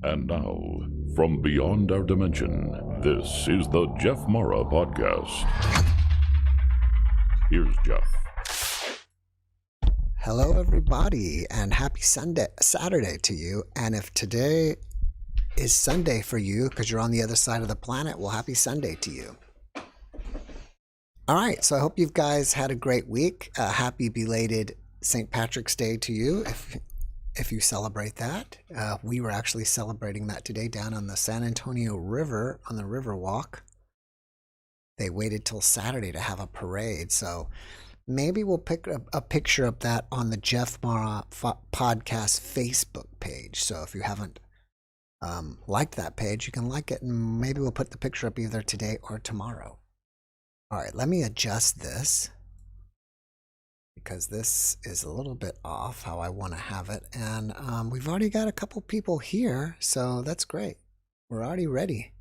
And now, from beyond our dimension, this is the JeffMara podcast. Here's Jeff. Hello, everybody, and happy Saturday to you. And if today is Sunday for you because you're on the other side of the planet, well, happy Sunday to you. All right, so I hope you guys had a great week. Happy belated St. Patrick's Day to you, if you celebrate that. We were actually celebrating that today down on the San Antonio River on the Riverwalk. They waited till Saturday to have a parade, so maybe we'll pick up a picture of that on the JeffMara podcast Facebook page. So if you haven't liked that page, you can like it, and maybe we'll put the picture up either today or tomorrow. All right, let me adjust this, because this is a little bit off how I want to have it. And we've already got a couple people here, so that's great. We're already ready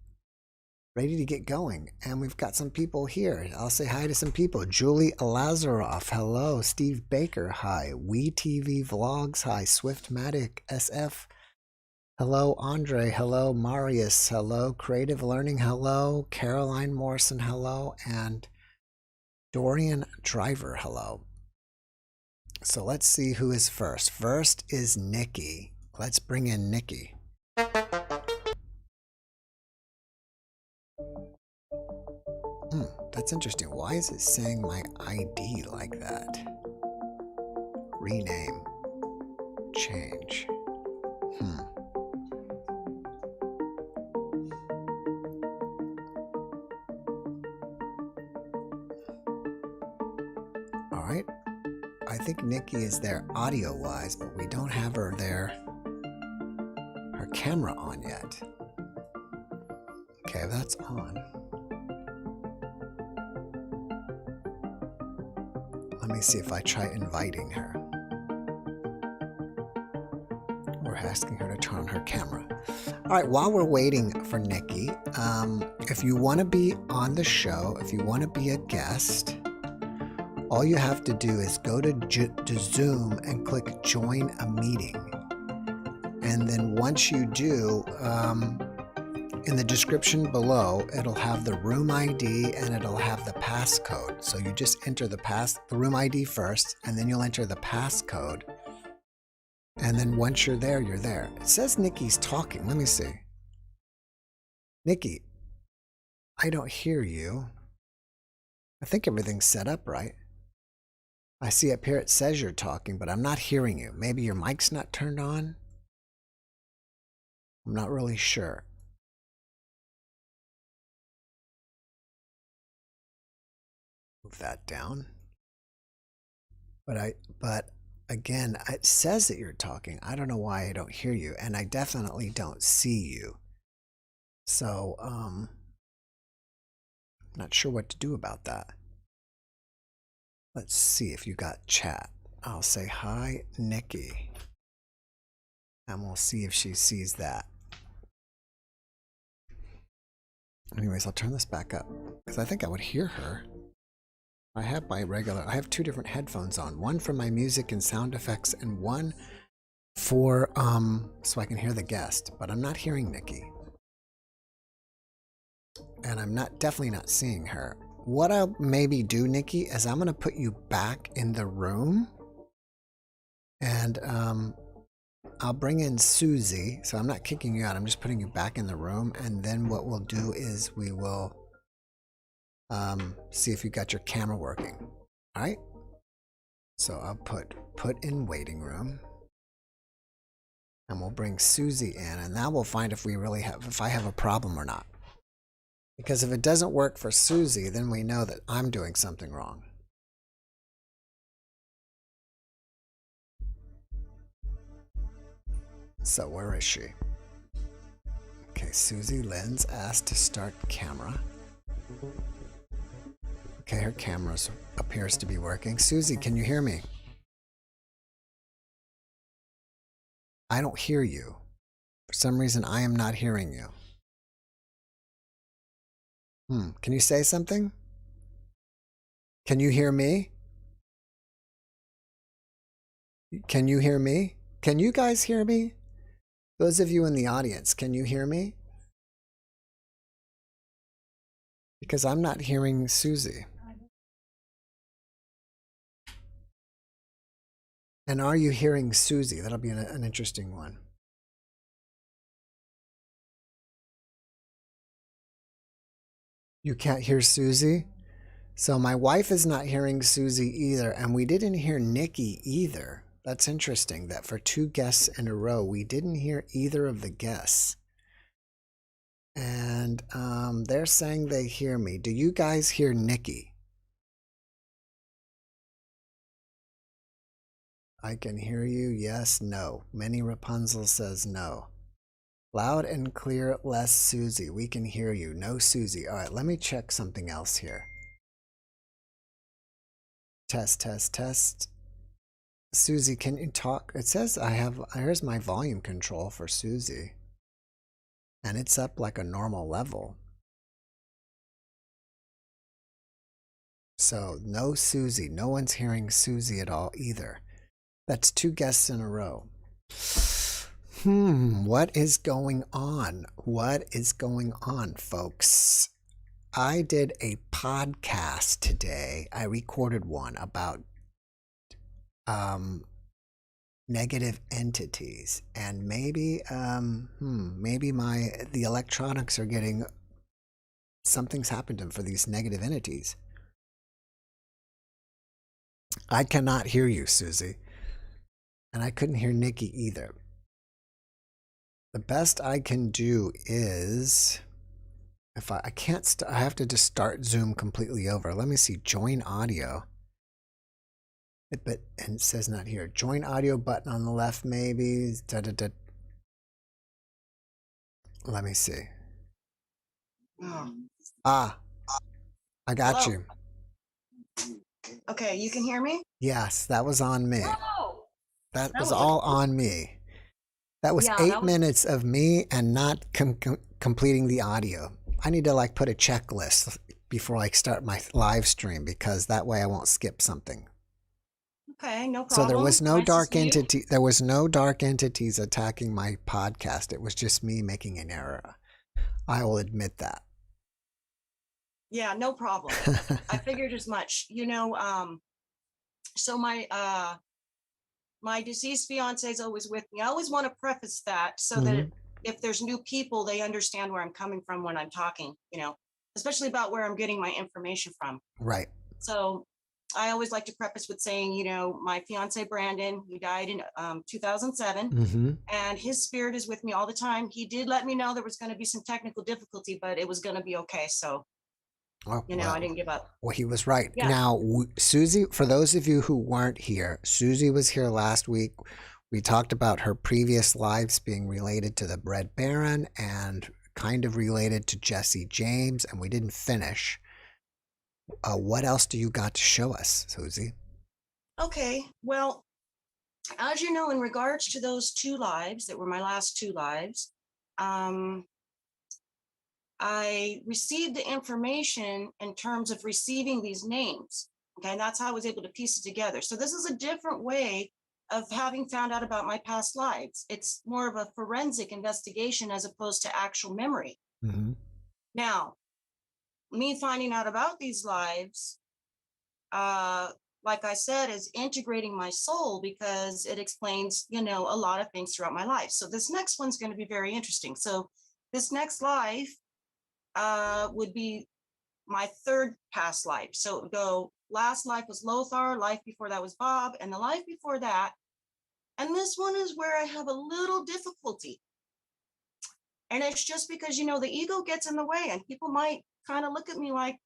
to get going. And we've got some people here. I'll say hi to some people. Julie Lazaroff, hello. Steve Baker, hi. WeTV Vlogs, hi. Swiftmatic SF, hello. Andre, hello. Marius, hello. Creative Learning, hello. Caroline Morrison, hello. And Dorian Driver, hello. So let's see who is first. First is Nikki. Let's bring in Nikki. That's interesting. Why is it saying my ID like that? Rename. Change. All right. I think Nikki is there audio-wise, but we don't have her there, her camera on yet. Okay, that's on. Let me see if I try inviting her. We're asking her to turn on her camera. All right, while we're waiting for Nikki, if you want to be on the show, if you want to be a guest, all you have to do is go to Zoom and click join a meeting. And then once you do, in the description below, it'll have the room ID and it'll have the passcode. So you just enter the room ID first, and then you'll enter the passcode. And then once you're there, you're there. It says Nikki's talking. Let me see. Nikki, I don't hear you. I think everything's set up right. I see up here it says you're talking, but I'm not hearing you. Maybe your mic's not turned on? I'm not really sure. Move that down. But again, it says that you're talking. I don't know why I don't hear you, and I definitely don't see you. So, not sure what to do about that. Let's see if you got chat. I'll say hi, Nikki. And we'll see if she sees that. Anyways, I'll turn this back up, because I think I would hear her. I have two different headphones on. One for my music and sound effects, and one for, so I can hear the guest. But I'm not hearing Nikki. And I'm definitely not seeing her. What I'll maybe do, Nikki, is I'm going to put you back in the room, and I'll bring in Susie. So I'm not kicking you out. I'm just putting you back in the room, and then what we'll do is we will see if you got your camera working. All right. So I'll put in waiting room, and we'll bring Susie in, and now we'll find if I have a problem or not. Because if it doesn't work for Susie, then we know that I'm doing something wrong. So where is she? Okay, Susie Lynn's asked to start camera. Okay, her camera appears to be working. Susie, can you hear me? I don't hear you. For some reason, I am not hearing you. Can you say something? Can you hear me? Can you hear me? Can you guys hear me? Those of you in the audience, can you hear me? Because I'm not hearing Susie. And are you hearing Susie? That'll be an interesting one. You can't hear Susie? So my wife is not hearing Susie either, and we didn't hear Nikki either. That's interesting that for 2 guests in a row, we didn't hear either of the guests. And they're saying they hear me. Do you guys hear Nikki? I can hear you. Yes, no. Minnie Rapunzel says no. Loud and clear, less Susie. We can hear you. No Susie. All right, let me check something else here. Test, test, test. Susie, can you talk? It says here's my volume control for Susie. And it's up like a normal level. So no Susie. No one's hearing Susie at all either. That's 2 guests in a row. What is going on? What is going on, folks? I did a podcast today. I recorded one about negative entities, and maybe the electronics are getting something's happened to them for these negative entities. I cannot hear you, Susie, and I couldn't hear Nikki either. The best I can do is, if I can't, I have to just start Zoom completely over. Let me see, join audio. And it says not here. Join audio button on the left, maybe. Let me see. I got you. Okay, you can hear me? Yes, that was on me. Oh, that was all on me. That was 8 minutes of me and not completing the audio. I need to like put a checklist before I start my live stream, because that way I won't skip something. Okay, no problem. So there was no dark entity. There was no dark entities attacking my podcast. It was just me making an error. I will admit that. Yeah, no problem. I figured as much. You know, so my deceased fiance is always with me. I always want to preface that so that if there's new people, they understand where I'm coming from when I'm talking, you know, especially about where I'm getting my information from. Right. So I always like to preface with saying, you know, my fiance, Brandon, he died in 2007, and his spirit is with me all the time. He did let me know there was going to be some technical difficulty, but it was going to be okay. So, you know, I didn't give up. Well, he was right. Yeah. Now, Susie, for those of you who weren't here, Susie was here last week. We talked about her previous lives being related to the Red Baron and kind of related to Jesse James, and we didn't finish. What else do you got to show us, Susie? Okay, well, as you know, in regards to those 2 lives that were my last 2 lives, I received the information in terms of receiving these names. Okay, and that's how I was able to piece it together. So this is a different way of having found out about my past lives. It's more of a forensic investigation as opposed to actual memory. Now, me finding out about these lives, like I said, is integrating my soul, because it explains, you know, a lot of things throughout my life. So this next one's going to be very interesting. So this next life would be my 3rd past life. So it would go, last life was Lothar, life before that was Bob, and the life before that. And this one is where I have a little difficulty. And it's just because, you know, the ego gets in the way, and people might kind of look at me like,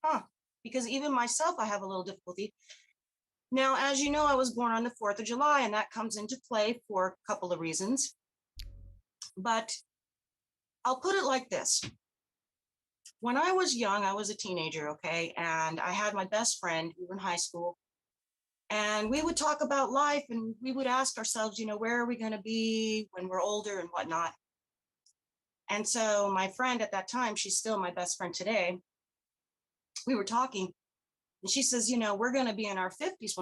huh, because even myself, I have a little difficulty. Now, as you know, I was born on the 4th of July, and that comes into play for a couple of reasons. But I'll put it like this. When I was young, I was a teenager, okay? And I had my best friend, we were in high school, and we would talk about life and we would ask ourselves, where are we going to be when we're older and whatnot. And so my friend at that time, she's still my best friend today, we were talking and she says, we're going to be in our 50s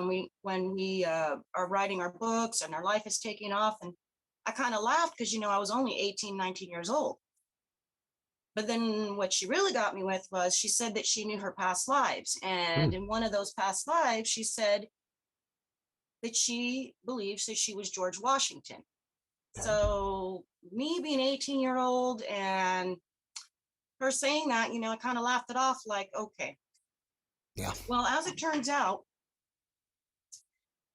when we are writing our books and our life is taking off. And I kind of laughed because, I was only 18, 19 years old. But then what she really got me with was she said that she knew her past lives. And in one of those past lives, she said that she believes that she was George Washington. So me being 18-year-old and her saying that, I kind of laughed it off like, okay. Yeah. Well, as it turns out,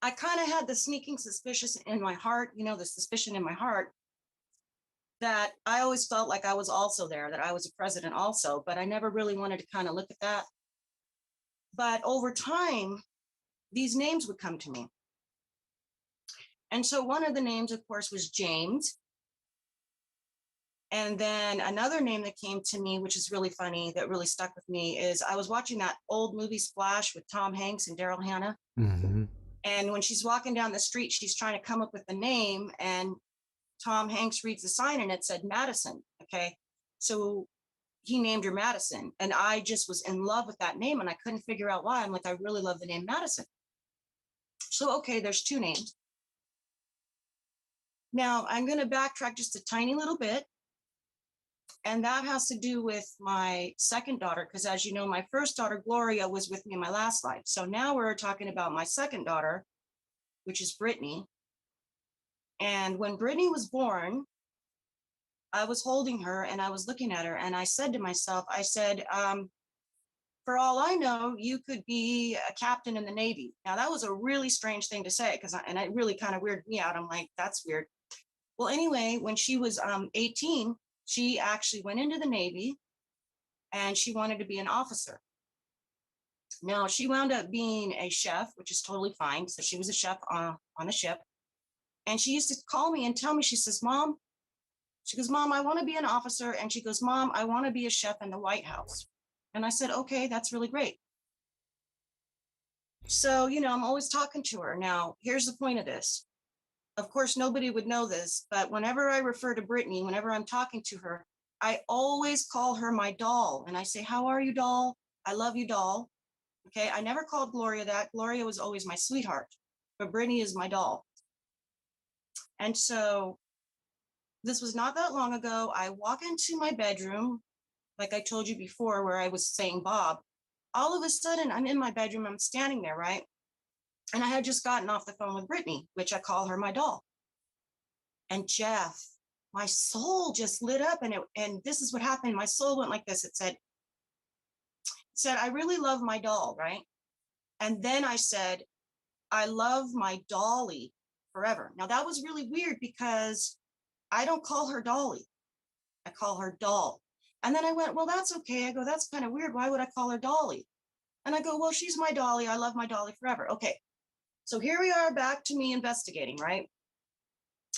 I kind of had the sneaking suspicion in my heart, the suspicion in my heart that I always felt like I was also there, that I was a president also, but I never really wanted to kind of look at that. But over time, these names would come to me. And so one of the names, of course, was James. And then another name that came to me, which is really funny, that really stuck with me, is I was watching that old movie Splash with Tom Hanks and Daryl Hannah. Mm-hmm. And when she's walking down the street, she's trying to come up with the name, and Tom Hanks reads the sign and it said Madison. Okay. So he named her Madison. And I just was in love with that name and I couldn't figure out why. I'm like, I really love the name Madison. So, okay, there's two names. Now I'm going to backtrack just a tiny little bit. And that has to do with my second daughter, because as you know, my first daughter, Gloria, was with me in my last life. So now we're talking about my second daughter, which is Brittany. And when Brittany was born, I was holding her and I was looking at her and I said to myself, I said, for all I know, you could be a captain in the Navy. Now that was a really strange thing to say and it really kind of weirded me out. I'm like, that's weird. Well, anyway, when she was 18, she actually went into the Navy and she wanted to be an officer. Now she wound up being a chef, which is totally fine. So she was a chef on a ship. And she used to call me and tell me, she says, Mom, I want to be an officer. And she goes, Mom, I want to be a chef in the White House. And I said, okay, that's really great. So, I'm always talking to her. Now, here's the point of this. Of course, nobody would know this, but whenever I refer to Brittany, whenever I'm talking to her, I always call her my doll. And I say, how are you, doll? I love you, doll. Okay. I never called Gloria that. Gloria was always my sweetheart, but Brittany is my doll. And so this was not that long ago. I walk into my bedroom, like I told you before, where I was saying Bob. All of a sudden, I'm in my bedroom. I'm standing there, right? And I had just gotten off the phone with Brittany, which I call her my doll. And Jeff, my soul just lit up, and this is what happened. My soul went like this. It said, I really love my doll, right? And then I said, I love my dolly forever. Now that was really weird because I don't call her Dolly. I call her doll. And then I went, well, that's okay. I go, that's kind of weird. Why would I call her Dolly? And I go, well, she's my dolly. I love my dolly forever. Okay. So here we are back to me investigating, right?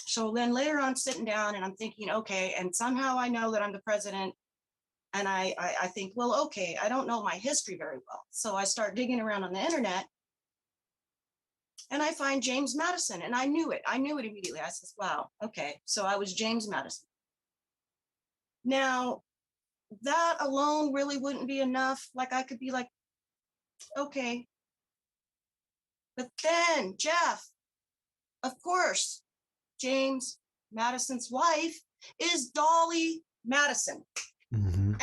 So then later on sitting down and I'm thinking, okay, and somehow I know that I'm the president. And I think, well, okay, I don't know my history very well. So I start digging around on the internet and I find James Madison, and I knew it. I knew it immediately. I said, wow, okay. So I was James Madison. Now, that alone really wouldn't be enough. Like I could be like, okay. But then Jeff, of course, James Madison's wife is Dolly Madison. Mm-hmm. And,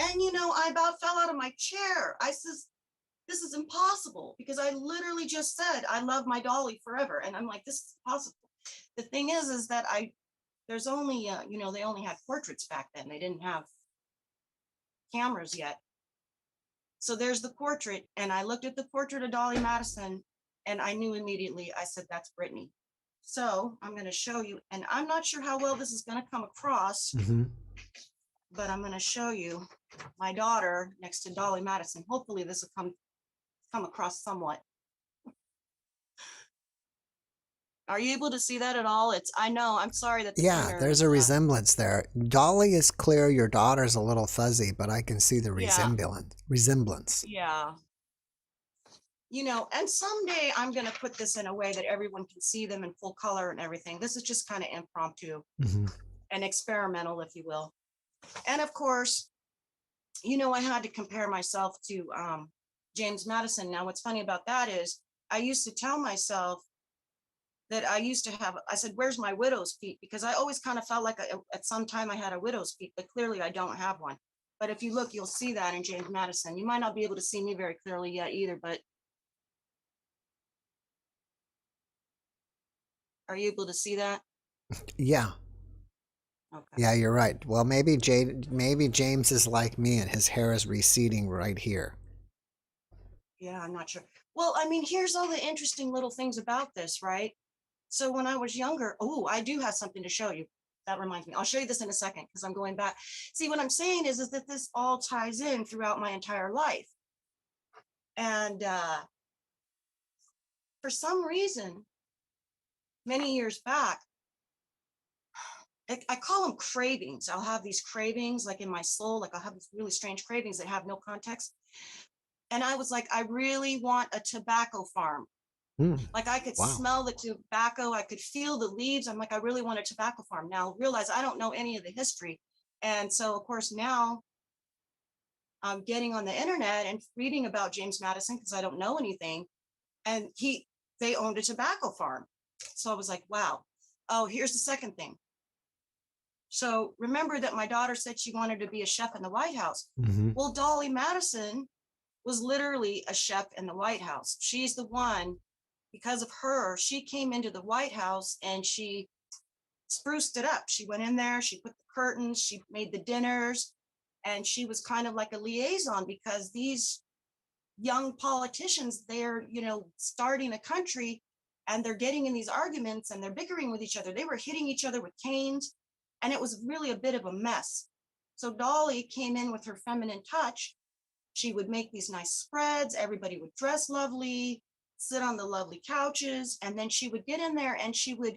I about fell out of my chair. I says, this is impossible because I literally just said, I love my dolly forever. And I'm like, this is impossible. The thing is that there's only, they only had portraits back then. They didn't have cameras yet. So there's the portrait. And I looked at the portrait of Dolly Madison and I knew immediately, I said, that's Brittany. So I'm going to show you, and I'm not sure how well this is going to come across, but I'm going to show you my daughter next to Dolly Madison. Hopefully this will come across somewhat. Are you able to see that at all? I know, I'm sorry that the Yeah, printer there's is, a resemblance there. Dolly is clear. Your daughter's a little fuzzy, but I can see the yeah, resemblance. yeah. And someday I'm going to put this in a way that everyone can see them in full color and everything. This is just kind of impromptu Hmm. and experimental, if you will. And of course, I had to compare myself to James Madison. Now, what's funny about that is I used to tell myself that I said, where's my widow's peak? Because I always kind of felt like at some time I had a widow's peak, but clearly I don't have one. But if you look, you'll see that in James Madison. You might not be able to see me very clearly yet either, but are you able to see that? Yeah. Okay. Yeah, you're right. Well, maybe James is like me and his hair is receding right here. Yeah, I'm not sure. Well, I mean, here's all the interesting little things about this, right? So when I was younger, oh, I do have something to show you. That reminds me. I'll show you this in a second because I'm going back. See, what I'm saying is that this all ties in throughout my entire life. And for some reason, many years back, I call them cravings. I'll have these cravings like in my soul, like I'll have these really strange cravings that have no context. And I was like, I really want a tobacco farm. Mm. Like I could Wow. smell the tobacco, I could feel the leaves. I'm like, I really want a tobacco farm. Now realize I don't know any of the history. And so of course now I'm getting on the internet and reading about James Madison because I don't know anything. And they owned a tobacco farm. So I was like, wow. Oh, here's the second thing. So remember that my daughter said she wanted to be a chef in the White House. Hmm. Well, Dolly Madison was literally a chef in the White House. She's the one, because of her, she came into the White House and she spruced it up. She went in there, she put the curtains, she made the dinners, and she was kind of like a liaison because these young politicians, they're, starting a country and they're getting in these arguments and they're bickering with each other. They were hitting each other with canes and it was really a bit of a mess. So Dolly came in with her feminine touch. She would make these nice spreads. Everybody would dress lovely, sit on the lovely couches. And then she would get in there and she would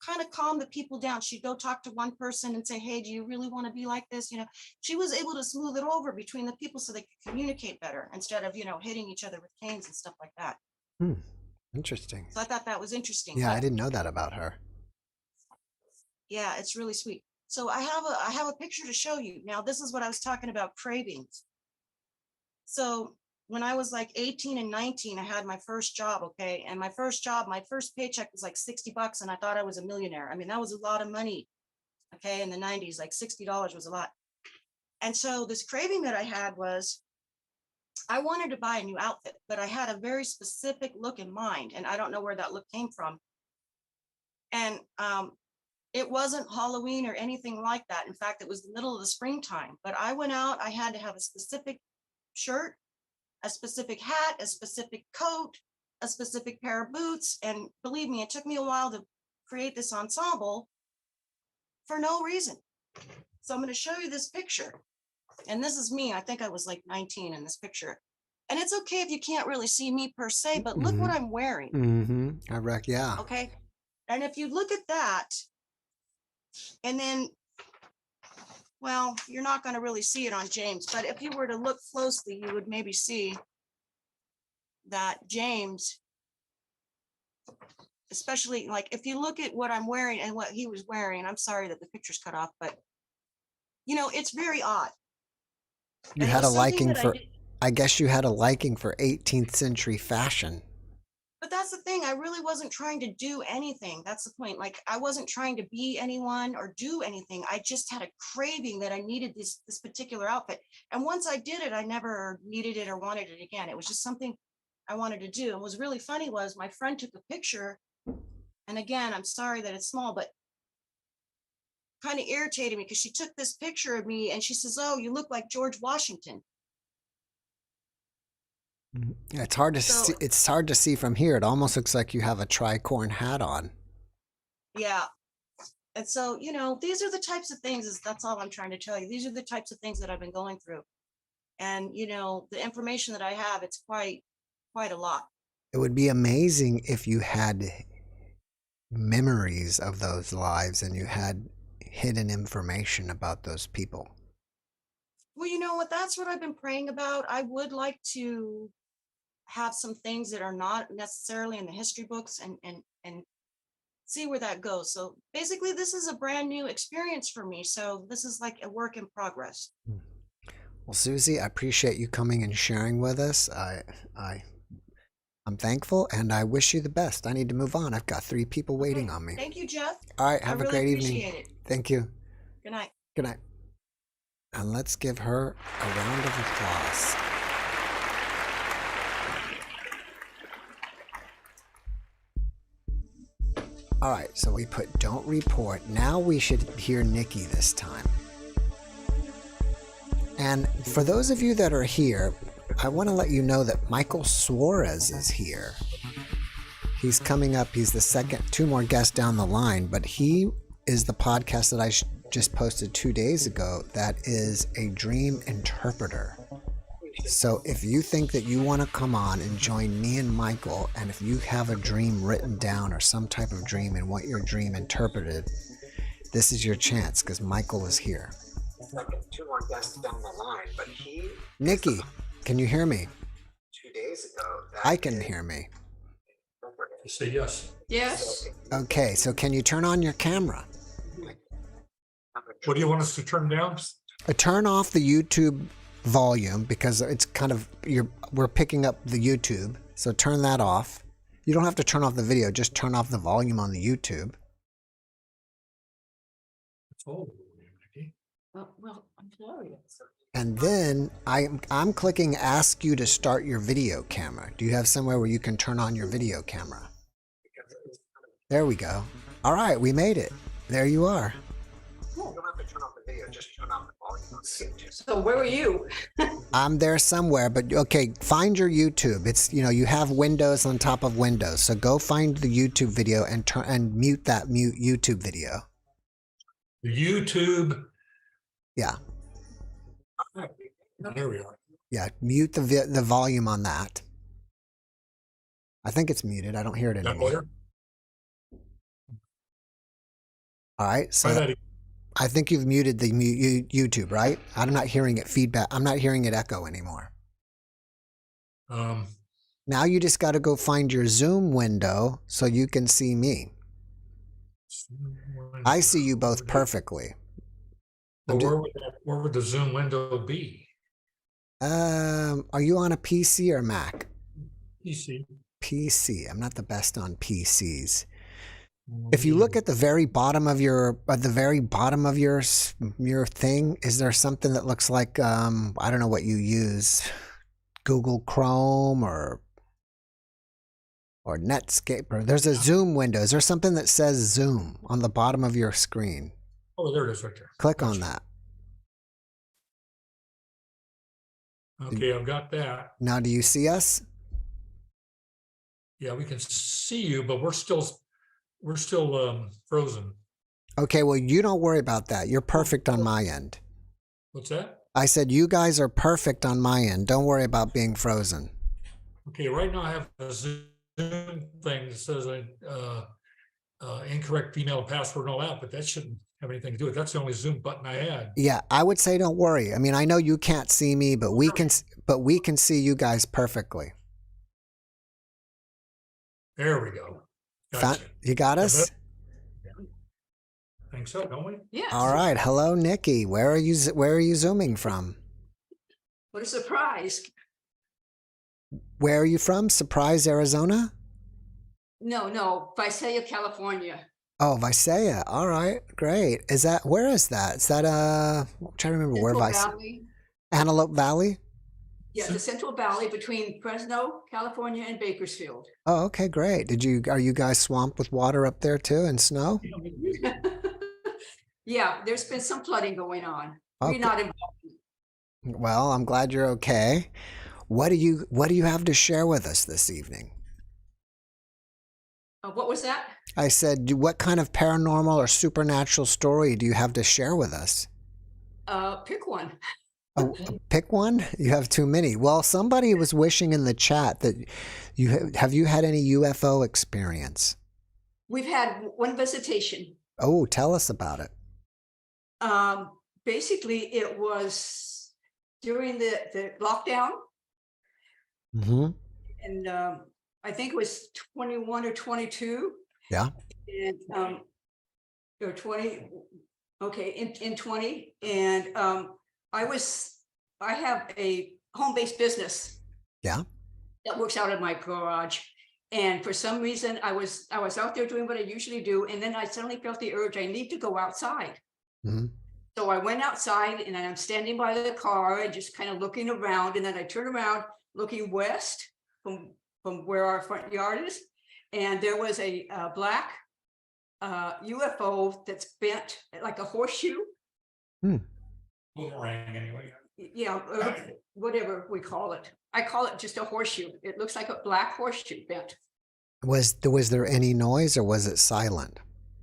kind of calm the people down. She'd go talk to one person and say, hey, do you really want to be like this? She was able to smooth it over between the people so they could communicate better instead of, hitting each other with canes and stuff like that. Hmm. Interesting. So I thought that was interesting. Yeah, I But didn't know that about her. yeah, it's really sweet. So I have a picture to show you. Now, this is what I was talking about, cravings. So when I was like 18 and 19, I had my first job. Okay. And my first paycheck was like $60 and I thought I was a millionaire. I mean, that was a lot of money. Okay. In the 90s, like $60 was a lot. And so this craving that I had was I wanted to buy a new outfit, but I had a very specific look in mind. And I don't know where that look came from. And it wasn't Halloween or anything like that. In fact, it was the middle of the springtime, but I went out, I had to have a specific shirt, a specific hat, a specific coat, a specific pair of boots. And believe me, it took me a while to create this ensemble for no reason. So I'm going to show you this picture. And this is me. I think I was like 19 in this picture. And it's okay if you can't really see me per se, but look what I'm wearing. Mm-hmm. Yeah. Okay. And if you look at that, and then, well, you're not going to really see it on James, but if you were to look closely, you would maybe see that James, especially like if you look at what I'm wearing and what he was wearing, I'm sorry that the picture's cut off, but it's very odd. You And it had a was something liking that I for, did. I guess you had a liking for 18th century fashion. But that's the thing. I really wasn't trying to do anything. That's the point. Like I wasn't trying to be anyone or do anything. I just had a craving that I needed this particular outfit. And once I did it, I never needed it or wanted it again. It was just something I wanted to do. And what was really funny was my friend took a picture. And again, I'm sorry that it's small, but kind of irritated me because she took this picture of me and she says, "Oh, you look like George Washington." Yeah, it's hard to So see. It's hard to see from here. It almost looks like you have a tricorn hat on. yeah. And so, these are the types of things, that's all I'm trying to tell you. These are the types of things that I've been going through. And, the information that I have, it's quite a lot. It would be amazing if you had memories of those lives and you had hidden information about those people. Well, you know what? That's what I've been praying about. I would like to have some things that are not necessarily in the history books and see where that goes. So basically, this is a brand new experience for me. So this is like a work in progress. Well, Susie, I appreciate you coming and sharing with us. I'm thankful, and I wish you the best. I need to move on. I've got 3 people waiting on me. Thank you, Jeff. All right, have a really great evening. appreciate it. Thank you. Good night. Good night. And let's give her a round of applause. All right, so we put don't report. Now we should hear Nikki this time. And for those of you that are here, I want to let you know that Michael Suarez is here. He's coming up. He's the second, 2 more guests down the line, but he is the podcast that I just posted 2 days ago that is a dream interpreter. So if you think that you want to come on and join me and Michael, and if you have a dream written down or some type of dream and want your dream interpreted, this is your chance because Michael is here. 2 more guests down the line, but he... Nikki, can you hear me? 2 days ago. I can hear me. You say yes. Yes. Okay, so can you turn on your camera? What do you want us to turn down? Turn off the YouTube volume because it's kind of we're picking up the YouTube, so turn that off. You don't have to turn off the video, just turn off the volume on the YouTube. Well, I'm sorry. And then I'm clicking ask you to start your video camera. Do you have somewhere where you can turn on your video camera? There we go. All right, we made it. There you are. You don't have to turn off the video, just turn off the volume. So where were you? I'm there somewhere, but okay, find your YouTube. It's, you have windows on top of windows. So go find the YouTube video and mute that YouTube video. YouTube. Yeah. There we are. Yeah, mute the volume on that. I think it's muted. I don't hear it Is that anymore. better? All right, Try so that again. I think you've muted the YouTube, right? I'm not hearing it feedback. I'm not hearing it echo anymore. Now you just got to go find your Zoom window so you can see me. I see you both perfectly. Well, where would the Zoom window be? Are you on a PC or Mac? PC. PC. I'm not the best on PCs. If you look at the very bottom of your thing, is there something that looks like I don't know what you use, Google Chrome or Netscape, or there's a Zoom window. Is there something that says Zoom on the bottom of your screen? Oh, there it is right there. Click on that. Okay, I've got that. Now, do you see us? Yeah, we can see you, but we're still frozen. Okay, well, you don't worry about that. You're perfect on my end. What's that? I said you guys are perfect on my end. Don't worry about being frozen. Okay, right now I have a Zoom thing that says incorrect email password and all that, but that shouldn't have anything to do with it. That's the only Zoom button I had. Yeah, I would say don't worry. I mean, I know you can't see me, but we can see you guys perfectly. There we go. Gotcha. You got us? I think so, don't we? Yeah. All right. Hello, Nikki. Where are you zooming from? What a surprise. Where are you from? Surprise, Arizona? No, Visalia, California. Oh, Visalia. All right. Great. Where is that? Is that I'm trying to remember where Visalia. Antelope Valley? Yeah, the Central Valley between Fresno, California, and Bakersfield. Oh, okay, great. Are you guys swamped with water up there too and snow? Yeah, there's been some flooding going on. Okay. We're not involved. Well, I'm glad you're okay. What do you have to share with us this evening? What was that? I said, what kind of paranormal or supernatural story do you have to share with us? Pick one. Oh, pick one? You have too many. Well, somebody was wishing in the chat that have you had any UFO experience? we've had one visitation. Oh, tell us about it. Basically, it was during the lockdown, Mm-hmm. and I think it was 21 or 22. Yeah. And or 20. Okay, in 20, and I have a home-based business. Yeah. That works out of my garage. And for some reason, I was out there doing what I usually do, and then I suddenly felt the urge, I need to go outside. Mm-hmm. So I went outside, and I'm standing by the car and just kind of looking around, and then I turn around looking west from where our front yard is, and there was a black UFO that's bent like a horseshoe. Boomerang anyway. Yeah, whatever we call it. I call it just a horseshoe. It looks like a black horseshoe bent. Was there any noise, or was it silent?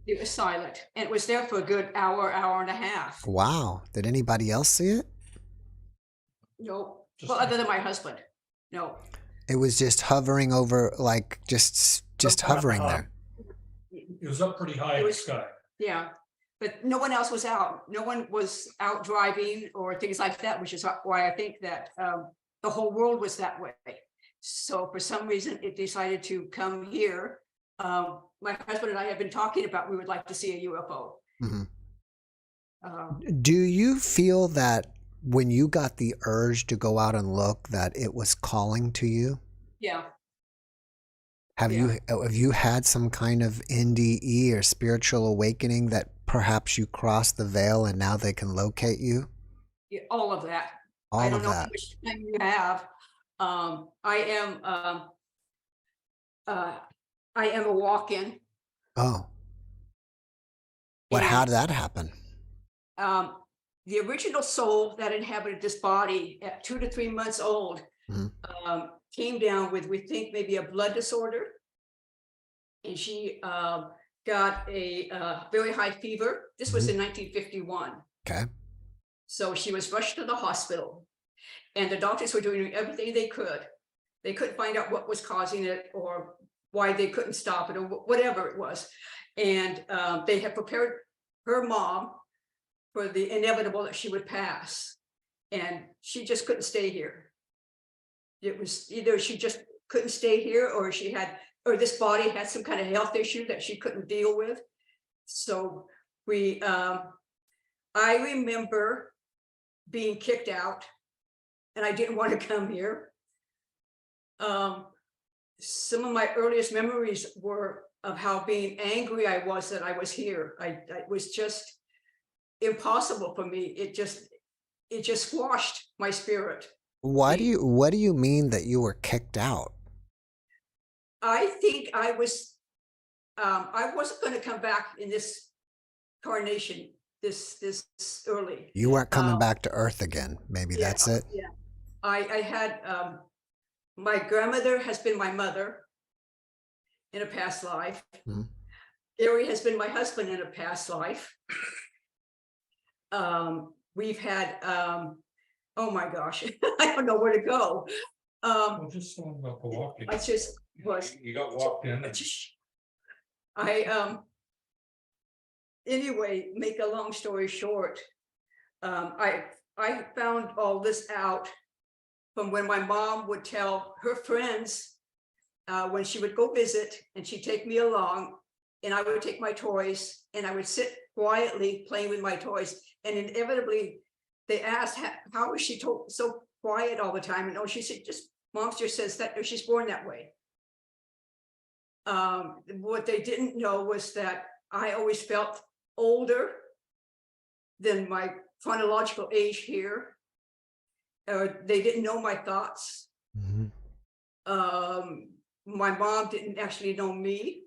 It was silent, and it was there for a good hour and a half. Wow. Did anybody else see it? No, Just well, other than my husband. No, It was just hovering over, like just hovering there. It was up pretty high in the sky. yeah, but no one else was out. No one was out driving or things like that, which is why I think that the whole world was that way. So for some reason, it decided to come here. My husband and I have been talking about we would like to see a UFO. Mm-hmm. Do you feel that when you got the urge to go out and look, that it was calling to you? Yeah. Have you had some kind of NDE or spiritual awakening that perhaps you crossed the veil and now they can locate you? Yeah, all of that. All I don't of know that. how much time you have. I am a walk-in. Oh. How did that happen? The original soul that inhabited this body at 2 to 3 months old came down with, we think, maybe a blood disorder. And she got a very high fever. This was in 1951. Okay. So she was rushed to the hospital, and the doctors were doing everything they could. They couldn't find out what was causing it or why they couldn't stop it or whatever it was. And they had prepared her mom for the inevitable that she would pass. And she just couldn't stay here. It was either she just couldn't stay here, or this body had some kind of health issue that she couldn't deal with. So I remember being kicked out, and I didn't want to come here. Some of my earliest memories were of how being angry I was that I was here. It was just impossible for me. It just squashed my spirit. What do you mean that you were kicked out? I think I wasn't going to come back in this incarnation this early. You weren't coming back to Earth again. Maybe that's it. Yeah, I had my grandmother has been my mother in a past life. Ari has been my husband in a past life. We've had oh my gosh, I don't know where to go. Well, just something about the walking. I just was. You got walked in. Anyway, make a long story short, I found all this out from when my mom would tell her friends when she would go visit, and she'd take me along, and I would take my toys, and I would sit quietly playing with my toys, and inevitably they asked, how is she so quiet all the time? And oh, she said, mom just says that she's born that way. What they didn't know was that I always felt older than my chronological age here. They didn't know my thoughts. My mom didn't actually know me.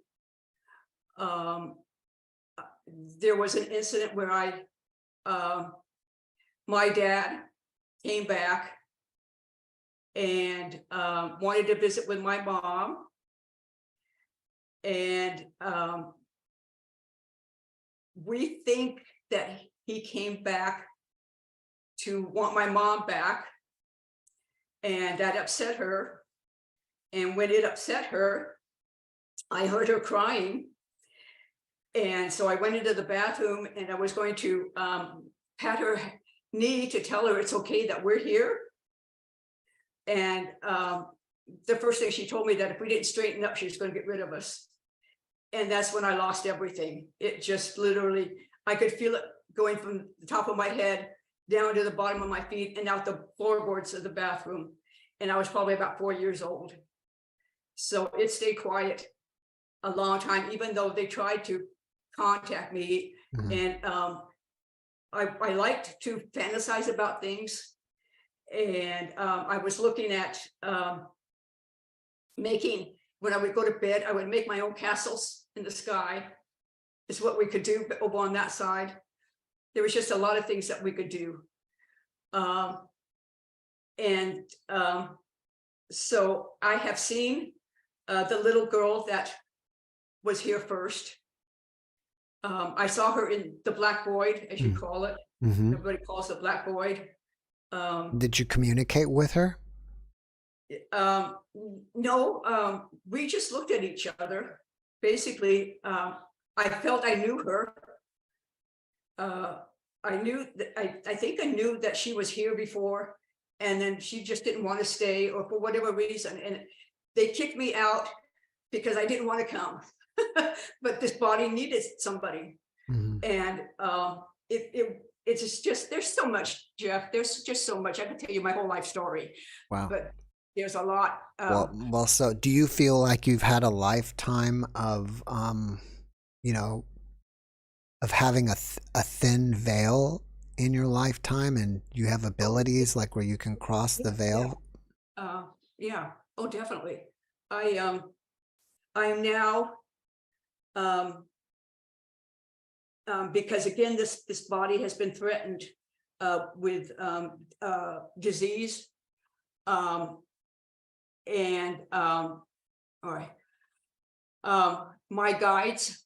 There was an incident where my dad came back and wanted to visit with my mom. And we think that he came back to want my mom back, and that upset her. And when it upset her, I heard her crying, And so I went into the bathroom and I was going to pat her knee to tell her it's okay that we're here. And the first thing she told me that if we didn't straighten up, she was going to get rid of us. And that's when I lost everything. It just literally, I could feel it going from the top of my head down to the bottom of my feet and out the floorboards of the bathroom. And I was probably about 4 years old. So it stayed quiet a long time, even though they tried to contact me. Mhm. And I liked to fantasize about things. And I was looking at making, when I would go to bed, I would make my own castles in the sky. Is what we could do over on that side. There was just a lot of things that we could do. So I have seen the little girl that was here first. I saw her in the black void, as you call it. Mhm. Everybody calls it black void. Did you communicate with her? No, we just looked at each other. Basically, I felt I knew her. I knew that I think I knew that she was here before, and then she just didn't want to stay, or for whatever reason, and they kicked me out because I didn't want to come. But this body needed somebody. Mhm. And it's just there's so much, Jeff. There's just so much. I could tell you my whole life story, Wow. but there's a lot. Well, so do you feel like you've had a lifetime of, you know, of having a thin veil in your lifetime, and you have abilities like where you can cross the veil? Yeah. Oh, definitely. I am now, because again, this body has been threatened with disease. All right. My guides,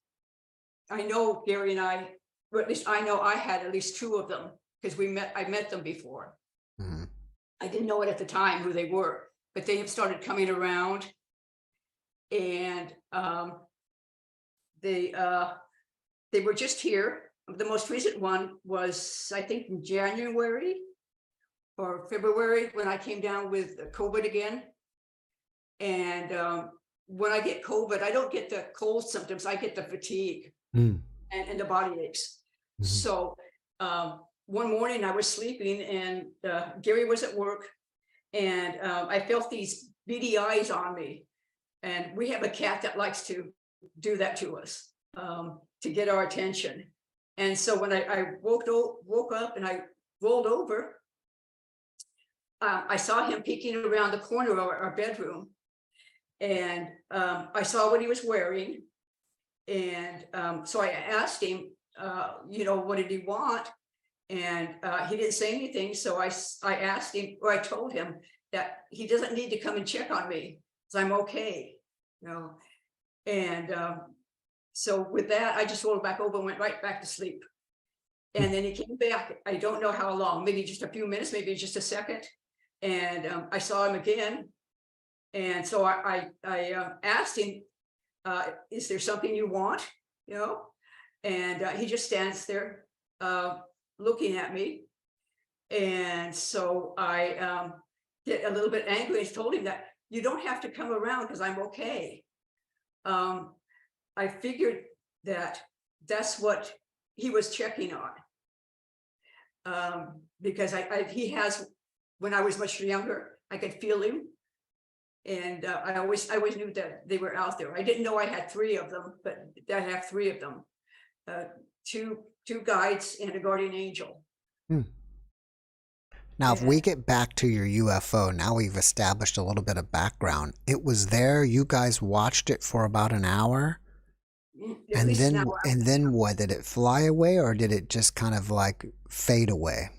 I know Gary and I, or at least I know I had at least 2 of them, because I met them before. Mhm. I didn't know it at the time who they were, but they have started coming around. And they were just here. The most recent one was, I think, in January or February, when I came down with COVID again. And when I get COVID, I don't get the cold symptoms, I get the fatigue Mm. and the body aches. Mhm. So one morning I was sleeping, and Gary was at work, and I felt these beady eyes on me. And we have a cat that likes to do that to us, to get our attention. And so when I woke up and I rolled over, I saw him peeking around the corner of our bedroom. And I saw what he was wearing. And so I asked him, what did he want? And he didn't say anything. So I asked him, or I told him that he doesn't need to come and check on me, because I'm okay. And so with that, I just rolled back over and went right back to sleep. And then he came back. I don't know how long, maybe just a few minutes, maybe just a second. And I saw him again. And so I asked him, is there something you want? And he just stands there looking at me. And so I get a little bit angry and told him that you don't have to come around, because I'm okay. I figured that that's what he was checking on, because he has, when I was much younger, I could feel him. And I always knew that they were out there. I didn't know I had 3 of them, but I have 3 of them, 2 guides and a guardian angel. Now, if we get back to your UFO, now we've established a little bit of background. It was there. You guys watched it for about an hour. At And least then, an hour. and then what? Did it fly away, or did it just kind of like fade away?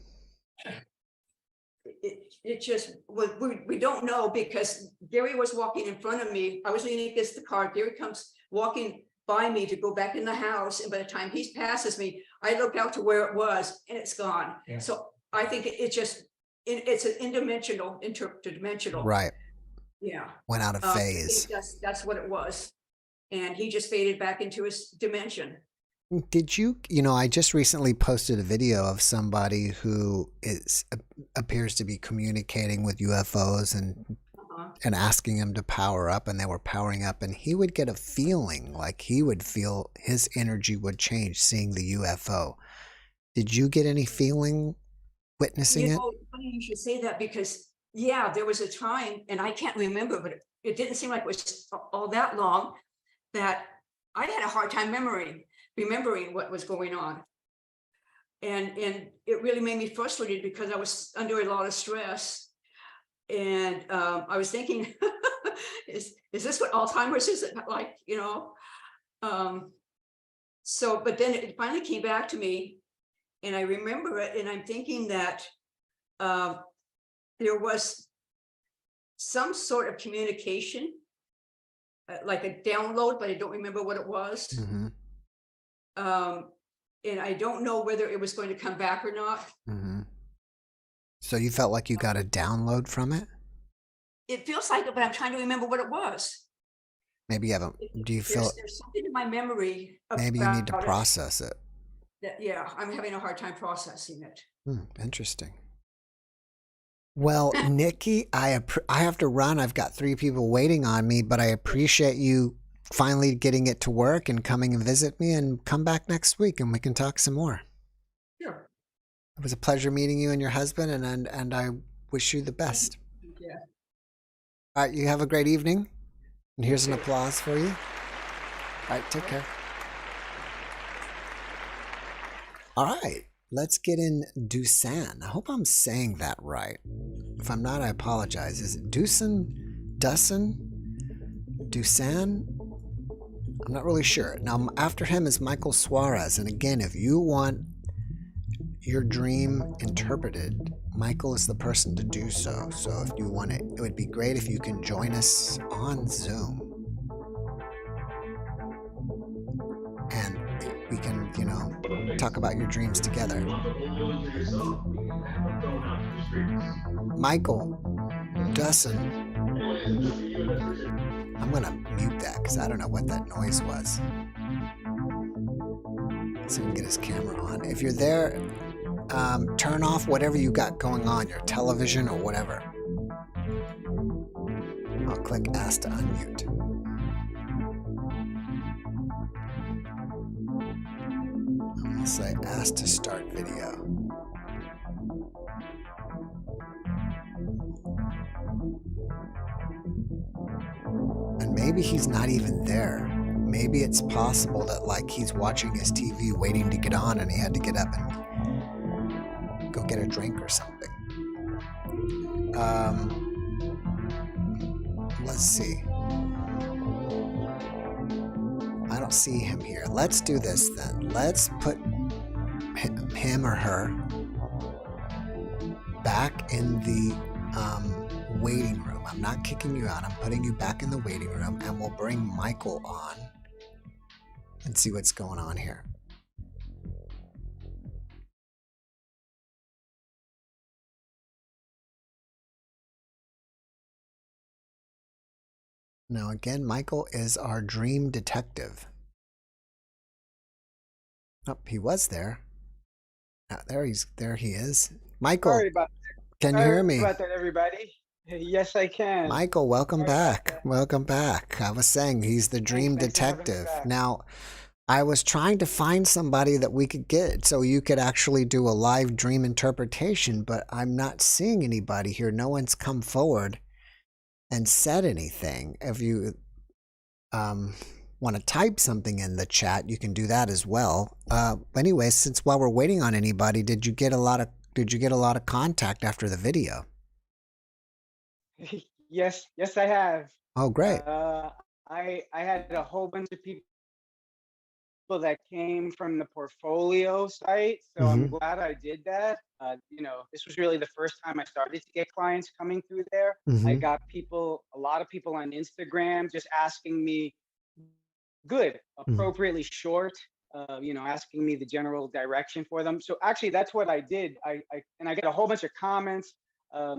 It just, we don't know, because Gary was walking in front of me. I was leaning against the car. Gary comes walking by me to go back in the house. And by the time he passes me, I look out to where it was, and it's gone. Yeah. So I think it's an interdimensional. Right. Yeah. Went out of I phase. think that's what it was. And he just faded back into his dimension. Did you, I just recently posted a video of somebody who appears to be communicating with UFOs Uh-huh. and asking him to power up, and they were powering up, and he would get a feeling like he would feel his energy would change seeing the UFO. Did you get any feeling witnessing You it? know, funny you should say that because, yeah, there was a time, and I can't remember, but it didn't seem like it was all that long, that I had a hard time remembering what was going on. And it really made me frustrated because I was under a lot of stress. And I was thinking, is this what Alzheimer's is like, So, but then it finally came back to me, and I remember it, and I'm thinking that there was some sort of communication, like a download, but I don't remember what it was. Mm-hmm. And I don't know whether it was going to come back or not. Mm-hmm. So you felt like you got a download from it? It feels like it, but I'm trying to remember what it was. Maybe you haven't. Do you feel There's something in my memory maybe you need to about it process it? that, yeah, I'm having a hard time processing it. Interesting. Well, Nikki, I have to run. I've got 3 people waiting on me, but I appreciate you finally getting it to work and coming and visit me, and come back next week and we can talk some more. Sure. It was a pleasure meeting you and your husband, and I wish you the best. Yeah. All right, you have a great evening. And here's an applause for you. All right, take care. All right, let's get in Dusan. I hope I'm saying that right. If I'm not, I apologize. Is it Dusan? Dusan? I'm not really sure. Now, after him is Michael Suarez. And again, if you want your dream interpreted, Michael is the person to do so. So if you want it, it would be great if you can join us on Zoom. And we can, talk about your dreams together. Michael Dussin. I'm going to mute that because I don't know what that noise was. So we can get his camera on. If you're there, turn off whatever you got going on, your television or whatever. I'll click Ask to Unmute. I'm going to say Ask to Start Video. And maybe he's not even there. Maybe it's possible that like he's watching his TV waiting to get on and he had to get up and go get a drink or something. Let's see. I don't see him here. Let's do this then. Let's put him or her back in the waiting room. I'm not kicking you out. I'm putting you back in the waiting room, and we'll bring Michael on and see what's going on here. Now again, Michael is our dream detective. Oh, he was there. There he is. Michael, Sorry about can you Sorry hear me? about that, everybody. Yes, I can. Michael, welcome Sorry about back. that. Welcome back. I was saying he's the dream Thanks for having me detective. back. Now, I was trying to find somebody that we could get so you could actually do a live dream interpretation, but I'm not seeing anybody here. No one's come forward and said anything. If you want to type something in the chat, you can do that as well. Anyway, since while we're waiting on anybody, did you get a lot of contact after the video? Yes, I have. Oh, great. I had a whole bunch of people that came from the portfolio site, so I'm glad I did that. This was really the first time I started to get clients coming through there. I got a lot of people on Instagram just asking me appropriately short, asking me the general direction for them. So actually that's what I did. I got a whole bunch of comments.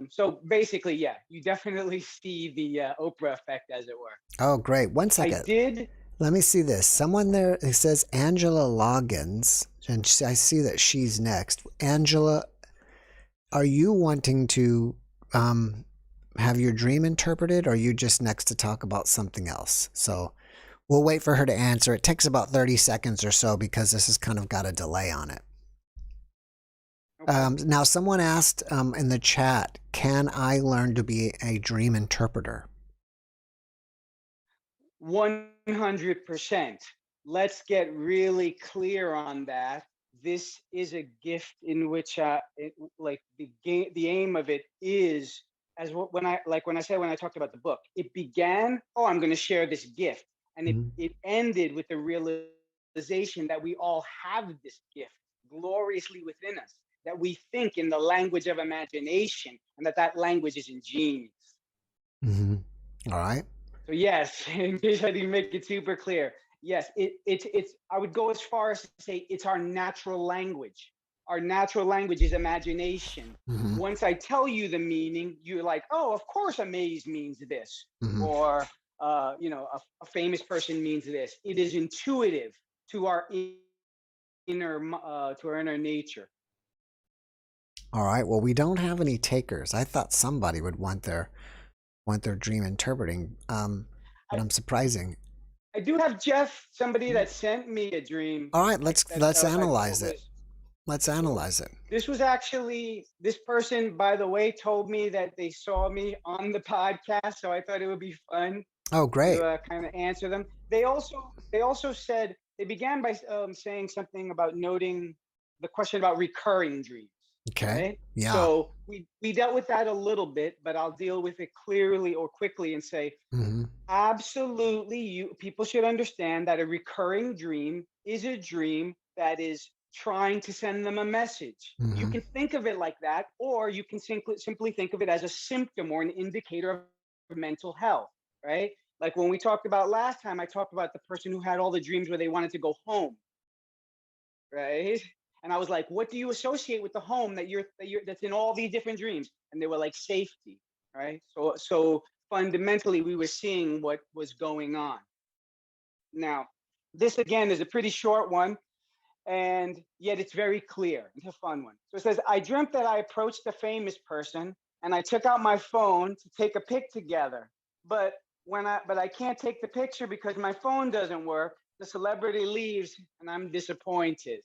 So basically, yeah, you definitely see the Oprah effect, as it were. Oh, great. One second. I did. Let me see this. Someone there, it says Angela Loggins, and I see that she's next. Angela, are you wanting to have your dream interpreted, or are you just next to talk about something else? So we'll wait for her to answer. It takes about 30 seconds or so because this has kind of got a delay on it. Okay. Now, someone asked in the chat, can I learn to be a dream interpreter? 100%. Let's get really clear on that. This is a gift in which, like the aim of it is, as when I talked about the book, it began. Oh, I'm going to share this gift, and it ended with the realization that we all have this gift gloriously within us. That we think in the language of imagination, and that language is ingenious. All right. So yes, in case I didn't make it super clear, yes, it's. I would go as far as to say it's our natural language. Our natural language is imagination. Once I tell you the meaning, you're like, oh, of course, amaze means this, or a famous person means this. It is intuitive to our inner nature. All right. Well, we don't have any takers. I thought somebody would want their dream interpreting, but I'm surprising. I do have Jeff, somebody that sent me a dream. All right, let's analyze it. Let's analyze it. This was actually, this person, by the way, told me that they saw me on the podcast, so I thought it would be fun. Oh, great. To kind of answer them. They also said, they began by saying something about noting the question about recurring dreams. Okay. Right? Yeah. So we dealt with that a little bit, but I'll deal with it clearly or quickly and say, absolutely, people should understand that a recurring dream is a dream that is trying to send them a message. You can think of it like that, or you can simply think of it as a symptom or an indicator of mental health, right? Like when we talked about last time, I talked about the person who had all the dreams where they wanted to go home, right? And I was like, what do you associate with the home that's in all these different dreams? And they were like, safety, right? So fundamentally, we were seeing what was going on. Now, this again is a pretty short one, and yet it's very clear. It's a fun one. So it says, I dreamt that I approached a famous person and I took out my phone to take a pic together. But I can't take the picture because my phone doesn't work. The celebrity leaves and I'm disappointed.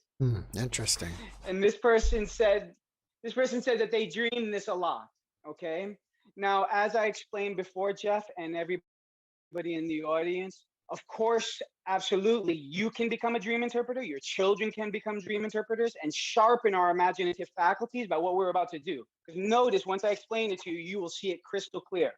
Interesting. And this person said that they dream this a lot. Okay. Now, as I explained before, Jeff, and everybody in the audience, of course, absolutely, you can become a dream interpreter. Your children can become dream interpreters and sharpen our imaginative faculties by what we're about to do. Because notice, once I explain it to you, you will see it crystal clear.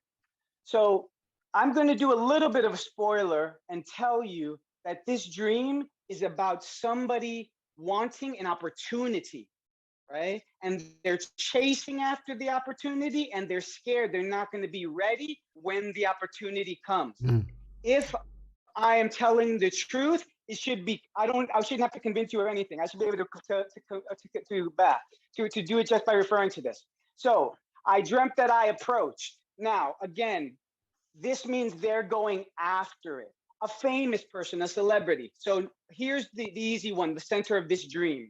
So I'm going to do a little bit of a spoiler and tell you that this dream is about somebody wanting an opportunity, right? And they're chasing after the opportunity and they're scared they're not going to be ready when the opportunity comes. If I am telling the truth, it should be, I shouldn't have to convince you of anything. I should be able to do it just by referring to this. So I dreamt that I approached. Now, again, this means they're going after it. A famous person, a celebrity. So here's the easy one, the center of this dream.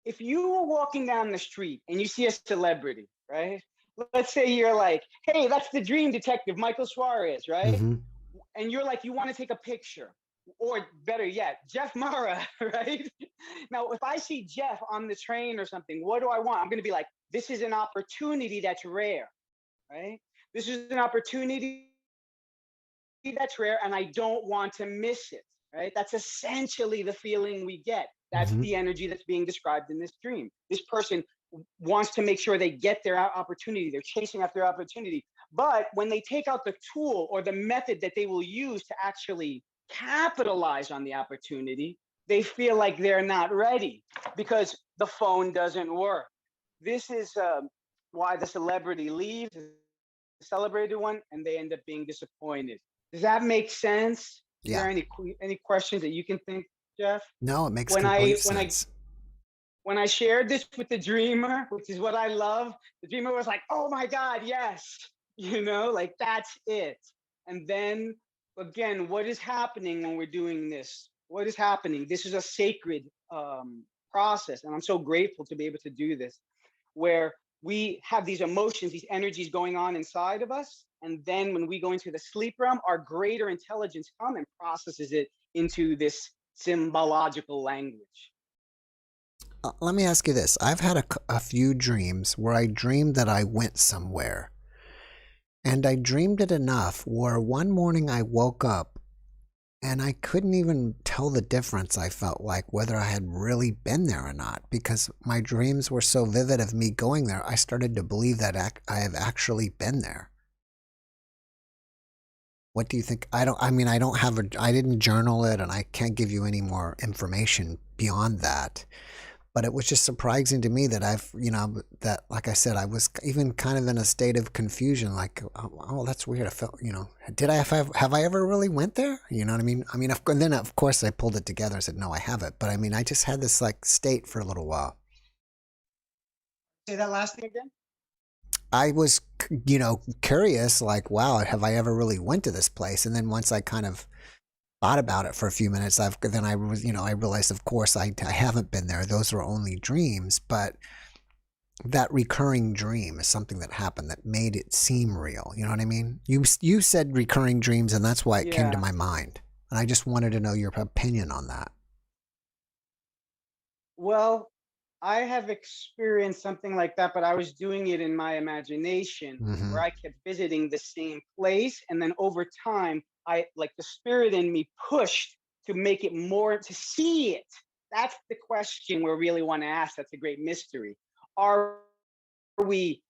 If you were walking down the street and you see a celebrity, right? Let's say you're like, hey, that's the dream detective, Michael Suarez, right? And you're like, you want to take a picture, or better yet, JeffMara, right? Now, if I see Jeff on the train or something, what do I want? I'm going to be like, this is an opportunity that's rare, right? This is an opportunity that's rare and I don't want to miss it, right? That's essentially the feeling we get. That's the energy that's being described in this dream. This person wants to make sure they get their opportunity. They're chasing after their opportunity. But when they take out the tool or the method that they will use to actually capitalize on the opportunity, they feel like they're not ready because the phone doesn't work. This is why the celebrity leaves, the celebrated one, and they end up being disappointed. Does that make sense? Yeah. Is there any questions that you can think, Jeff? No, it makes complete sense. When I shared this with the dreamer, which is what I love, the dreamer was like, oh my God, yes. Like that's it. And then again, what is happening when we're doing this? What is happening? This is a sacred process. And I'm so grateful to be able to do this, where we have these emotions, these energies going on inside of us. And then when we go into the sleep realm, our greater intelligence comes and processes it into this symbological language. Let me ask you this. I've had a few dreams where I dreamed that I went somewhere. And I dreamed it enough where one morning I woke up and I couldn't even tell the difference, I felt like, whether I had really been there or not, because my dreams were so vivid of me going there. I started to believe that I have actually been there. What do you think? I didn't journal it, and I can't give you any more information beyond that. But it was just surprising to me that that, like I said, I was even kind of in a state of confusion, like, oh, that's weird. I felt, have I ever really went there? You know what I mean? And then of course I pulled it together and said, no, I haven't. But I just had this like state for a little while. Say that last thing again. I was, curious, like, wow, have I ever really went to this place? And then once I kind of thought about it for a few minutes, I realized, of course, I haven't been there. Those are only dreams. But that recurring dream is something that happened that made it seem real. You know what I mean? You said recurring dreams, and that's why it came to my mind. And I just wanted to know your opinion on that. Well, I have experienced something like that, but I was doing it in my imagination, where I kept visiting the same place. And then over time, the spirit in me pushed to make it more, to see it. That's the question we really want to ask. That's a great mystery. Are we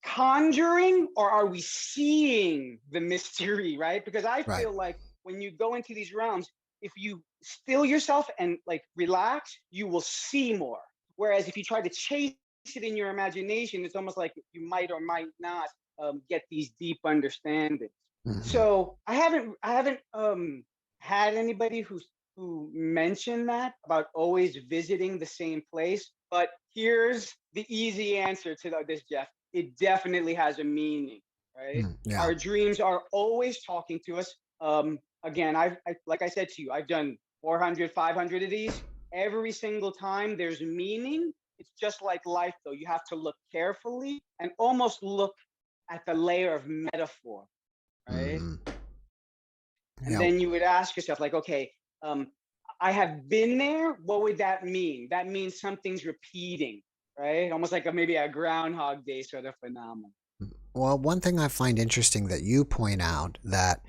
conjuring or are we seeing the mystery, right? Because I feel like when you go into these realms, if you still yourself and like relax, you will see more. Whereas if you try to chase it in your imagination, it's almost like you might or might not get these deep understandings. So I haven't had anybody who mentioned that about always visiting the same place. But here's the easy answer to this, Jeff. It definitely has a meaning, right? Yeah. Our dreams are always talking to us. Again, I like I said to you, I've done 400, 500 of these. Every single time there's meaning. It's just like life, though. You have to look carefully and almost look at the layer of metaphor, right? And then you would ask yourself, like, okay, I have been there. What would that mean? That means something's repeating, right? Almost like maybe a Groundhog Day sort of phenomenon. Well, one thing I find interesting that you point out, that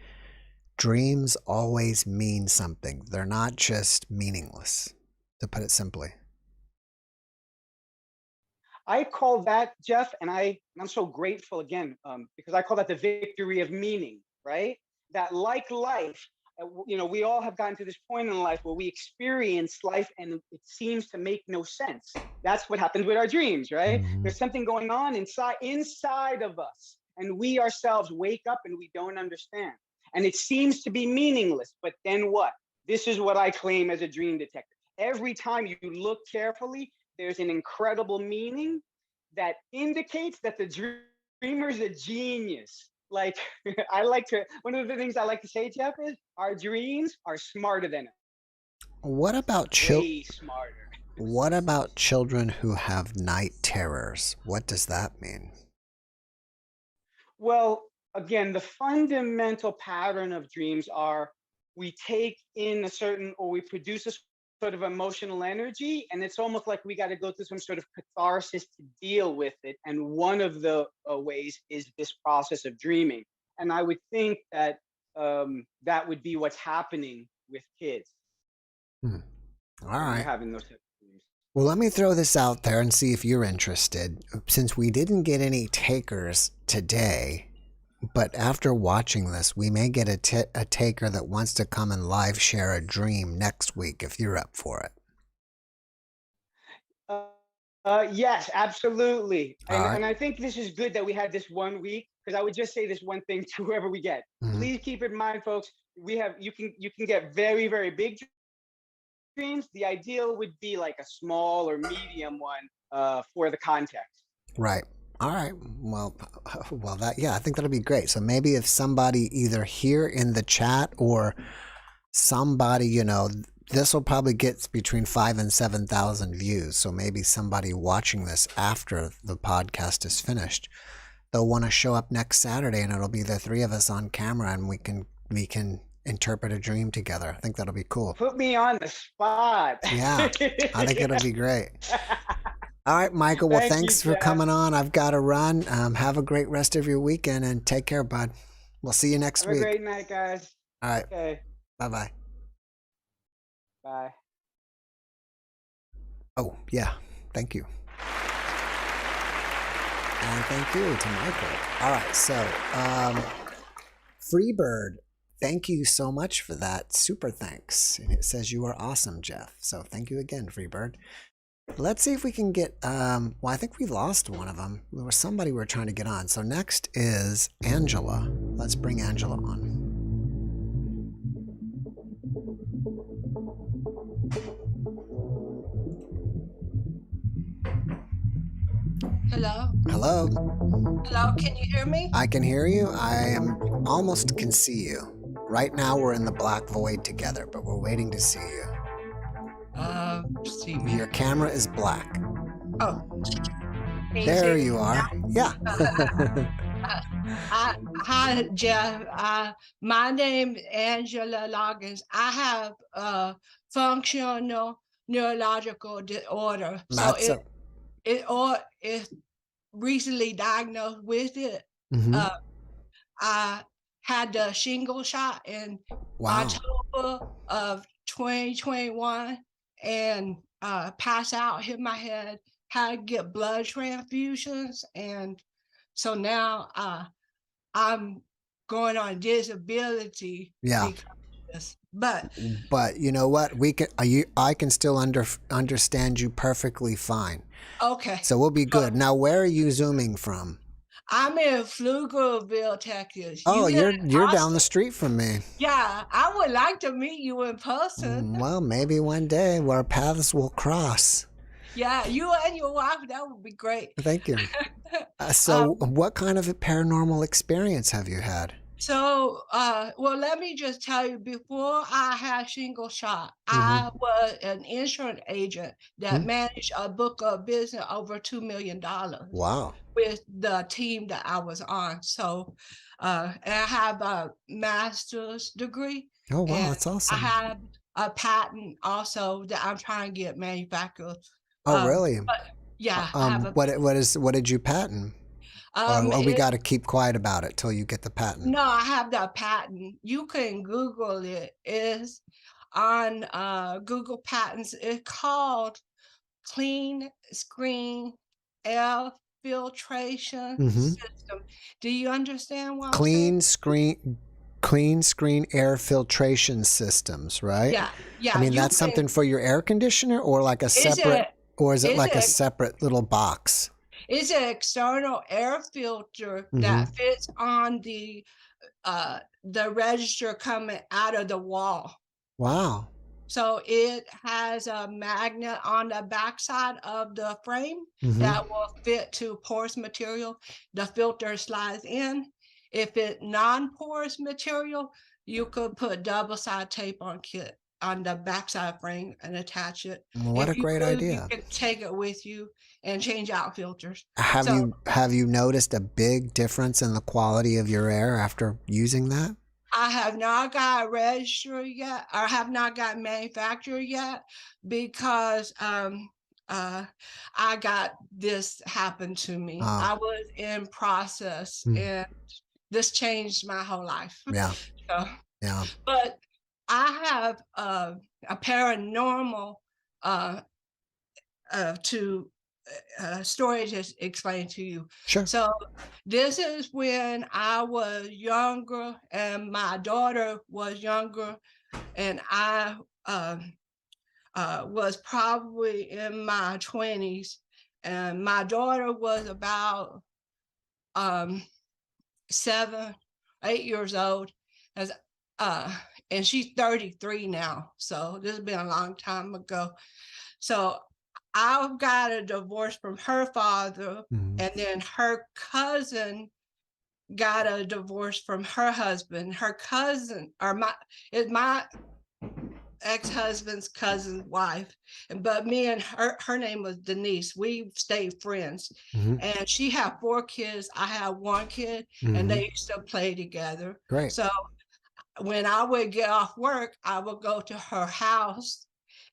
dreams always mean something. They're not just meaningless, to put it simply. I call that, Jeff, and I'm so grateful again, because I call that the victory of meaning, right? That like life, we all have gotten to this point in life where we experience life and it seems to make no sense. That's what happens with our dreams, right? There's something going on inside of us, and we ourselves wake up and we don't understand. And it seems to be meaningless, but then what? This is what I claim as a dream detector. Every time you look carefully, there's an incredible meaning that indicates that the dreamer's a genius. Like, one of the things I like to say, Jeff, is our dreams are smarter than us. What about way smarter? What about children who have night terrors? What does that mean? Well, again, the fundamental pattern of dreams are we take in we produce a sort of emotional energy, and it's almost like we got to go through some sort of catharsis to deal with it. And one of the ways is this process of dreaming. And I would think that that would be what's happening with kids. All right. Having those types of dreams. Well, let me throw this out there and see if you're interested. Since we didn't get any takers today, but after watching this, we may get a taker that wants to come and live share a dream next week if you're up for it. Yes, absolutely. Right. And I think this is good that we had this 1 week, because I would just say this one thing to whoever we get. Please keep in mind, folks, you can get very, very big dreams. The ideal would be like a small or medium one for the context. Right. All right. Well, I think that'll be great. So maybe if somebody either here in the chat or somebody, this will probably get between 5,000 and 7,000 views. So maybe somebody watching this after the podcast is finished, they'll want to show up next Saturday, and it'll be the three of us on camera, and we can interpret a dream together. I think that'll be cool. Put me on the spot. Yeah, I think it'll be great. All right, Michael. Well, thanks for coming on. I've got to run. Have a great rest of your weekend, and take care, bud. We'll see you next week. Have a great night, guys. All right. Okay. Bye-bye. Bye. Oh, yeah. Thank you. And thank you to Michael. All right, so Freebird, thank you so much for that. Super thanks. And it says you are awesome, Jeff. So thank you again, Freebird. Let's see if we can get, well, I think we lost one of them. There was somebody we were trying to get on. So next is Angela. Let's bring Angela on. Hello? Hello? Hello, can you hear me? I can hear you. I almost can see you. Right now we're in the black void together, but we're waiting to see you. See me. Your camera is black. Oh. There you are. Yeah. Hi, Jeff. My name is Angela Loggins. I have a functional neurological disorder. It's recently diagnosed with it. Mm-hmm. I had the shingle shot in October of 2021 and passed out, hit my head, had to get blood transfusions. And so now I'm going on disability. Yeah. But you know what? I can still understand you perfectly fine. Okay. So we'll be good. Now, where are you zooming from? I'm in Pflugerville, Texas. Oh, you're down the street from me. Yeah, I would like to meet you in person. Well, maybe one day our paths will cross. Yeah, you and your wife, that would be great. Thank you. So what kind of a paranormal experience have you had? So, well, let me just tell you, before I had shingle shot, I was an insurance agent that managed a book of business over $2 million. Wow. With the team that I was on. So, and I have a master's degree. Oh, wow, that's awesome. I have a patent also that I'm trying to get manufactured. Oh, really? Yeah. What did you patent? Or we got to keep quiet about it till you get the patent? No, I have the patent. You can Google it. It's on Google Patents. It's called Clean Screen Air Filtration System. Do you understand what Clean screen air filtration systems, right? Yeah. I mean, that's something for your air conditioner, or like a separate, or is it like a separate little box? It's an external air filter that fits on the register coming out of the wall. Wow. So it has a magnet on the backside of the frame that will fit to porous material. The filter slides in. If it's non-porous material, you could put double-side tape on the backside frame and attach it. What a great idea. You can take it with you and change out filters. Have you noticed a big difference in the quality of your air after using that? I have not got registered yet, or have not got manufactured yet, because I got this happen to me. I was in process, and this changed my whole life. Yeah. So, yeah. But I have a paranormal story to explain to you. Sure. So this is when I was younger and my daughter was younger, and I was probably in my 20s, and my daughter was about 7, 8 years old, and she's 33 now. So this has been a long time ago. So I got a divorce from her father, Mhm. and then her cousin got a divorce from her husband. Her cousin, or my ex-husband's cousin's wife, but me and her name was Denise. We stayed friends, Mhm. and she had 4 kids. I had 1 kid, and Mhm. they used to play together. Great. So when I would get off work, I would go to her house,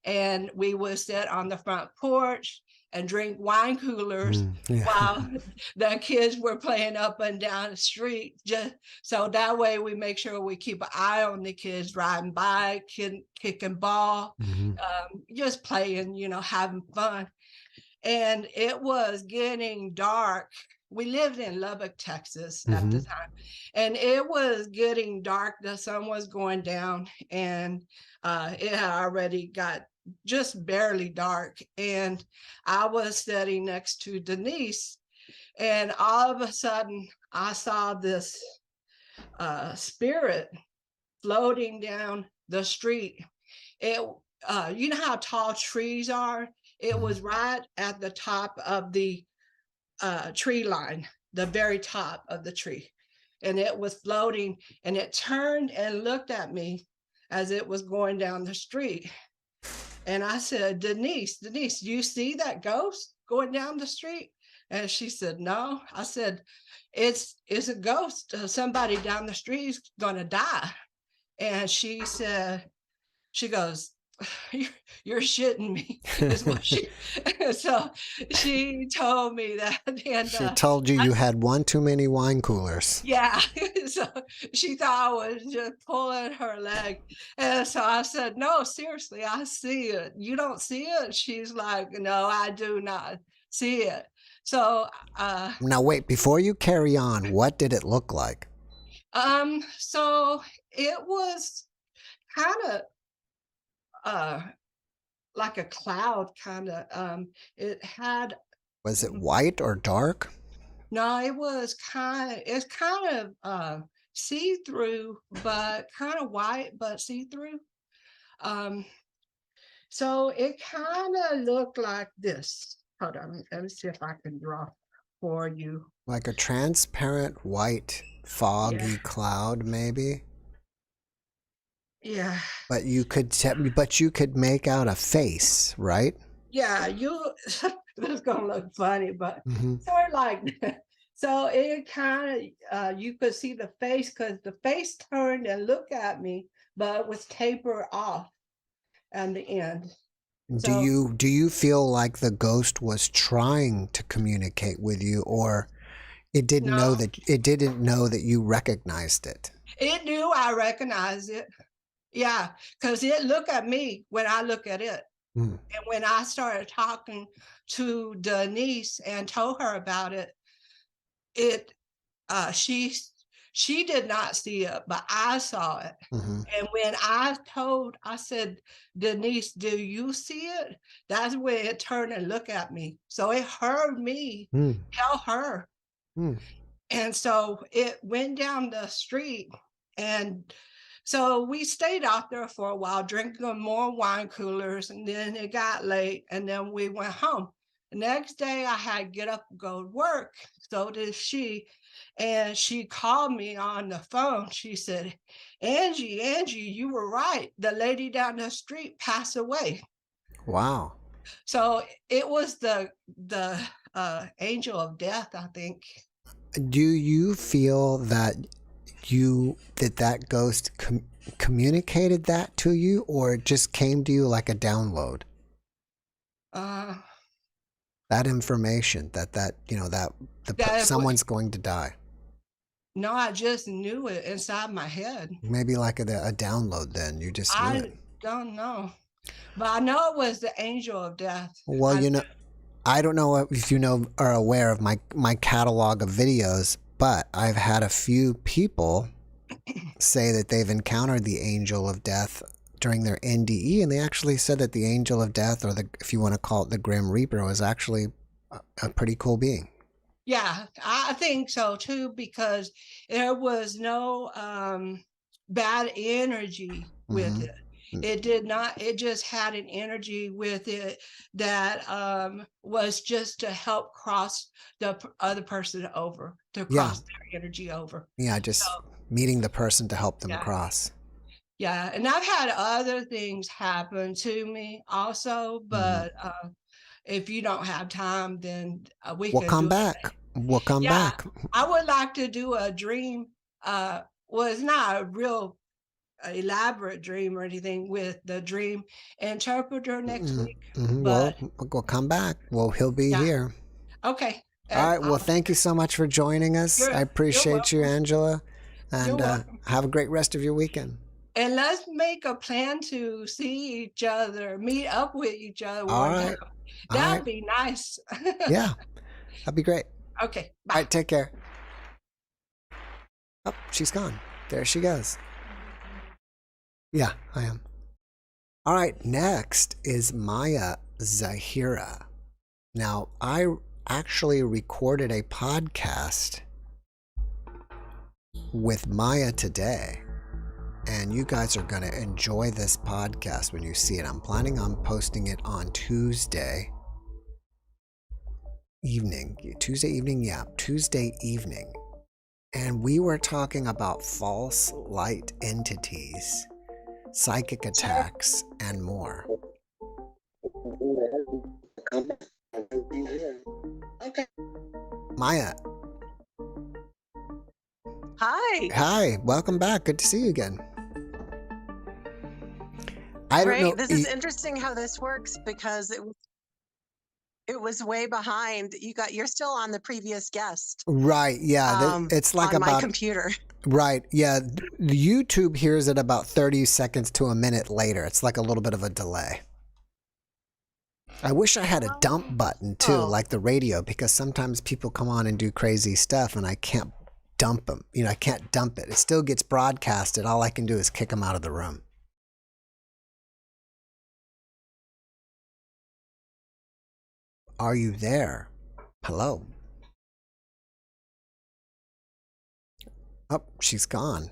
and we would sit on the front porch and drink wine coolers Yeah. while the kids were playing up and down the street. Just so that way we make sure we keep an eye on the kids riding by, kicking ball, Mhm. just playing, having fun. And it was getting dark. We lived in Lubbock, Texas at the Mhm. time, and it was getting dark. The sun was going down, and it had already got just barely dark. And I was sitting next to Denise, and all of a sudden, I saw this spirit floating down the street. It, you know how tall trees are? It Mhm. was right at the top of the tree line, the very top of the tree. And it was floating, and it turned and looked at me as it was going down the street. And I said, Denise, do you see that ghost going down the street? And she said, no. I said, it's a ghost. Somebody down the street is going to die. And she said, she goes, you're shitting me, is what she. So she told me that, and She told you you had one too many wine coolers. yeah. So she thought I was just pulling her leg, and so I said, no, seriously, I see it. You don't see it? She's like, no, I do not see it. So Now wait, before you carry on, what did it look like? so it was kind of like a cloud, kind of. It had. Was it white or dark? No, it's kind of see-through, but kind of white, but see-through. Um, so it kind of looked like this. Hold on, let me see if I can draw for you. Like a transparent white foggy cloud, maybe? Yeah. But you could make out a face, right? Yeah, this is gonna look funny, but Mm-hmm. sort of like so it kind of you could see the face, because the face turned and looked at me, but it was tapered off at the end. So Do you feel like the ghost was trying to communicate with you, or it didn't know no, that you recognized it? it knew I recognized it. Yeah, because it looked at me when I look at it. Mm. And when I started talking to Denise and told her about it, she did not see it, but I saw it. Mm-hmm. And when I said, Denise, do you see it? That's when it turned and looked at me. So it heard me tell her. Mm. And so it went down the street. And so we stayed out there for a while, drinking more wine coolers. And then it got late, and then we went home. The next day I had to get up and go to work. So did she. And she called me on the phone. She said, Angie, you were right. The lady down the street passed away. Wow. So it was the angel of death, I think. Do you feel that that ghost communicated that to you, or it just came to you like a download? That information that someone's going to die. No, I just knew it inside my head. Maybe like a download. Then you just knew it. I don't know, but I know it was the angel of death. Well, I don't know if you are aware of my catalog of videos, but I've had a few people say that they've encountered the angel of death during their NDE, and they actually said that the angel of death, or if you want to call it the Grim Reaper, was actually a pretty cool being. Yeah, I think so too, because there was no bad energy with it. It did not, it just had an energy with it that was just to help cross the other person over, to Yeah. cross their energy over. Yeah, just meeting the person to help them Yeah. across. Yeah, and I've had other things happen to me also, but if you don't have time, then we We'll can come do it. back. We'll come Yeah, back. I would like to do a dream. Well, it's not a real elaborate dream or anything with the dream interpreter next week. Well, But we'll come back. Well, he'll be yeah, here. okay. All right. Well, thank you so much for joining us. I You're appreciate you, welcome. Angela. You're And welcome. have a great rest of your weekend. And let's make a plan to see each other, meet up with each other All one right. time. All That'd right. be nice. Yeah, that'd be great. Okay, All bye. right. Take care. Oh, she's gone. There she goes. Yeah, I am. All right. Next is Maya Zahira. Now, I actually recorded a podcast with Maya today, and you guys are going to enjoy this podcast when you see it. I'm planning on posting it on Tuesday evening. Tuesday evening. And we were talking about false light entities, psychic attacks, and more. Okay. Maya. Hi. Hi, welcome back. Good to see you again. I don't know. Great. This is interesting how this works because it was way behind. You're still on the previous guest. Right. Yeah. It's like on about my computer. Right. Yeah. The YouTube hears it about 30 seconds to a minute later. It's like a little bit of a delay. I wish I had a dump button too, like the radio, because sometimes people come on and do crazy stuff and I can't dump them. I can't dump it. It still gets broadcasted. All I can do is kick them out of the room. Are you there? Hello? Oh, she's gone.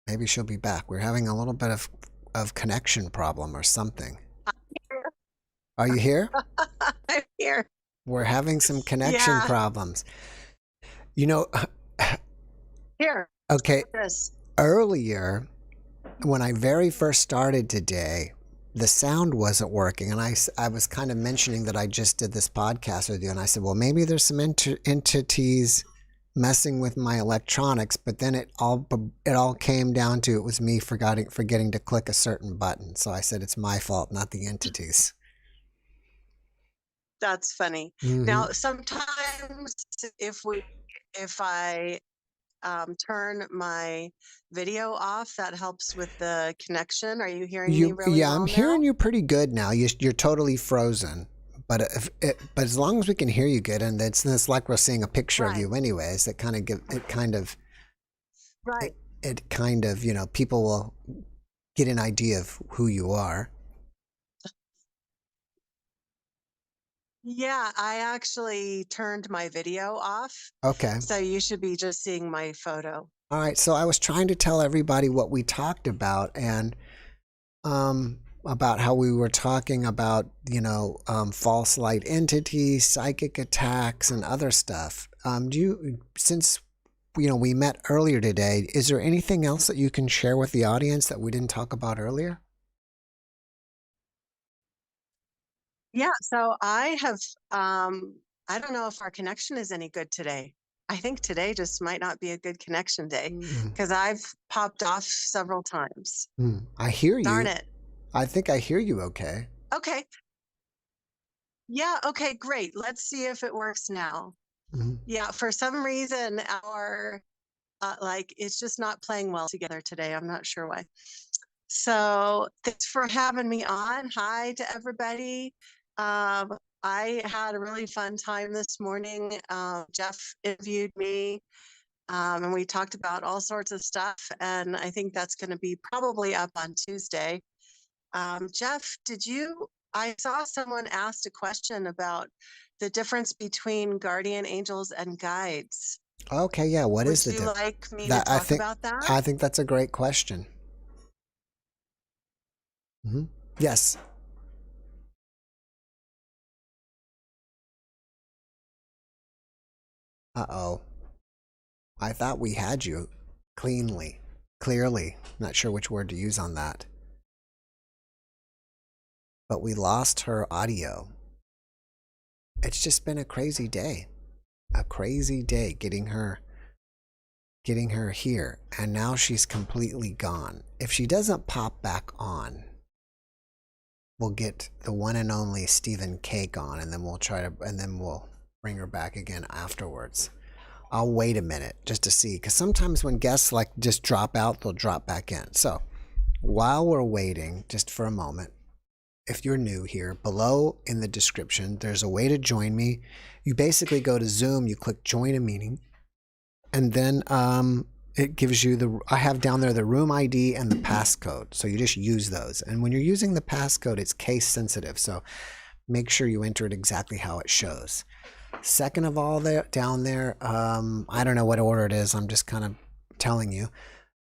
Maybe she'll be back. We're having a little bit of connection problem or something. Are you here? I'm here. We're having some connection problems. Here. Okay. Yes. Earlier, when I very first started today, the sound wasn't working. And I was kind of mentioning that I just did this podcast with you. And I said, well, maybe there's some entities messing with my electronics. But then it all came down to it was me forgetting to click a certain button. So I said, it's my fault, not the entities. That's funny. Now, sometimes if I turn my video off, that helps with the connection. Are you hearing me really well I'm now? hearing you pretty good now. You're totally frozen. But but as long as we can hear you good, and it's like we're seeing a picture of you anyways, it kind of people will get an idea of who you are. Yeah, I actually turned my video off. Okay. So you should be just seeing my photo. All right. So I was trying to tell everybody what we talked about, and about how we were talking about, false light entities, psychic attacks, and other stuff. Since we met earlier today, is there anything else that you can share with the audience that we didn't talk about earlier? Yeah, so I have, I don't know if our connection is any good today. I think today just might not be a good connection day because I've popped off several times. I hear you. Darn it. I think I hear you okay. Okay. Yeah, okay, great. Let's see if it works now. Yeah, for some reason, our, it's just not playing well together today. I'm not sure why. So thanks for having me on. Hi to everybody. I had a really fun time this morning. Jeff interviewed me, and we talked about all sorts of stuff. And I think that's going to be probably up on Tuesday. Jeff, I saw someone asked a question about the difference between guardian angels and guides. Okay, yeah. What is the difference? Would you like me to talk about that? I think that's a great question. Yes. Uh-oh. I thought we had you clearly. Not sure which word to use on that. But we lost her audio. It's just been a crazy day. A crazy day getting her here. And now she's completely gone. If she doesn't pop back on, we'll get the one and only Stephen Cake on, and then we'll bring her back again afterwards. I'll wait a minute just to see, because sometimes when guests like just drop out, they'll drop back in. So while we're waiting, just for a moment, if you're new here, below in the description, there's a way to join me. You basically go to Zoom, you click join a meeting, and then it gives you I have down there the room ID and the passcode. So you just use those. And when you're using the passcode, it's case sensitive. So make sure you enter it exactly how it shows. Second of all, down there, I don't know what order it is. I'm just kind of telling you.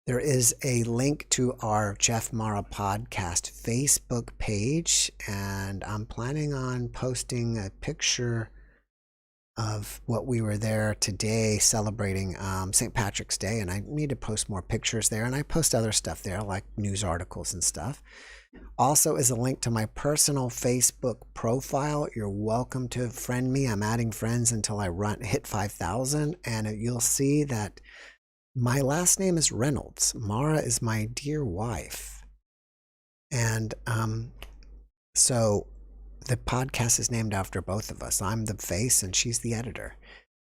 There is a link to our JeffMara podcast Facebook page, and I'm planning on posting a picture of what we were there today celebrating St. Patrick's Day, and I need to post more pictures there, and I post other stuff there like news articles and stuff. Also is a link to my personal Facebook profile. You're welcome to friend me. I'm adding friends until I hit 5,000, and you'll see that my last name is Reynolds. Mara is my dear wife. And so the podcast is named after both of us. I'm the face and she's the editor.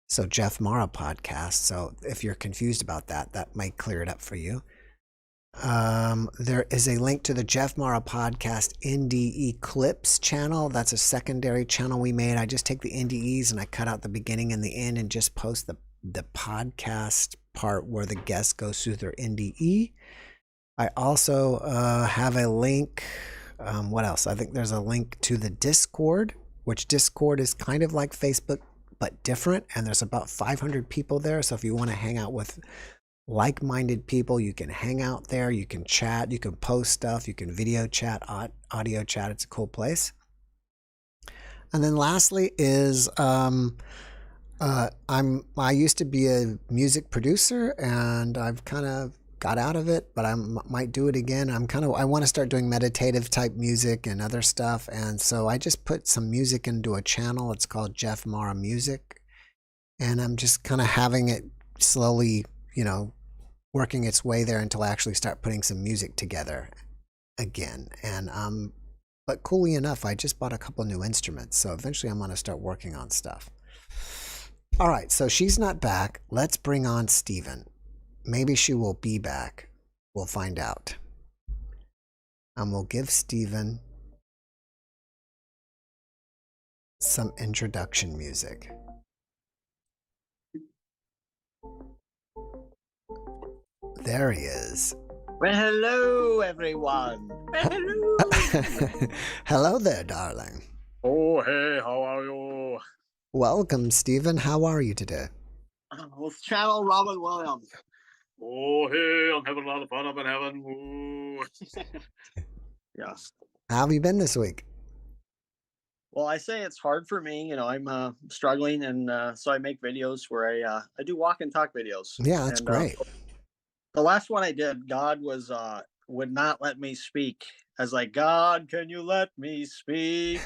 So JeffMara podcast. So if you're confused about that, that might clear it up for you. There is a link to the JeffMara podcast NDE Clips channel. That's a secondary channel we made. I just take the NDEs and I cut out the beginning and the end and just post the podcast part where the guest goes through their NDE. I also have a link. What else? I think there's a link to the Discord, which Discord is kind of like Facebook, but different. And there's about 500 people there. So if you want to hang out with like-minded people, you can hang out there. You can chat. You can post stuff. You can video chat, audio chat. It's a cool place. And then lastly is I used to be a music producer, and I've kind of got out of it, but I might do it again. I want to start doing meditative type music and other stuff, and so I just put some music into a channel. It's called JeffMara Music, and I'm just kind of having it slowly, working its way there until I actually start putting some music together again. And but coolly enough, I just bought a couple new instruments, so eventually I'm going to start working on stuff. All right, so she's not back. Let's bring on Stephen. Maybe she will be back. We'll find out. And we'll give Stephen some introduction music. There he is. Well, hello, everyone. Hello. Hello there, darling. Oh, hey, how are you? Welcome, Stephen. How are you today? Let's channel Robin Williams. Oh, hey, I'm having a lot of fun up in heaven. Ooh. Yes. How have you been this week? Well, I say it's hard for me. I'm struggling, and so I make videos where I do walk and talk videos. Yeah, that's great. The last one I did, God would not let me speak. I was like, God, can you let me speak?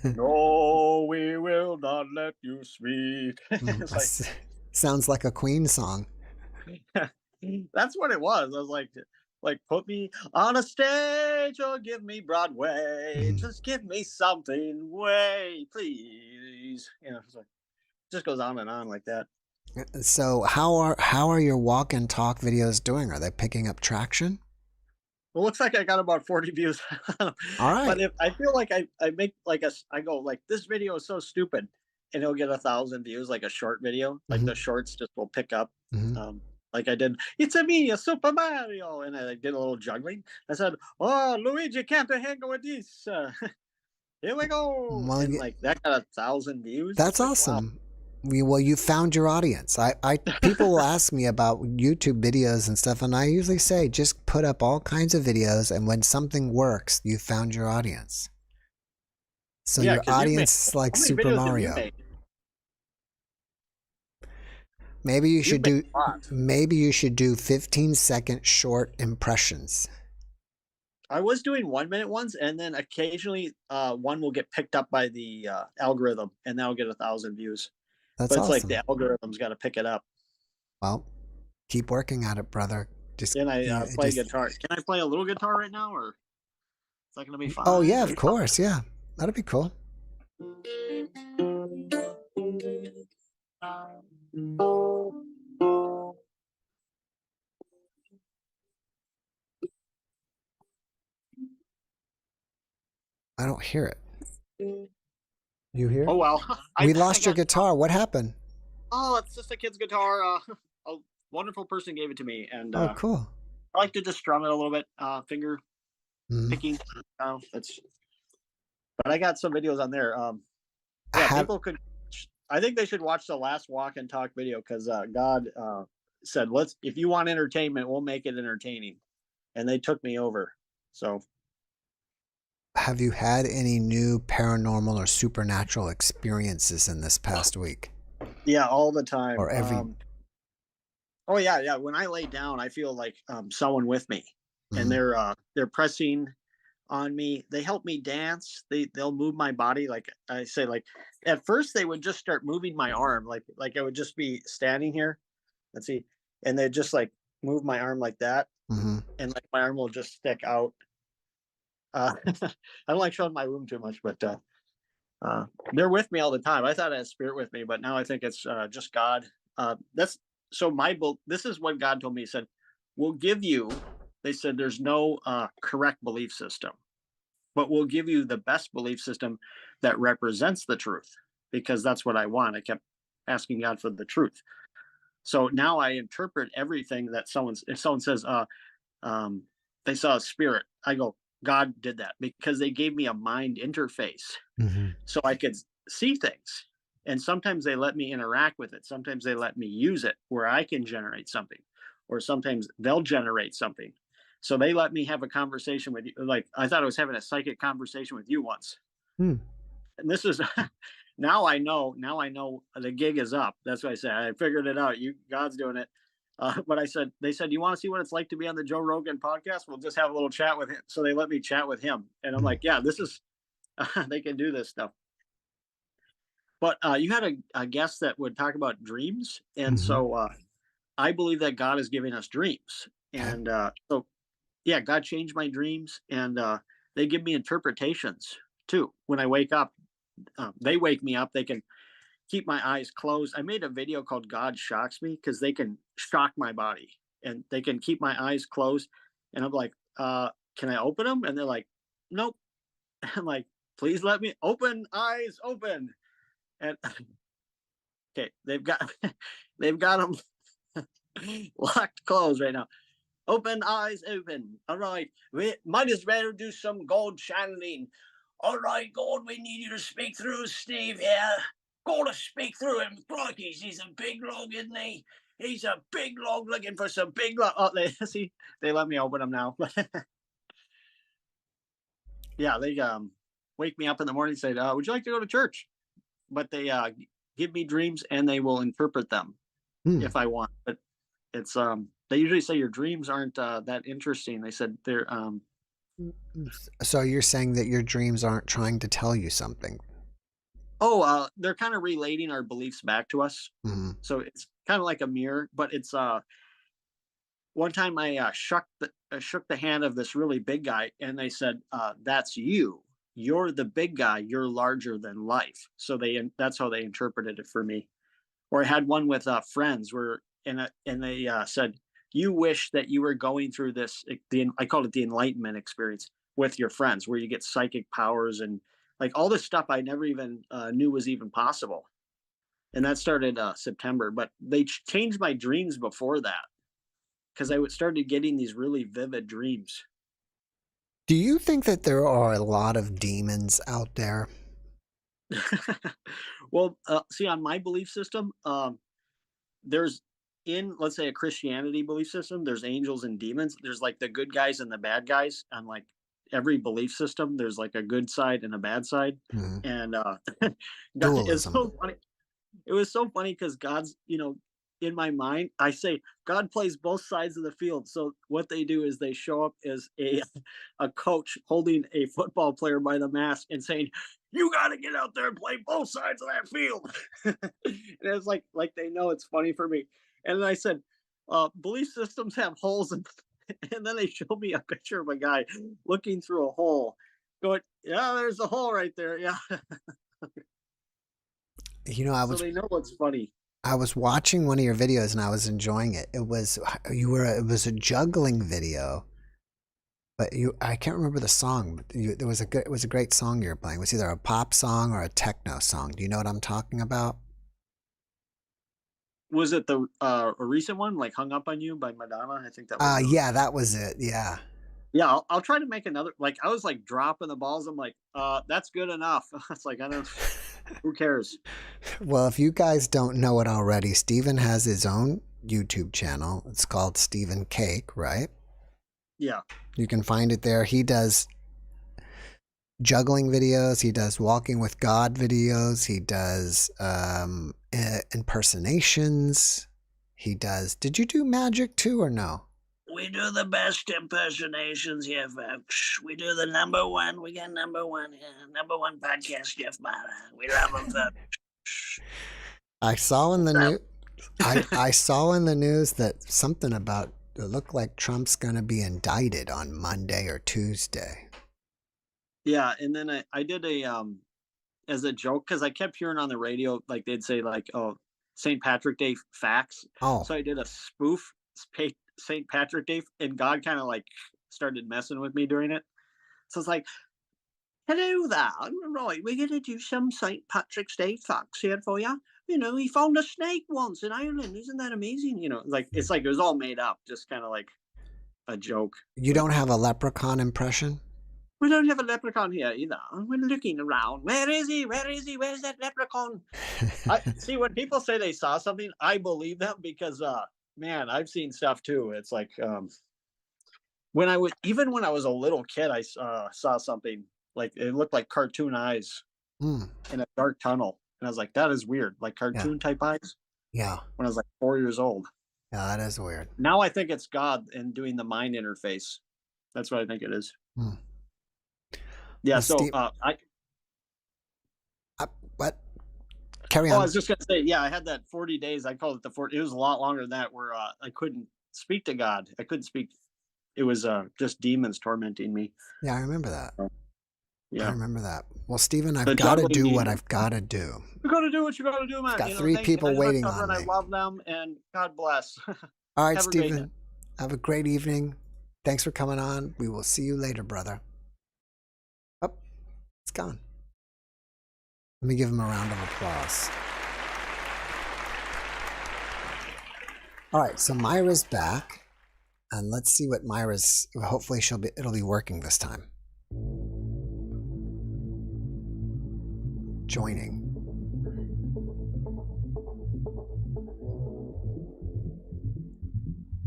No, we will not let you speak. Sounds like a Queen song. That's what it was. I was like, put me on a stage or give me Broadway. Just give me something, way, please. It's like, just goes on and on like that. So how are your walk and talk videos doing? Are they picking up traction? Well, looks like I got about 40 views. All right. But if I feel like I make I go like, this video is so stupid, and it'll get 1,000 views, like a short video. Like the shorts just will pick up. Like I did, it's a me, a Super Mario, and I did a little juggling. I said, oh, Luigi can't hang with this. Here we go. Well, and like that got 1,000 views. That's awesome. Wow. Well, you found your audience. People will ask me about YouTube videos and stuff, and I usually say just put up all kinds of videos, and when something works, you found your audience. So Yeah, your 'cause you've made audience is like how many Super videos have you Mario. made? Maybe you You've should made do a lot. maybe you should do 15-second short impressions. I was doing 1 minute ones, and then occasionally one will get picked up by the algorithm, and that'll get 1,000 views. That's But it's like awesome. the algorithm's got to pick it up. Well, keep working at it, brother. Just Then I play just guitar. Can I play a little guitar right now, or is that going to be fine? Oh yeah, of course. Yeah. That'd be cool. I don't hear it. You hear? Oh well. We lost your guitar. What happened? Oh, it's just a kid's guitar. A wonderful person gave it to me, and Oh, cool. I like to just strum it a little bit, finger Mhm. picking. That's. But I got some videos on there. Yeah, people could. I think they should watch the last walk and talk video, because God said, if you want entertainment, we'll make it entertaining, and they took me over. So. Have you had any new paranormal or supernatural experiences in this past week? Yeah, all the time. Or every Oh yeah. When I lay down, I feel like someone with me, and they're pressing on me. They help me dance. They'll move my body. Like I say, like at first they would just start moving my arm, like I would just be standing here. Let's see, and they'd just like move my arm like that, and like my arm will just stick out. I don't like showing my room too much, but they're with me all the time. I thought I had spirit with me, but now I think it's just God. This is what God told me. He said, we'll give you, they said, there's no correct belief system, but we'll give you the best belief system that represents the truth, because that's what I want. I kept asking God for the truth. So now I interpret everything that if someone says they saw a spirit, I go, God did that, because they gave me a mind interface, so I could see things. And sometimes they let me interact with it. Sometimes they let me use it where I can generate something, or sometimes they'll generate something. So they let me have a conversation with you. Like I thought I was having a psychic conversation with you once. And this is now I know the gig is up. That's what I said. I figured it out. God's doing it. But they said, you want to see what it's like to be on the Joe Rogan podcast? We'll just have a little chat with him. So they let me chat with him. And I'm like, yeah, this is, they can do this stuff. But you had a guest that would talk about dreams. And so I believe that God is giving us dreams. And so, yeah, God changed my dreams, and they give me interpretations too. When I wake up, they wake me up. They can keep my eyes closed. I made a video called God Shocks Me, because they can shock my body, and they can keep my eyes closed. And I'm like, can I open them? And they're like, nope. I'm like, please let me open, eyes open. And okay, they've got them locked closed right now. Open, eyes open. All right, we might as well do some God channeling. All right, God, we need you to speak through Steve here. Gotta speak through him. Crikey, he's a big log, isn't he? He's a big log looking for some big log. Oh, they let me open them now. Yeah, they wake me up in the morning and say, would you like to go to church? But they give me dreams, and they will interpret them if I want. But it's they usually say your dreams aren't that interesting. They said they're So you're saying that your dreams aren't trying to tell you something? Oh, they're kind of relating our beliefs back to us. So it's kind of like a mirror. But it's one time I shook the hand of this really big guy, and they said, that's you. You're the big guy. You're larger than life. So that's how they interpreted it for me. Or I had one with friends and they said, you wish that you were going through this. I called it the enlightenment experience with your friends, where you get psychic powers and like all this stuff I never even knew was even possible. And that started September, but they changed my dreams before that, because I started getting these really vivid dreams. Do you think that there are a lot of demons out there? Well, see, on my belief system, there's let's say a Christianity belief system, there's angels and demons. There's like the good guys and the bad guys. On like every belief system, there's like a good side and a bad side. Mhm. And it's Dualism. so funny. It was so funny because God's, in my mind, I say God plays both sides of the field. So what they do is they show up as a coach holding a football player by the mask and saying, "You got to get out there and play both sides of that field." And it's like they know it's funny for me. And then I said, belief systems have holes, and then they showed me a picture of a guy looking through a hole, going, "Yeah, there's a hole right there." Yeah. I So they know what's funny. was watching one of your videos and I was enjoying it. It was a juggling video, but I can't remember the song. But it was a great song you were playing. It was either a pop song or a techno song. Do you know what I'm talking about? Was it the a recent one, like "Hung Up on You" by Madonna? I think that was. Yeah, that was it. Yeah. Yeah, I'll try to make another. Like I was like dropping the balls. I'm like, that's good enough. It's like I don't. Who cares? Well, if you guys don't know it already, Steven has his own YouTube channel. It's called Steven Cake, right? Yeah. You can find it there. He does juggling videos. He does walking with God videos. He does impersonations. He does. Did you do magic too or no? We do the best impersonations here, folks. We do the number one. We got number one podcast, JeffMara. We love them, folks. I saw in the news. I saw in the news that something about it looked like Trump's going to be indicted on Monday or Tuesday. Yeah, and then I did as a joke because I kept hearing on the radio like they'd say like, "Oh, St. Patrick Day facts." Oh. So I did a spoof St. Patrick Day, and God kind of like started messing with me during it. So it's like, "Hello there, right? We're gonna do some St. Patrick's Day facts here for you. He found a snake once in Ireland. Isn't that amazing? It's like it was all made up, just kind of like a joke." You don't have a leprechaun impression? We don't have a leprechaun here either. We're looking around. Where is he? Where is he? Where's that leprechaun? See, when people say they saw something, I believe them because, man, I've seen stuff too. It's like when I was a little kid, I saw something like it looked like cartoon eyes in a dark tunnel, and I was like, that is weird, like cartoon type eyes. Yeah. When I was like 4 years old. Yeah, that is weird. Now I think it's God and doing the mind interface. That's what I think it is. Yeah. Well, so Steve, what? Carry on. I was just gonna say, yeah, I had that 40 days. I called it the 40. It was a lot longer than that, where I couldn't speak to God. I couldn't speak. It was just demons tormenting me. Yeah, I remember that. Yeah, I remember that. Well, Stephen, I've got to do what I've got to do. You got to do what you got to do, man. I've got 3 people waiting on me. I love them, and God bless. All right, Stephen. Have a great evening. Thanks for coming on. We will see you later, brother. Oh, it's gone. Let me give him a round of applause. All right, so Myra's back, and let's see what Myra's. Hopefully, it'll be working this time. Joining.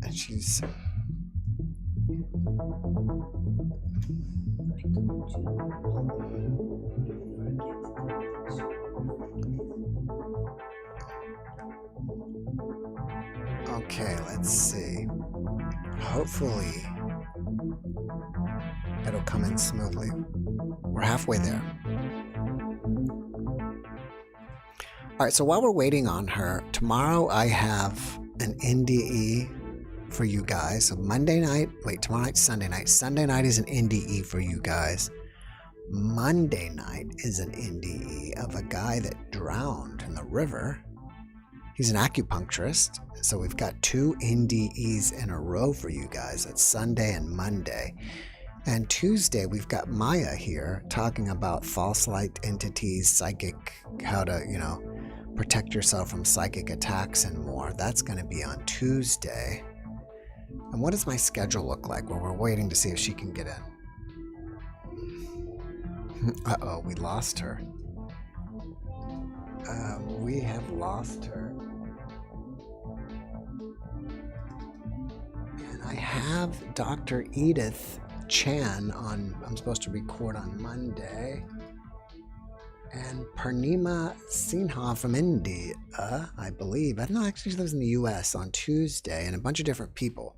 And she's. Okay, let's see. Hopefully, it'll come in smoothly. We're halfway there. All right, so while we're waiting on her, tomorrow I have an NDE for you guys. So Monday night, tomorrow night's Sunday night. Sunday night is an NDE for you guys. Monday night is an NDE of a guy that drowned in the river. He's an acupuncturist. So we've got 2 NDEs in a row for you guys. That's Sunday and Monday. And Tuesday, we've got Maya here talking about false light entities, psychic, how to, protect yourself from psychic attacks and more. That's going to be on Tuesday. And what does my schedule look like? Well, we're waiting to see if she can get in. Uh-oh, we lost her. We have lost her. And I have Dr. Edith Chan on, I'm supposed to record on Monday. And Purnima Sinha from India, I believe. I don't know, actually she lives in the US on Tuesday, and a bunch of different people.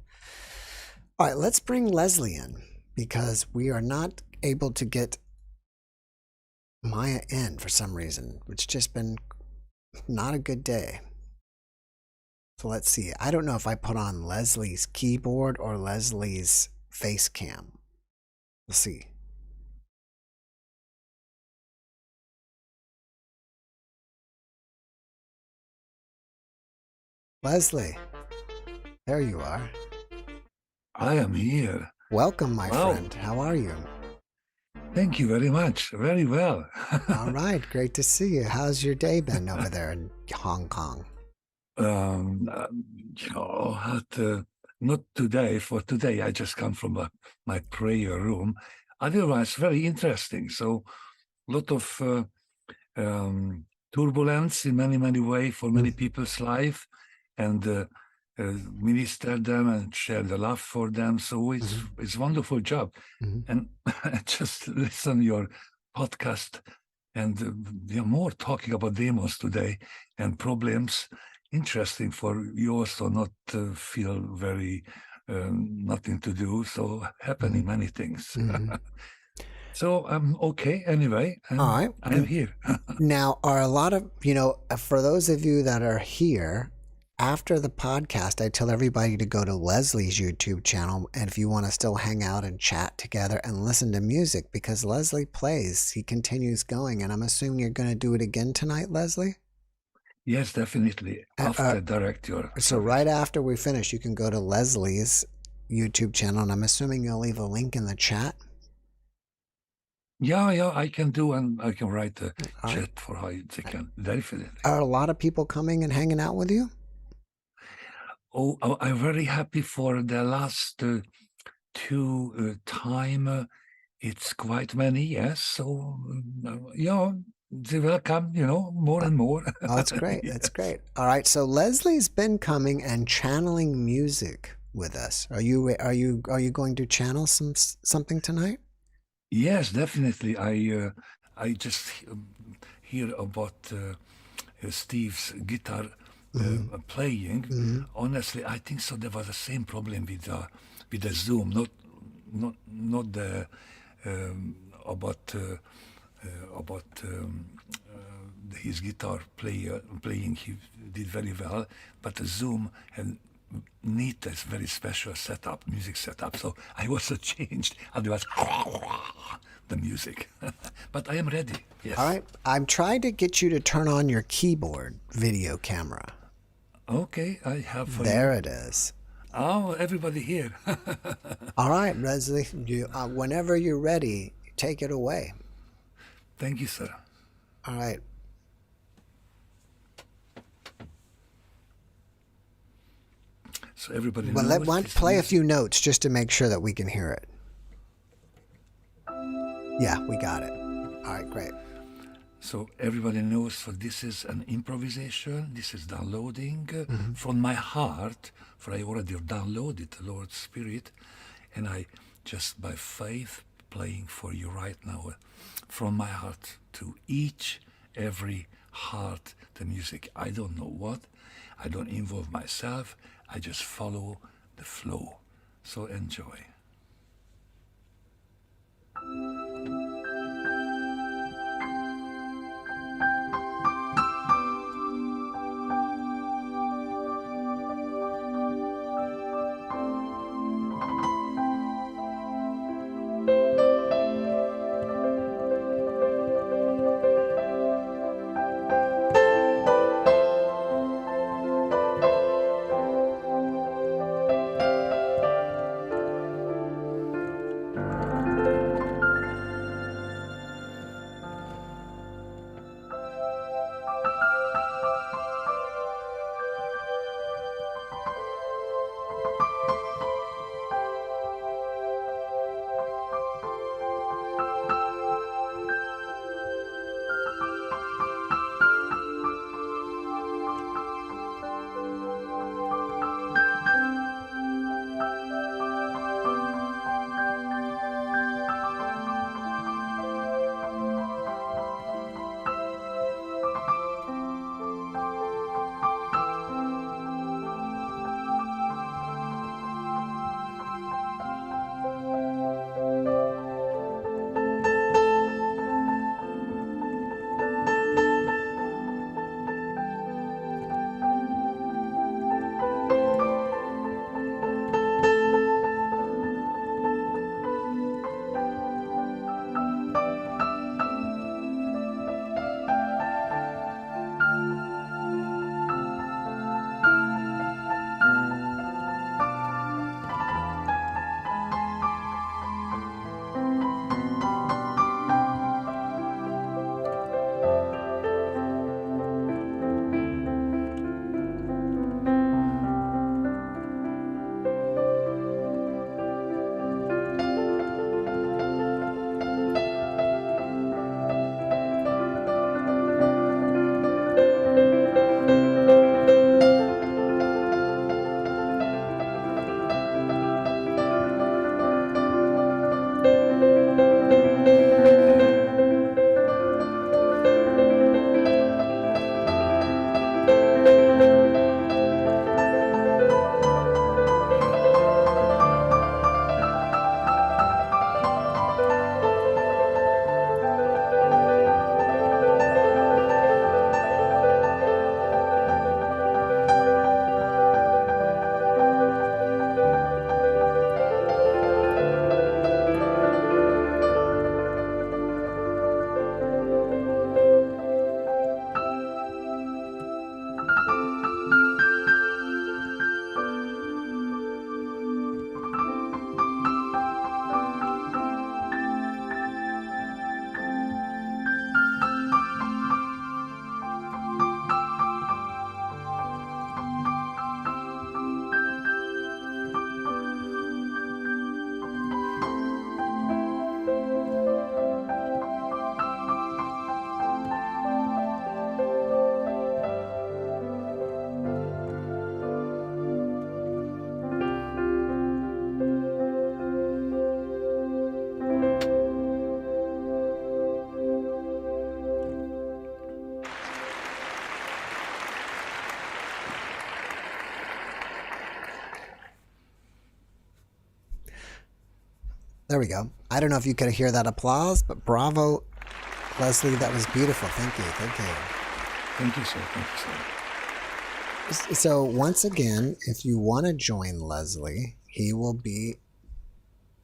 All right, let's bring Leslie in because we are not able to get Maya in for some reason. It's just been not a good day. So let's see. I don't know if I put on Leslie's keyboard or Leslie's face cam. We'll see. Leslie, there you are. I am here. Welcome, my Wow. friend. How are you? Thank you very much. Very well. All right, great to see you. How's your day been over there in Hong Kong? Not today. For today, I just come from my prayer room. Otherwise, very interesting. So, a lot of turbulence in many ways for many people's life, and minister them and share the love for them. So it's wonderful job. And just listen your podcast, and we are more talking about demons today and problems. Interesting for you also not feel very nothing to do. So happening many things. So I'm okay anyway. All right. I'm here. Now, are a lot of, for those of you that are here, after the podcast, I tell everybody to go to Leslie's YouTube channel. And if you want to still hang out and chat together and listen to music, because Leslie plays, he continues going. And I'm assuming you're going to do it again tonight, Leslie? Yes, definitely. After direct your So right after we finish, you can go to Leslie's YouTube channel. And I'm assuming you'll leave a link in the chat. Yeah, I can do, and I can write a chat for how they can. Definitely. Are a lot of people coming and hanging out with you? Oh, I'm very happy for the last two time. It's quite many, yes. So, they will come, more and more. Oh, that's great. Yes. That's great. All right. So Leslie's been coming and channeling music with us. Are you going to channel something tonight? Yes, definitely. I just hear about Steve's guitar playing. Honestly, I think so. There was the same problem with the Zoom, not the about his guitar playing. He did very well, but the Zoom had need this very special setup, music setup. So I also changed. Otherwise, the music. But I am ready. Yes. All right. I'm trying to get you to turn on your keyboard video camera. Okay, I have. For there you. It is. Oh, everybody here. All right, Leslie. Whenever you're ready, take it away. Thank you, sir. All right. So everybody Well, knows. play a few notes just to make sure that we can hear it. Yeah, we got it. All right, great. So everybody knows, so this is an improvisation. This is downloading from my heart, for I already downloaded the Lord's Spirit, and I just by faith playing for you right now from my heart to every heart the music. I don't know what. I don't involve myself. I just follow the flow. So enjoy. There we go. I don't know if you could hear that applause, but bravo, Leslie. That was beautiful. Thank you. Thank you. Thank you, sir. Thank you, sir. So once again, if you want to join Leslie, he will be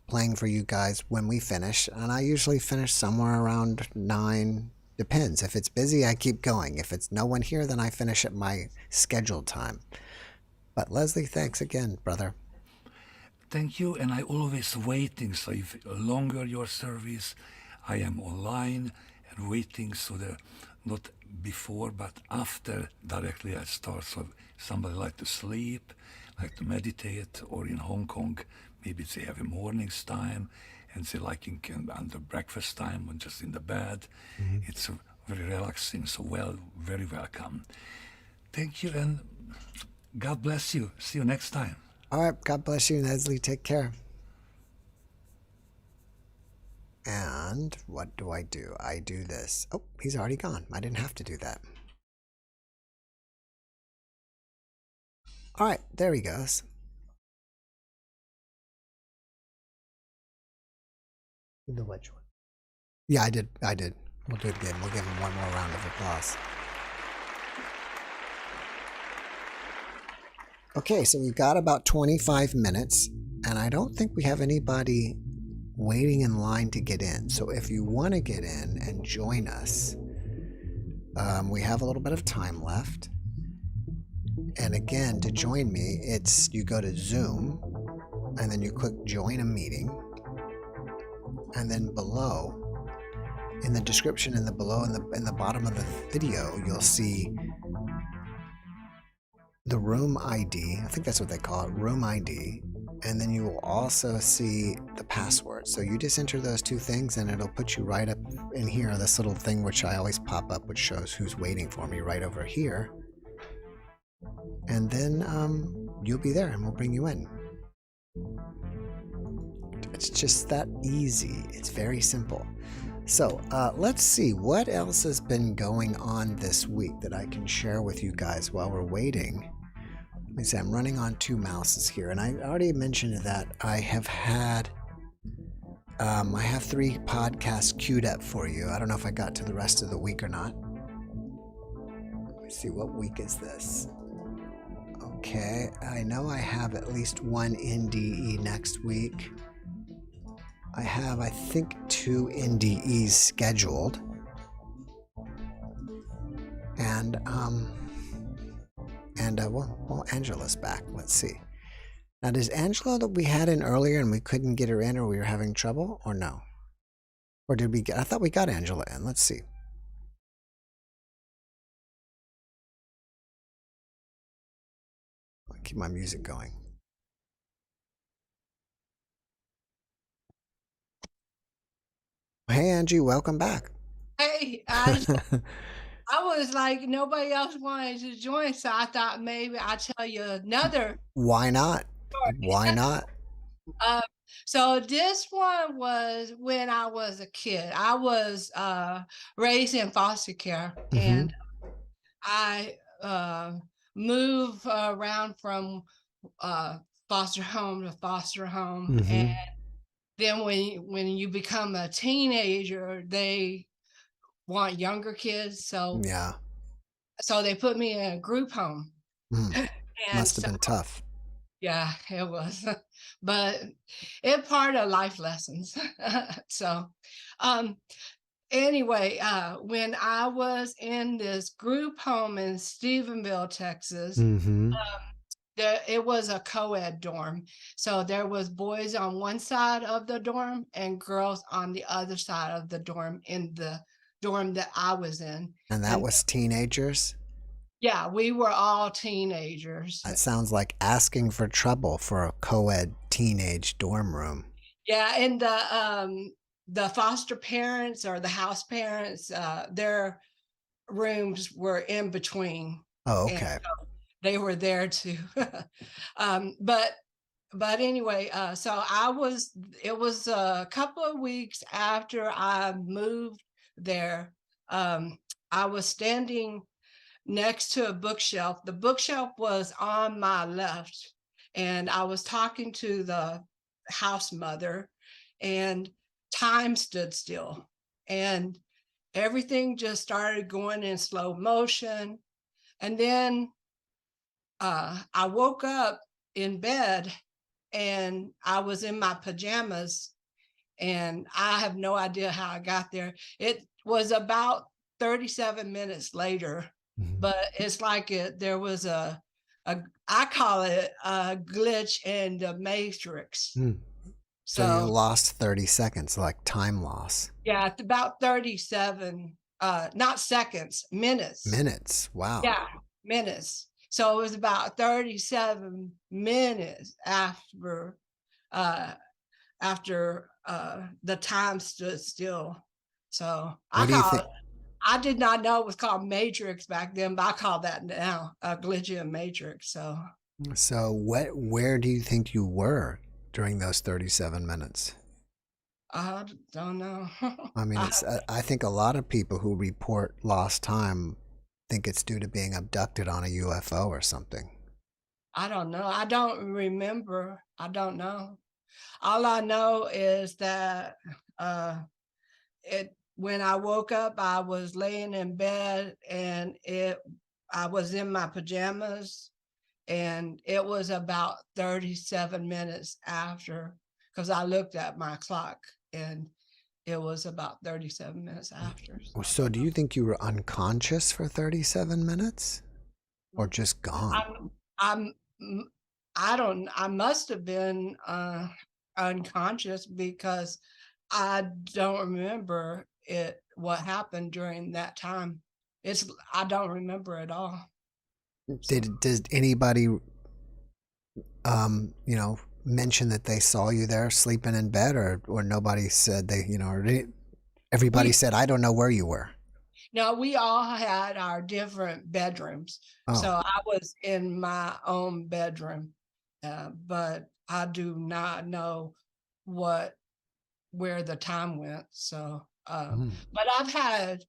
playing for you guys when we finish. And I usually finish somewhere around 9. Depends. If it's busy, I keep going. If it's no one here, then I finish at my scheduled time. But Leslie, thanks again, brother. Thank you. And I always waiting. So if longer your service, I am online and waiting. So the not before, but after directly I start. So somebody like to sleep, like to meditate, or in Hong Kong, maybe they have a morning's time, and they like under breakfast time when just in the bed. It's very relaxing. So very welcome. Thank you, and God bless you. See you next time. All right. God bless you, Leslie. Take care. And what do? I do this. Oh, he's already gone. I didn't have to do that. All right, there he goes. The which one? Yeah, I did. We'll do it again. We'll give him one more round of applause. Okay, so we've got about 25 minutes, and I don't think we have anybody waiting in line to get in. So if you want to get in and join us, we have a little bit of time left. And again, to join me, it's you go to Zoom, and then you click join a meeting, and then below, in the description in the bottom of the video, you'll see the room ID. I think that's what they call it, room ID. And then you will also see the password. So you just enter those two things and it'll put you right up in here, this little thing which I always pop up, which shows who's waiting for me right over here. And then you'll be there and we'll bring you in. It's just that easy. It's very simple. So let's see what else has been going on this week that I can share with you guys while we're waiting. Let me see, I'm running on 2 mouses here, and I already mentioned that I have had, I have 3 podcasts queued up for you. I don't know if I got to the rest of the week or not. Let me see, what week is this? Okay, I know I have at least 1 NDE next week. I have, I think, 2 NDEs scheduled. And, well, Angela's back. Let's see. Now, does Angela that we had in earlier and we couldn't get her in, or we were having trouble, or no? Or did we get, I thought we got Angela in. Let's see. I'll keep my music going. Hey, Angie, welcome back. Hey, I was like, nobody else wanted to join, so I thought maybe I'd tell you another. Why not? story. Why not? So this one was when I was a kid. I was raised in foster care, and I moved around from foster home to foster home. And then when you become a teenager, they want younger kids. So Yeah. So they put me in a group home. And Must have been tough. Yeah, it was. But it's part of life lessons. So anyway, when I was in this group home in Stephenville, Texas, it was a co-ed dorm. So there was boys on one side of the dorm and girls on the other side of the dorm in the dorm that I was in. And that was teenagers? Yeah, we were all teenagers. That sounds like asking for trouble for a co-ed teenage dorm room. Yeah, and the foster parents or the house parents, their rooms were in between. Oh, okay. So they were there too. But anyway, so it was a couple of weeks after I moved there. I was standing next to a bookshelf. The bookshelf was on my left, and I was talking to the house mother, and time stood still, and everything just started going in slow motion. And then I woke up in bed, and I was in my pajamas, and I have no idea how I got there. It was about 37 minutes later, but it's like there was I call it a glitch in the matrix. So you lost 30 seconds, like time loss. Yeah, it's about 37, not seconds, minutes. Minutes. Wow. Yeah, minutes. So it was about 37 minutes after the time stood still. So I did not know it was called matrix back then, but I call that now a glitch in matrix. So where do you think you were during those 37 minutes? I don't know. I mean, I think a lot of people who report lost time think it's due to being abducted on a UFO or something. I don't know. I don't remember. I don't know. All I know is that when I woke up, I was laying in bed, and I was in my pajamas, and it was about 37 minutes after, because I looked at my clock, and it was about 37 minutes after. So do you think you were unconscious for 37 minutes or just gone? I must have been unconscious, because I don't remember what happened during that time. I don't remember at all. Did anybody mention that they saw you there sleeping in bed, or nobody said everybody said, I don't know where you were? No, we all had our different bedrooms. So I was in my own bedroom, but I do not know where the time went. So, but I've had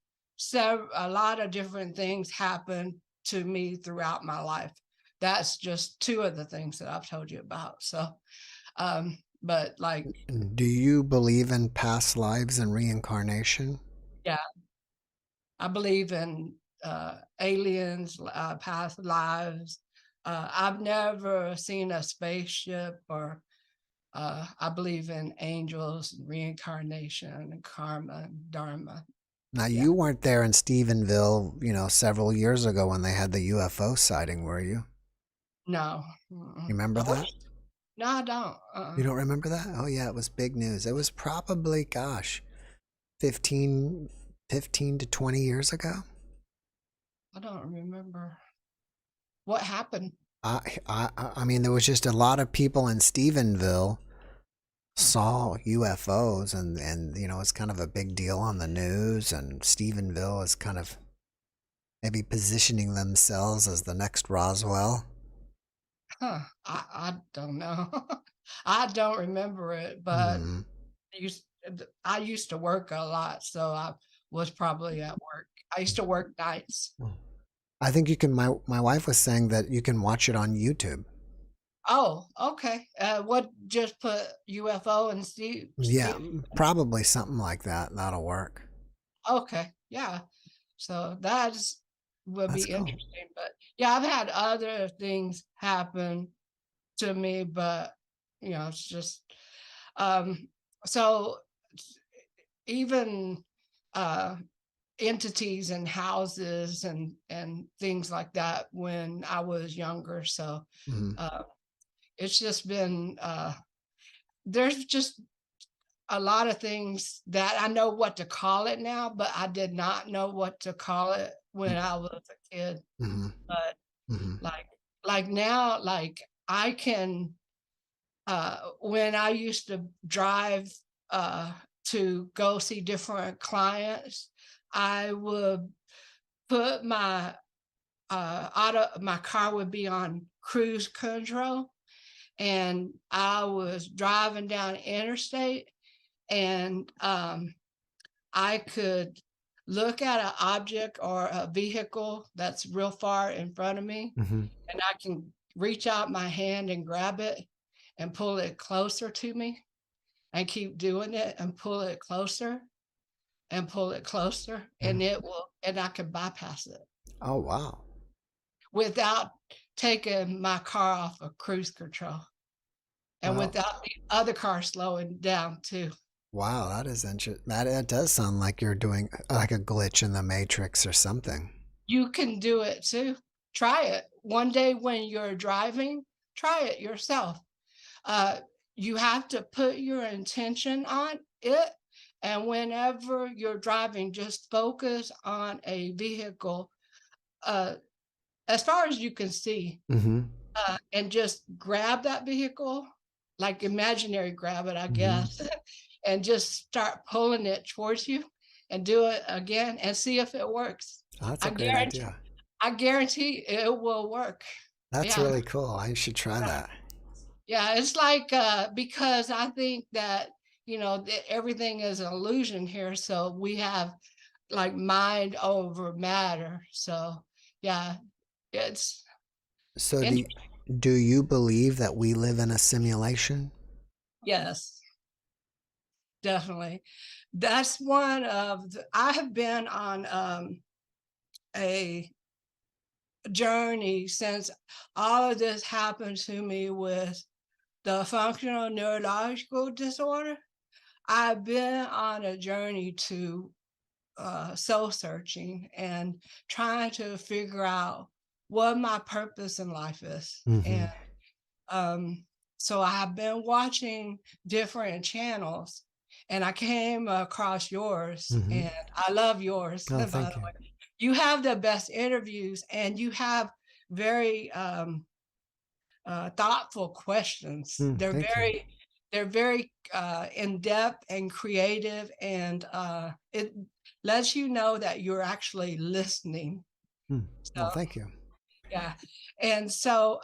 a lot of different things happen to me throughout my life. That's just two of the things that I've told you about. So, but like, do you believe in past lives and reincarnation? Yeah, I believe in aliens, past lives. I've never seen a spaceship, or I believe in angels, reincarnation, and karma, and dharma. Now, you weren't there in Stephenville, several years ago when they had the UFO sighting, were you? No. You remember that? No, I don't. You don't remember that? Oh, yeah, it was big news. It was probably, 15 to 20 years ago. I don't remember. What happened? I mean, there was just a lot of people in Stephenville saw UFOs, and it's kind of a big deal on the news, and Stephenville is kind of maybe positioning themselves as the next Roswell. I don't know. I don't remember it, but I used to work a lot, so I was probably at work. I used to work nights. I think you can. My wife was saying that you can watch it on YouTube. Oh, okay. Just put UFO and Steve? Yeah, probably something like that. That'll work. Okay, yeah. So would be interesting. But yeah, I've had other things happen to me, but it's just so even entities and houses and things like that when I was younger. So it's just been there's just a lot of things that I know what to call it now, but I did not know what to call it when I was a kid. But like now, like I can when I used to drive to go see different clients, I would put my my car would be on cruise control, and I was driving down interstate, and I could look at an object or a vehicle that's real far in front of me, and I can reach out my hand and grab it and pull it closer to me. and keep doing it and pull it closer and pull it closer, and it will, and I can bypass it Oh, wow. without taking my car off of cruise control and Wow. without the other car slowing down too. Wow, that is interesting. That does sound like you're doing like a glitch in the matrix or something. You can do it too. Try it. One day when you're driving, try it yourself. You have to put your intention on it. And whenever you're driving, just focus on a vehicle as far as you can see, and just grab that vehicle, like imaginary grab it, I guess, and just start pulling it towards you and do it again and see if it works. Oh, that's a great idea. I guarantee it will work. That's Yeah. really cool. I should try that. Yeah, it's like because I think that, you know, everything is an illusion here. So we have like mind over matter. So yeah, it's So and do you believe that we live in a simulation? yes, definitely. That's one of I have been on a journey since all of this happened to me with the functional neurological disorder. I've been on a journey to soul searching and trying to figure out what my purpose in life is. And so I've been watching different channels and I came across yours and I love yours. Oh, by thank the you. way. You have the best interviews and you have very thoughtful questions. They're thank you. very in depth and creative, and it lets you know that you're actually listening. Well, thank you. Yeah, and so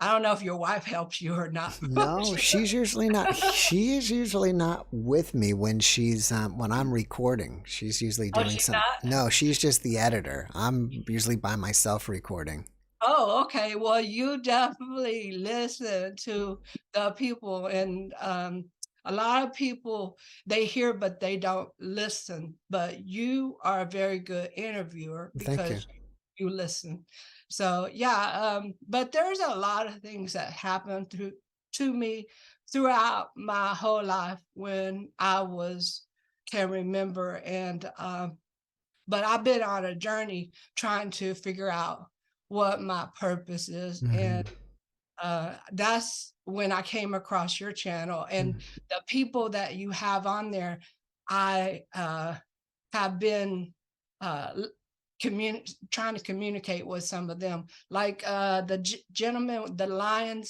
I don't know if your wife helps you or not. No, she's usually not. She is usually not with me when she's when I'm recording. She's usually doing she's some. not? No, she's just the editor. I'm usually by myself recording. Oh, okay. Well, you definitely listen to the people, and a lot of people they hear but they don't listen. But you are a very good interviewer Thank you. because you listen. So yeah, but there's a lot of things that happen to me throughout my whole life when I can remember, and but I've been on a journey trying to figure out what my purpose is. And that's when I came across your channel and the people that you have on there. I have been trying to communicate with some of them, like the gentleman, the lion,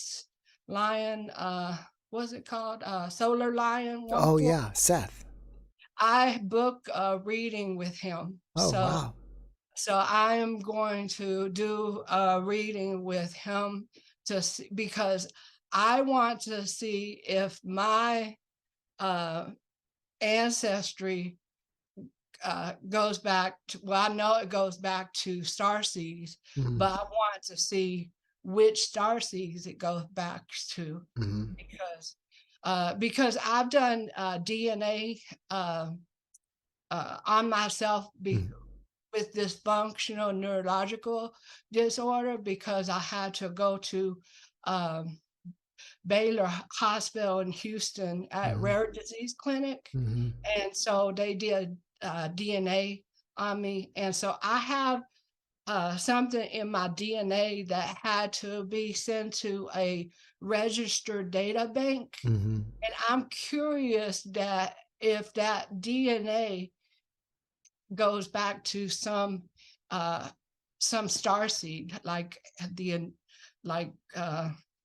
what's it called? Solar Lion. Oh yeah, Seth. I booked a reading with him. Oh wow. So I am going to do a reading with him to see, because I want to see if my ancestry goes back to, well, I know it goes back to starseeds, but I want to see which starseeds it goes back to, because I've done DNA on myself with this functional neurological disorder, because I had to go to Baylor Hospital in Houston at Rare Disease Clinic. And so they did DNA on me. And so I have something in my DNA that had to be sent to a registered data bank. And I'm curious that if that DNA goes back to some starseed, like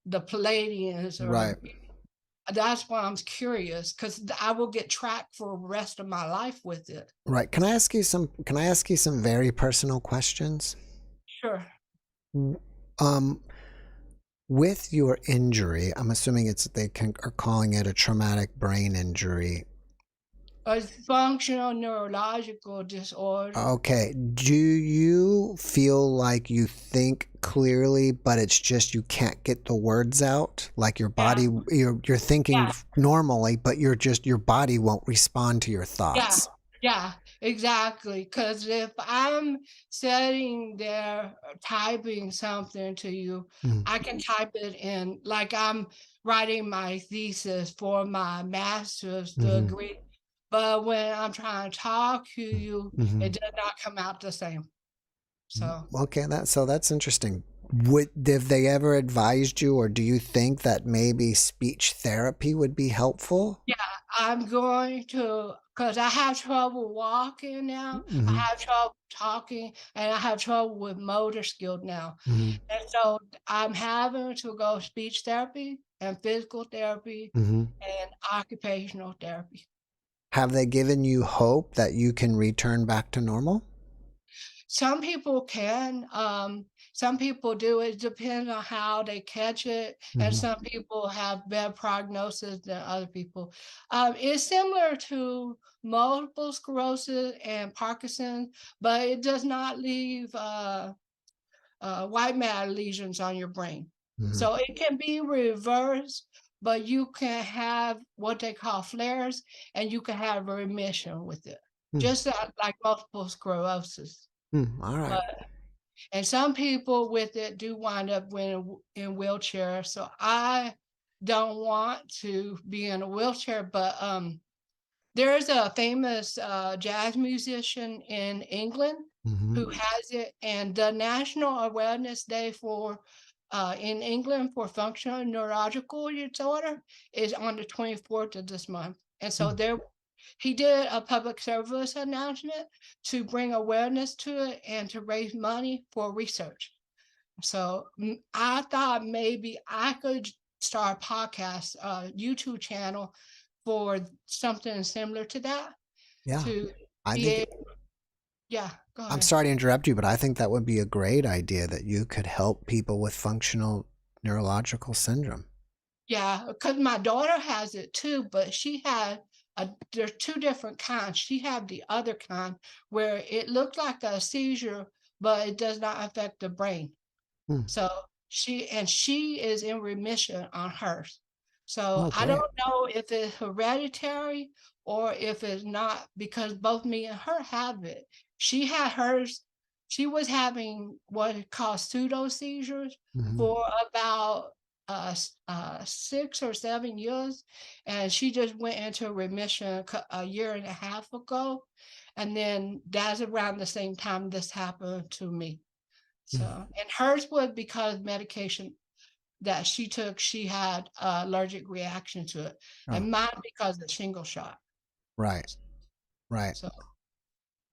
the Palladians, or right. That's why I'm curious, because I will get tracked for the rest of my life with it. Right. Can I ask you some very personal questions? Sure. With your injury, I'm assuming are calling it a traumatic brain injury. A functional neurological disorder. Okay. Do you feel like you think clearly, but it's just you can't get the words out? Like your body, you're thinking normally, but your body won't respond to your thoughts. Yeah, exactly. Because if I'm sitting there typing something to you, I can type it in like I'm writing my thesis for my master's degree. But when I'm trying to talk to you, it does not come out the same. So Okay, that's interesting. Have they ever advised you, or do you think that maybe speech therapy would be helpful? yeah, I'm going to, because I have trouble walking now. I have trouble talking, and I have trouble with motor skill now. And so I'm having to go speech therapy and physical therapy and occupational therapy. Have they given you hope that you can return back to normal? Some people can, some people do. It depends on how they catch it, and some people have better prognosis than other people. It's similar to multiple sclerosis and Parkinson's, but it does not leave white matter lesions on your brain. So it can be reversed, but you can have what they call flares, and you can have a remission with it, just like multiple sclerosis. All right. And some people with it do wind up in wheelchairs. So I don't want to be in a wheelchair, but there's a famous jazz musician in England who has it, and the National Awareness Day for in England for functional neurological disorder is on the 24th of this month. And so he did a public service announcement to bring awareness to it and to raise money for research. So I thought maybe I could start a podcast, YouTube channel for something similar to that. Yeah. To I be think able, yeah, go I'm ahead. sorry to interrupt you, but I think that would be a great idea that you could help people with functional neurological syndrome. Yeah, because my daughter has it too, but she had there's two different kinds. She had the other kind where it looked like a seizure, but it does not affect the brain. So she is in remission on hers. So Oh, I great. don't know if it's hereditary or if it's not, because both me and her have it. She had hers. She was having what is called pseudo seizures for about 6 or 7 years, and she just went into remission a year and a half ago, and then that's around the same time this happened to me. So, and hers was because medication that she took, she had allergic reaction to it, and mine because of shingle shot. Right. Right. So,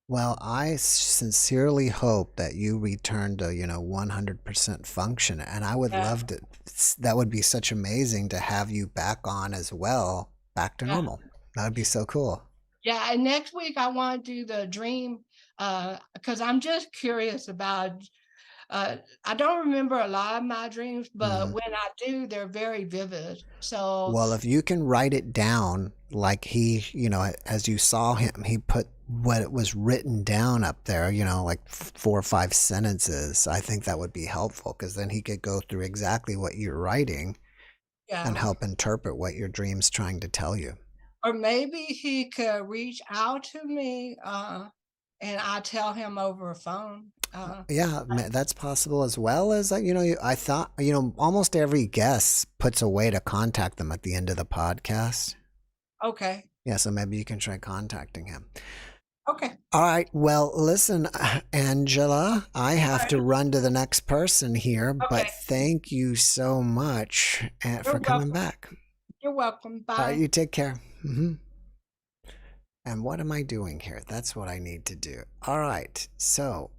Well, I sincerely hope that you return to, 100% function. And I would yeah, love to, that would be such amazing to have you back on as well, back to yeah, normal. That would be so cool. yeah. And next week I want to do the dream because I'm just curious about. I don't remember a lot of my dreams, but when I do, they're very vivid. So, Well, if you can write it down, like he, as you saw him, he put what it was written down up there, like 4 or 5 sentences. I think that would be helpful because then he could go through exactly what you're writing and yeah. help interpret what your dream's trying to tell you. Or maybe he could reach out to me and I tell him over a phone. Yeah, that's possible as well as, I thought, almost every guest puts a way to contact them at the end of the podcast. Okay. Yeah, so maybe you can try contacting him. Okay. All right. Well, listen, Angela, I have to run to the next person here, but thank you so much for coming back. You're welcome. All right, Bye. you take care. And what am I doing here? That's what I need to do. All right. So,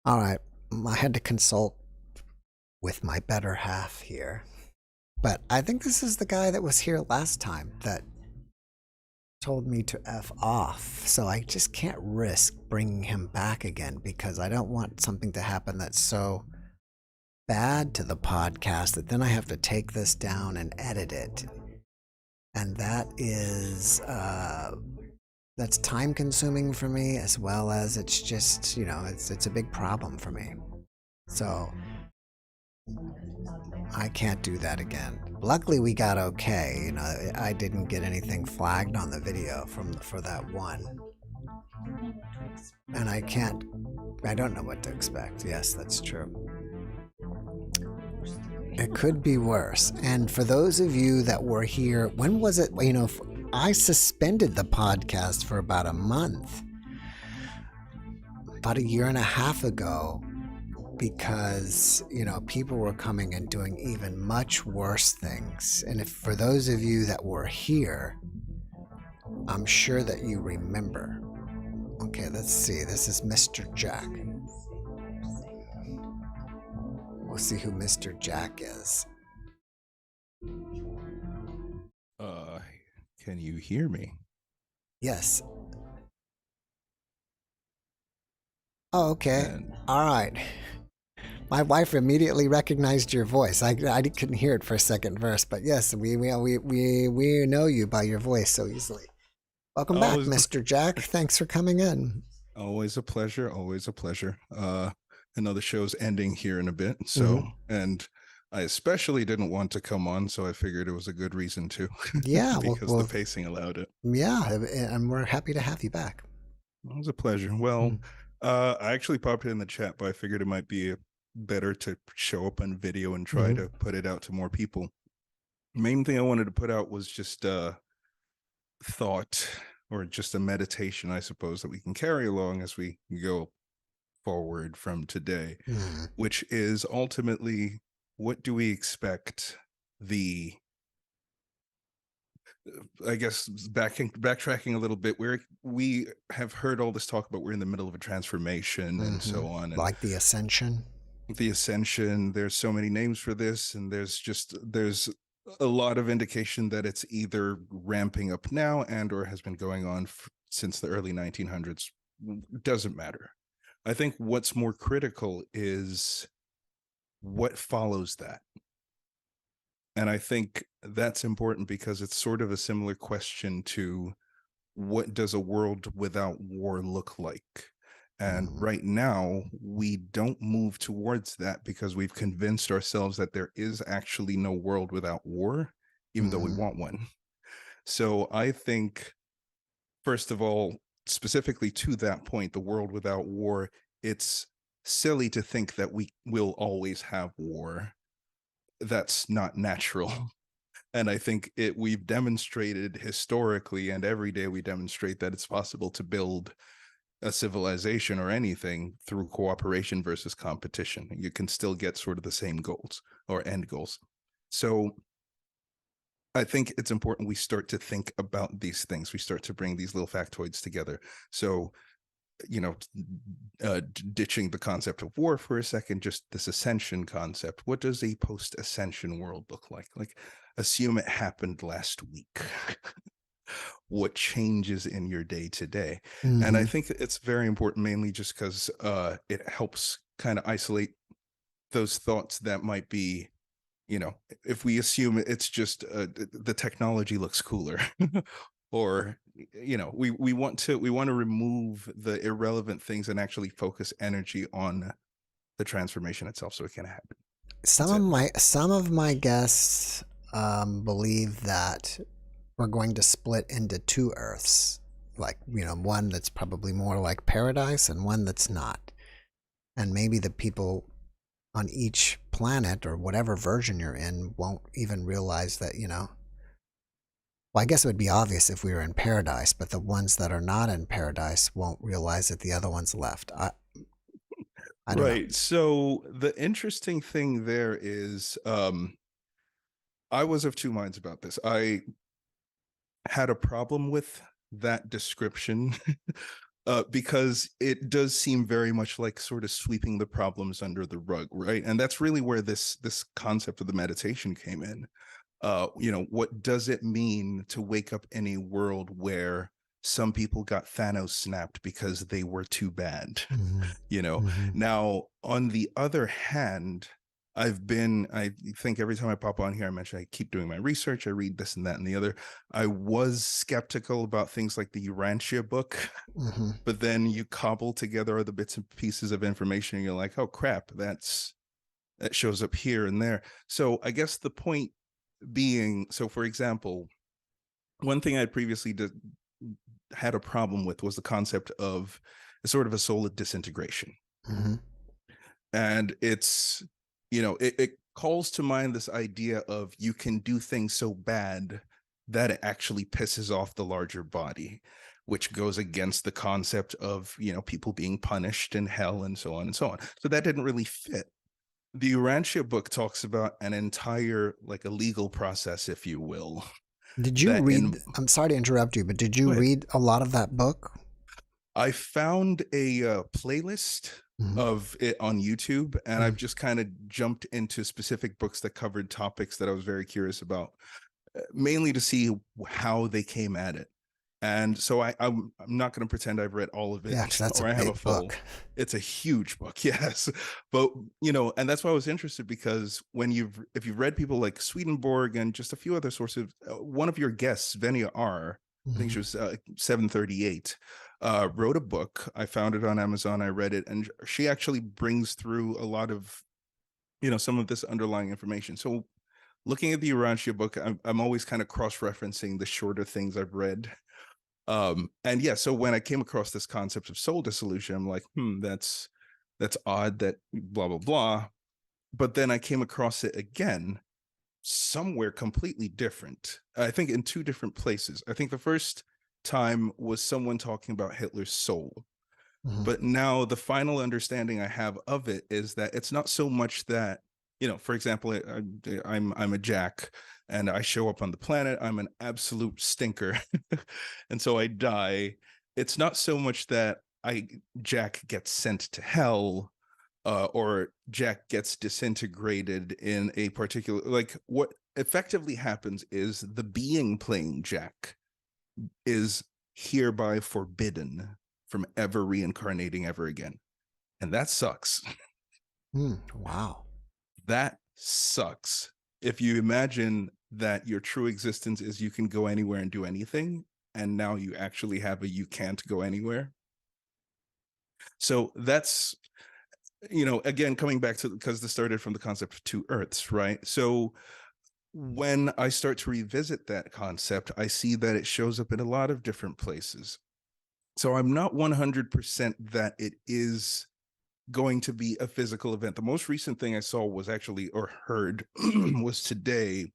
All right. I had to consult with my better half here. But I think this is the guy that was here last time that told me to F off. So I just can't risk bringing him back again because I don't want something to happen that's so bad to the podcast that then I have to take this down and edit it. And that is, that's time consuming for me, as well as it's just, you know, it's a big problem for me. So I can't do that again. Luckily we got okay. You know, I didn't get anything flagged on the video for that one. And I don't know what to expect. Yes, that's true. It could be worse. And for those of you that were here, when was it? You know, I suspended the podcast for about a month, about a year and a half ago, because, you know, people were coming and doing even much worse things. And if for those of you that were here, I'm sure that you remember. Okay, let's see. This is Mr. Jack. We'll see who Mr. Jack is. Can you hear me? Yes. Oh, okay. All right. My wife immediately recognized your voice. I couldn't hear it for a second verse, but yes, we know you by your voice so easily. Welcome back, Mr. Jack. Thanks for coming in. Always a pleasure. Always a pleasure. I know the show's ending here in a bit, so and I especially didn't want to come on, so I figured it was a good reason to. Yeah, because the pacing allowed it. Yeah, and we're happy to have you back. It was a pleasure. Well, I actually popped it in the chat, but I figured it might be better to show up on video and try to put it out to more people. Main thing I wanted to put out was just thought, or just a meditation, I suppose, that we can carry along as we go forward from today, which is ultimately, what do we expect the, I guess, backtracking a little bit, where we have heard all this talk about we're in the middle of a transformation and so on. And like the Ascension. The Ascension, there's so many names for this, and there's a lot of indication that it's either ramping up now and or has been going on since the early 1900s. Doesn't matter. I think what's more critical is what follows that. And I think that's important because it's sort of a similar question to, what does a world without war look like? And right now, we don't move towards that because we've convinced ourselves that there is actually no world without war, even though we want one. So I think, first of all, specifically to that point, the world without war, it's silly to think that we will always have war. That's not natural. And I think we've demonstrated historically, and every day we demonstrate that it's possible to build a civilization or anything through cooperation versus competition. You can still get sort of the same goals or end goals. So I think it's important we start to think about these things. We start to bring these little factoids together. So, you know, ditching the concept of war for a second, just this ascension concept. What does a post-ascension world look like? Like, assume it happened last week. What changes in your day to day? And I think it's very important, mainly just because it helps kind of isolate those thoughts that might be, you know, if we assume it's just the technology looks cooler, or, you know, we want to remove the irrelevant things and actually focus energy on the transformation itself, so it can happen. Some of my guests believe that we're going to split into two Earths, like, you know, one that's probably more like paradise and one that's not. And maybe the people on each planet or whatever version you're in won't even realize that, you know, well, I guess it would be obvious if we were in paradise, but the ones that are not in paradise won't realize that the other one's left. I don't know. So the interesting thing there is, I was of two minds about this. I had a problem with that description because it does seem very much like sort of sweeping the problems under the rug, right? And that's really where this concept of the meditation came in. What does it mean to wake up in a world where some people got Thanos snapped because they were too bad? Now, on the other hand, I think every time I pop on here, I mention I keep doing my research, I read this and that and the other. I was skeptical about things like the Urantia book, but then you cobble together all the bits and pieces of information and you're like, oh crap, that shows up here and there. So I guess the point being, so for example, one thing I previously had a problem with was the concept of sort of a soul disintegration. And it's, it calls to mind this idea of you can do things so bad that it actually pisses off the larger body, which goes against the concept of, people being punished in hell and so on and so on. So that didn't really fit. The Urantia book talks about an entire, like a legal process, if you will. Did you read, I'm sorry to interrupt you, but did you read a lot of that book? I found a playlist of it on YouTube, and I've just kind of jumped into specific books that covered topics that I was very curious about, mainly to see how they came at it. And so I'm not going to pretend I've read all of it, yeah, that's or I have a full book. It's a huge book, yes. But and that's why I was interested, because if you've read people like Swedenborg and just a few other sources, one of your guests, Venia R, I think she was 738, wrote a book. I found it on Amazon. I read it, and she actually brings through a lot of some of this underlying information. So looking at the Urantia book, I'm always kind of cross-referencing the shorter things I've read. And yeah, so when I came across this concept of soul dissolution, I'm like, that's odd, that blah blah blah. But then I came across it again somewhere completely different. I think in two different places. I think the first time was someone talking about Hitler's soul. But now the final understanding I have of it is that it's not so much that, for example, I'm a Jack and I show up on the planet, I'm an absolute stinker. And so I die. It's not so much that Jack gets sent to hell, or Jack gets disintegrated in a particular, like what effectively happens is the being playing Jack is hereby forbidden from ever reincarnating ever again. And that sucks. Wow. That sucks. If you imagine that your true existence is you can go anywhere and do anything, and now you actually have a you can't go anywhere. So that's, again, coming back to, because this started from the concept of two Earths, right? So when I start to revisit that concept, I see that it shows up in a lot of different places. So I'm not 100% that it is going to be a physical event. The most recent thing I saw was actually, or heard, was today.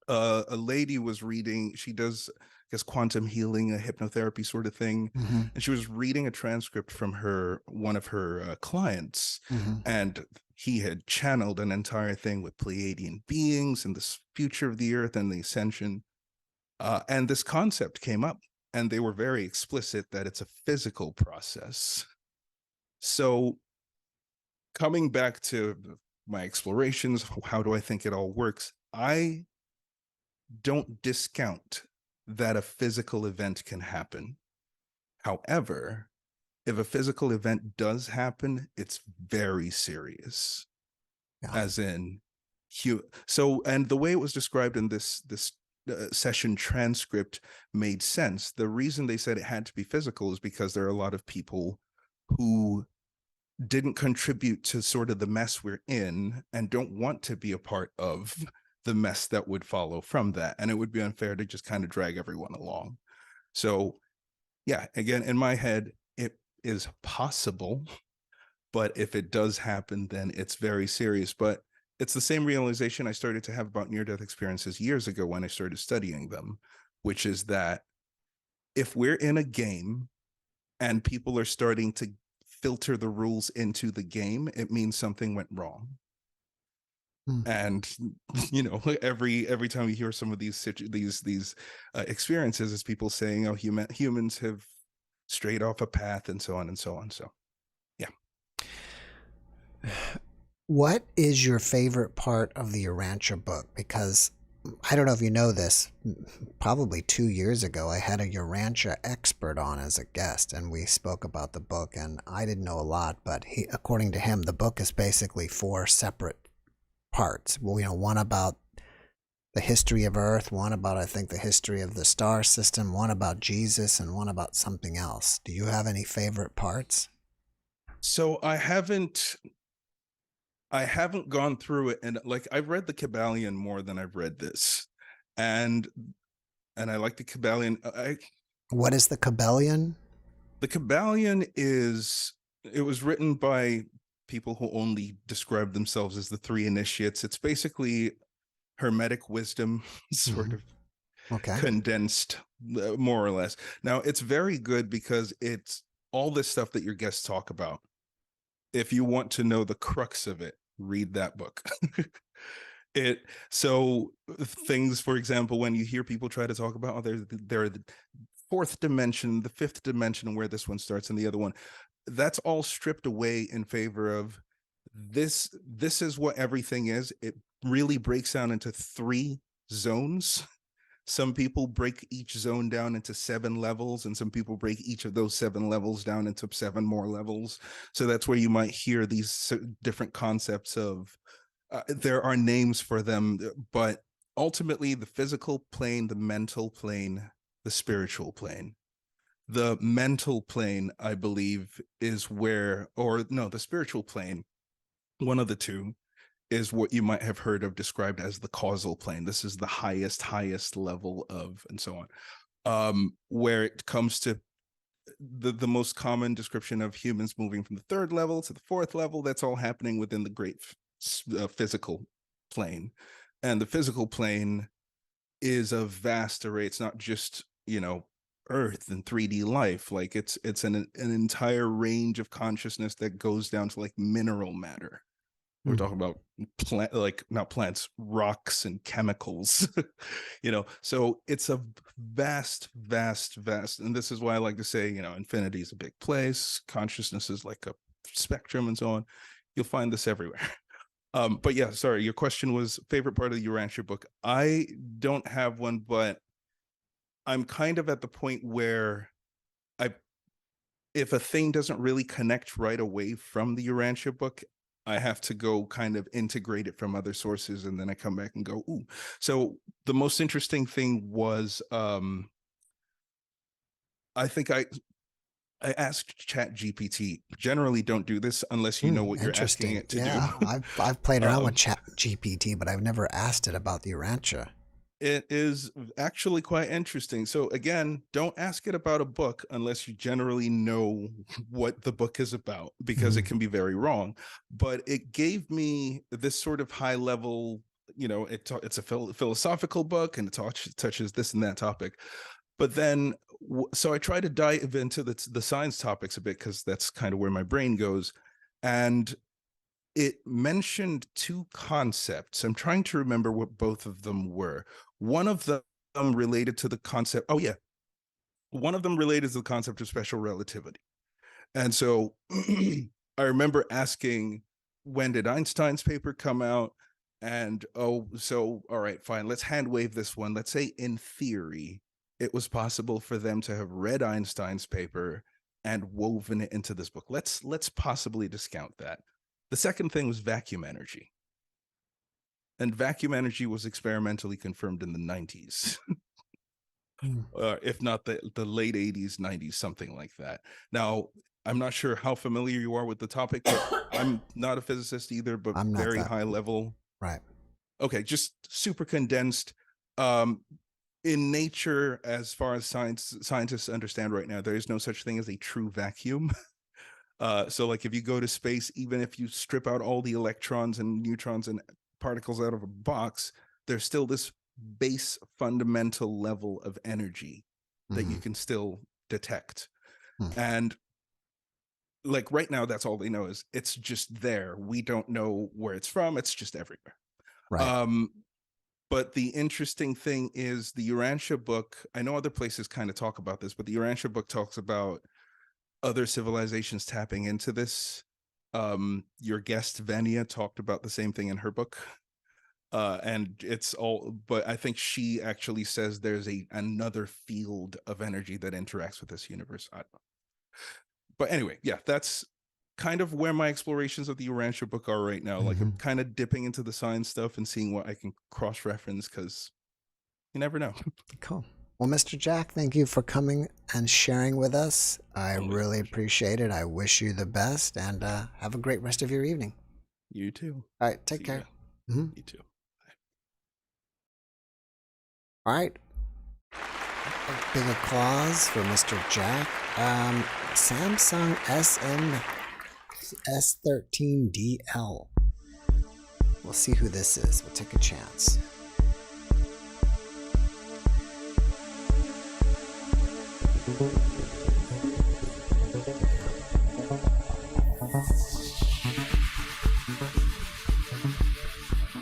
A lady was reading, she does, I guess, quantum healing, a hypnotherapy sort of thing. And she was reading a transcript from one of her clients. And he had channeled an entire thing with Pleiadian beings and this future of the earth and the ascension. And this concept came up, and they were very explicit that it's a physical process. So coming back to my explorations, how do I think it all works? I don't discount that a physical event can happen. However, if a physical event does happen, it's very serious. As in, so, and the way it was described in this session transcript made sense. The reason they said it had to be physical is because there are a lot of people who didn't contribute to sort of the mess we're in and don't want to be a part of the mess that would follow from that. And it would be unfair to just kind of drag everyone along. So yeah, again, in my head, it is possible, but if it does happen, then it's very serious. But it's the same realization I started to have about near-death experiences years ago when I started studying them, which is that if we're in a game and people are starting to filter the rules into the game, it means something went wrong. And you know, every time you hear some of these experiences, is people saying, oh, humans have strayed off a path, and so on and so on. So yeah. What is your favorite part of the Urantia book? Because I don't know if you know this, probably 2 years ago, I had a Urantia expert on as a guest, and we spoke about the book, and I didn't know a lot, but according to him, the book is basically 4 separate parts. Well, you know, one about the history of Earth, one about, I think, the history of the star system, one about Jesus, and one about something else. Do you have any favorite parts? So I haven't gone through it, and like, I've read the Kabbalion more than I've read this, and I like the Kabbalion. What is the Kabbalion? The Kabbalion it was written by people who only describe themselves as the 3 initiates. It's basically Hermetic wisdom, sort of condensed, more or less. Now, it's very good because it's all this stuff that your guests talk about. If you want to know the crux of it, read that book. So things, for example, when you hear people try to talk about, oh, they're the 4th dimension, the 5th dimension, where this one starts and the other one, that's all stripped away in favor of this is what everything is. It really breaks down into 3 zones. Some people break each zone down into 7 levels, and some people break each of those 7 levels down into 7 more levels. So that's where you might hear these different concepts of, there are names for them, but ultimately the physical plane, the mental plane, the spiritual plane. The mental plane, I believe, is where, or no, the spiritual plane, one of the two, is what you might have heard of described as the causal plane. This is the highest level of, and so on, where it comes to the most common description of humans moving from the 3rd level to the 4th level. That's all happening within the great physical plane. And the physical plane is a vast array. It's not just, you know, Earth and 3D life. Like, it's an entire range of consciousness that goes down to like mineral matter. We're talking about not plants, rocks and chemicals, you know, so it's a vast, and this is why I like to say, you know, infinity is a big place. Consciousness is like a spectrum, and so on. You'll find this everywhere. But yeah, sorry, your question was favorite part of the Urantia book. I don't have one, but I'm kind of at the point where if a thing doesn't really connect right away from the Urantia book, I have to go kind of integrate it from other sources, and then I come back and go, ooh. So the most interesting thing was, I think I asked ChatGPT. Generally don't do this unless you know what you're asking it to do. I've played around with ChatGPT, but I've never asked it about the Urantia. It is actually quite interesting. So again, don't ask it about a book unless you generally know what the book is about, because it can be very wrong. But it gave me this sort of high level, you know, it's a philosophical book, and it touches this and that topic. But then, so I try to dive into the science topics a bit, because that's kind of where my brain goes. And it mentioned 2 concepts. I'm trying to remember what both of them were. One of them related to the concept. Oh yeah. One of them related to the concept of special relativity. And so I remember asking, when did Einstein's paper come out? And, oh, so, all right, fine. Let's hand wave this one. Let's say in theory, it was possible for them to have read Einstein's paper and woven it into this book. Let's possibly discount that. The second thing was vacuum energy. And vacuum energy was experimentally confirmed in the 90s, if not the late 80s, 90s, something like that. Now, I'm not sure how familiar you are with the topic, but I'm not a physicist either, but I'm very high level. Right. Okay, just super condensed. In nature, as far as scientists understand right now, there is no such thing as a true vacuum. So like, if you go to space, even if you strip out all the electrons and neutrons and particles out of a box, there's still this base fundamental level of energy that you can still detect. And like right now, that's all they know is it's just there. We don't know where it's from. It's just everywhere. Right. But the interesting thing is the Urantia book, I know other places kind of talk about this, but the Urantia book talks about other civilizations tapping into this. Your guest Venia talked about the same thing in her book. And it's all, but I think she actually says there's another field of energy that interacts with this universe. I don't know. But anyway, yeah, that's kind of where my explorations of the Urantia book are right now. Like I'm kind of dipping into the science stuff and seeing what I can cross-reference, because you never know. Cool. Well, Mr. Jack, thank you for coming and sharing with us. I really appreciate it. I wish you the best, and have a great rest of your evening. You too. All right, take care. You too. All right. A big applause for Mr. Jack. Samsung S13DL. We'll see who this is. We'll take a chance.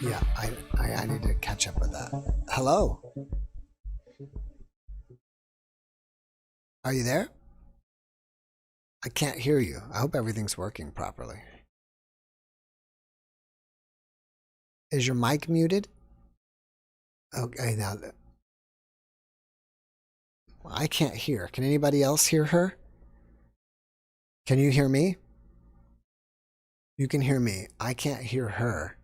Yeah, I need to catch up with that. Hello? Are you there? I can't hear you. I hope everything's working properly. Is your mic muted? Okay, now I can't hear. Can anybody else hear her? Can you hear me? You can hear me. I can't hear her.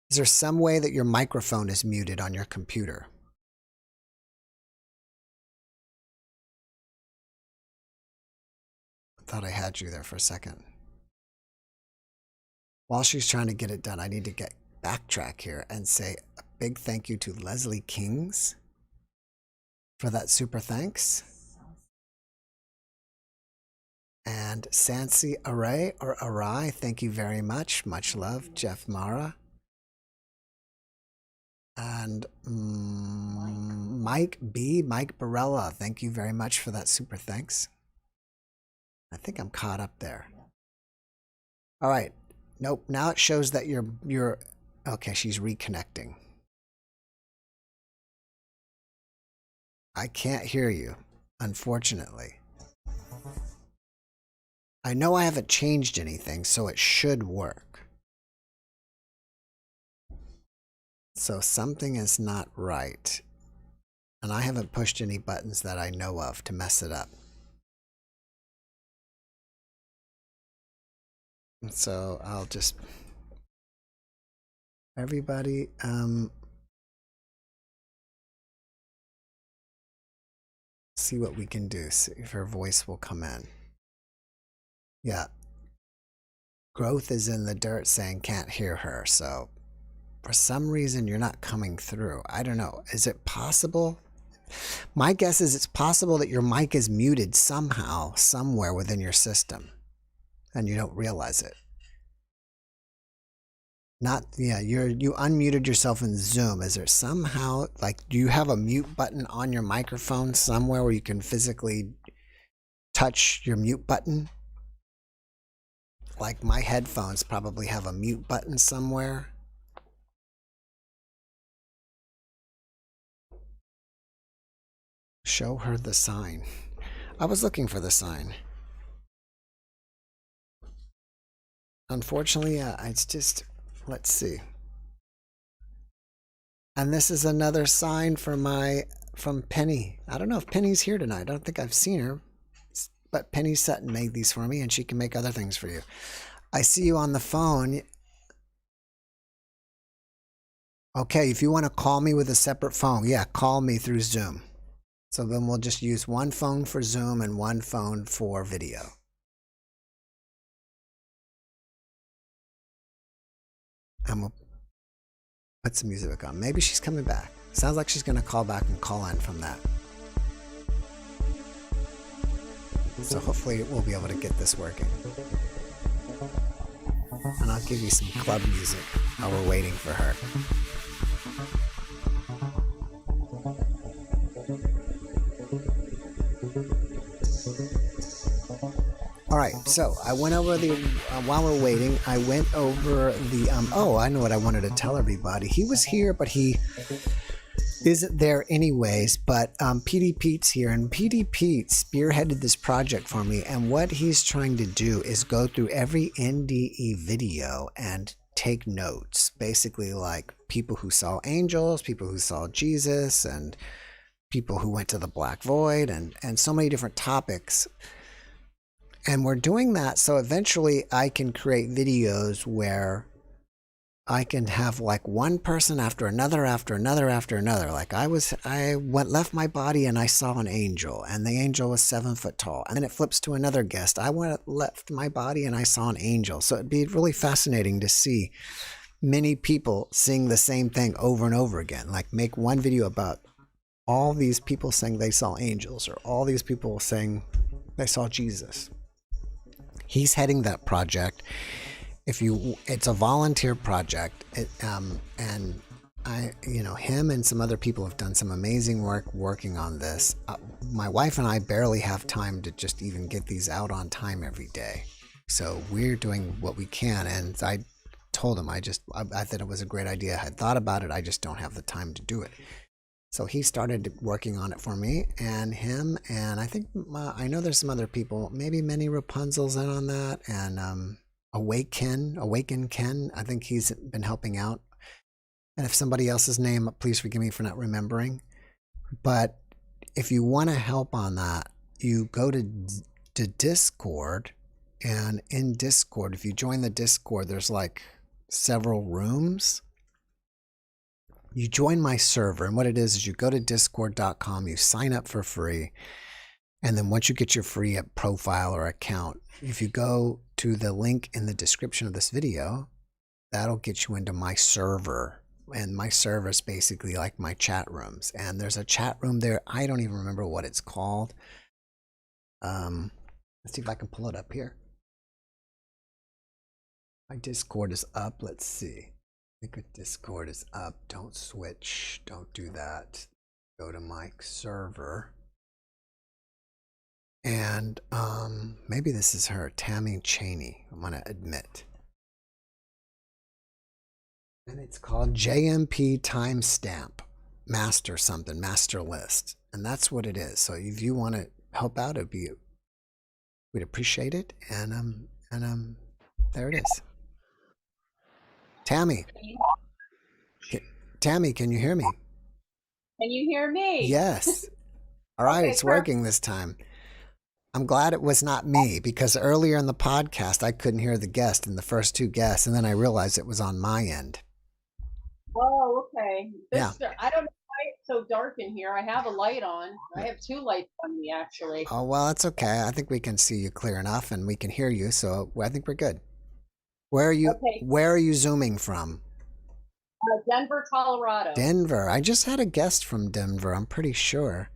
Is there some way that your microphone is muted on your computer? I thought I had you there for a second. While she's trying to get it done, I need to backtrack here and say a big thank you to Leslie Kings for that super thanks. And Sansi Array or Arai, thank you very much. Much love, JeffMara. And Mike Barella, thank you very much for that super thanks. I think I'm caught up there. All right. Nope. Now it shows that you're okay. She's reconnecting. I can't hear you, unfortunately. I know I haven't changed anything, so it should work. So something is not right. And I haven't pushed any buttons that I know of to mess it up. So I'll just, everybody, see what we can do, see if her voice will come in. Yeah. Growth is in the dirt saying can't hear her, so for some reason you're not coming through. I don't know. Is it possible? My guess is it's possible that your mic is muted somehow, somewhere within your system, and you don't realize it. You unmuted yourself in Zoom. Is there somehow, like, do you have a mute button on your microphone somewhere where you can physically touch your mute button? Like my headphones probably have a mute button somewhere. Show her the sign. I was looking for the sign. Unfortunately, it's just, let's see. And this is another sign from Penny. I don't know if Penny's here tonight. I don't think I've seen her. But Penny Sutton made these for me, and she can make other things for you. I see you on the phone. Okay, if you want to call me with a separate phone, yeah, call me through Zoom. So then we'll just use one phone for Zoom and one phone for video. And we'll put some music on. Maybe she's coming back. Sounds like she's going to call back and call in from that. So hopefully we'll be able to get this working. And I'll give you some club music while we're waiting for her. All right, so I went over the, while we're waiting, I went over the, oh, I know what I wanted to tell everybody. He was here, but he isn't there anyways, but PD Pete's here, and PD Pete spearheaded this project for me, and what he's trying to do is go through every NDE video and take notes, basically like people who saw angels, people who saw Jesus, and people who went to the Black Void, and so many different topics. And we're doing that so eventually I can create videos where I can have like one person after another, after another, after another. Like I left my body and I saw an angel, and the angel was 7 foot tall. And then it flips to another guest. Left my body and I saw an angel. So it'd be really fascinating to see many people seeing the same thing over and over again. Like make one video about all these people saying they saw angels, or all these people saying they saw Jesus. He's heading that project. It's a volunteer project, and I, him and some other people have done some amazing work working on this. My wife and I barely have time to just even get these out on time every day. So we're doing what we can. And I told him, I thought it was a great idea. I had thought about it. I just don't have the time to do it. So he started working on it for me, and him, and I think, I know there's some other people, maybe Minnie Rapunzel's in on that, and Awaken Ken, I think he's been helping out. And if somebody else's name, please forgive me for not remembering. But if you want to help on that, you go to Discord, and in Discord, if you join the Discord, there's like several rooms. You join my server, and what it is you go to discord.com, you sign up for free, and then once you get your free profile or account, if you go to the link in the description of this video, that'll get you into my server. And my server is basically like my chat rooms, and there's a chat room there. I don't even remember what it's called. Let's see if I can pull it up here. My Discord is up. Let's see. I think Discord is up. Don't switch. Don't do that. Go to my server. And maybe this is her, Tammy Cheney. I'm gonna admit. And it's called JMP timestamp master something, master list. And that's what it is. So if you want to help out, we'd appreciate it. And there it is. Tammy. Tammy, can you hear me? Can you hear me? Yes. All right, Okay, it's working this time. I'm glad it was not me, because earlier in the podcast, I couldn't hear the guest in the first two guests, and then I realized it was on my end. Oh, okay. Yeah. I don't know why it's so dark in here. I have a light on. I have two lights on me, actually. Oh, well, it's okay. I think we can see you clear enough, and we can hear you, so I think we're good. Where are you zooming from? Denver, Colorado. Denver. I just had a guest from Denver. I'm pretty sure.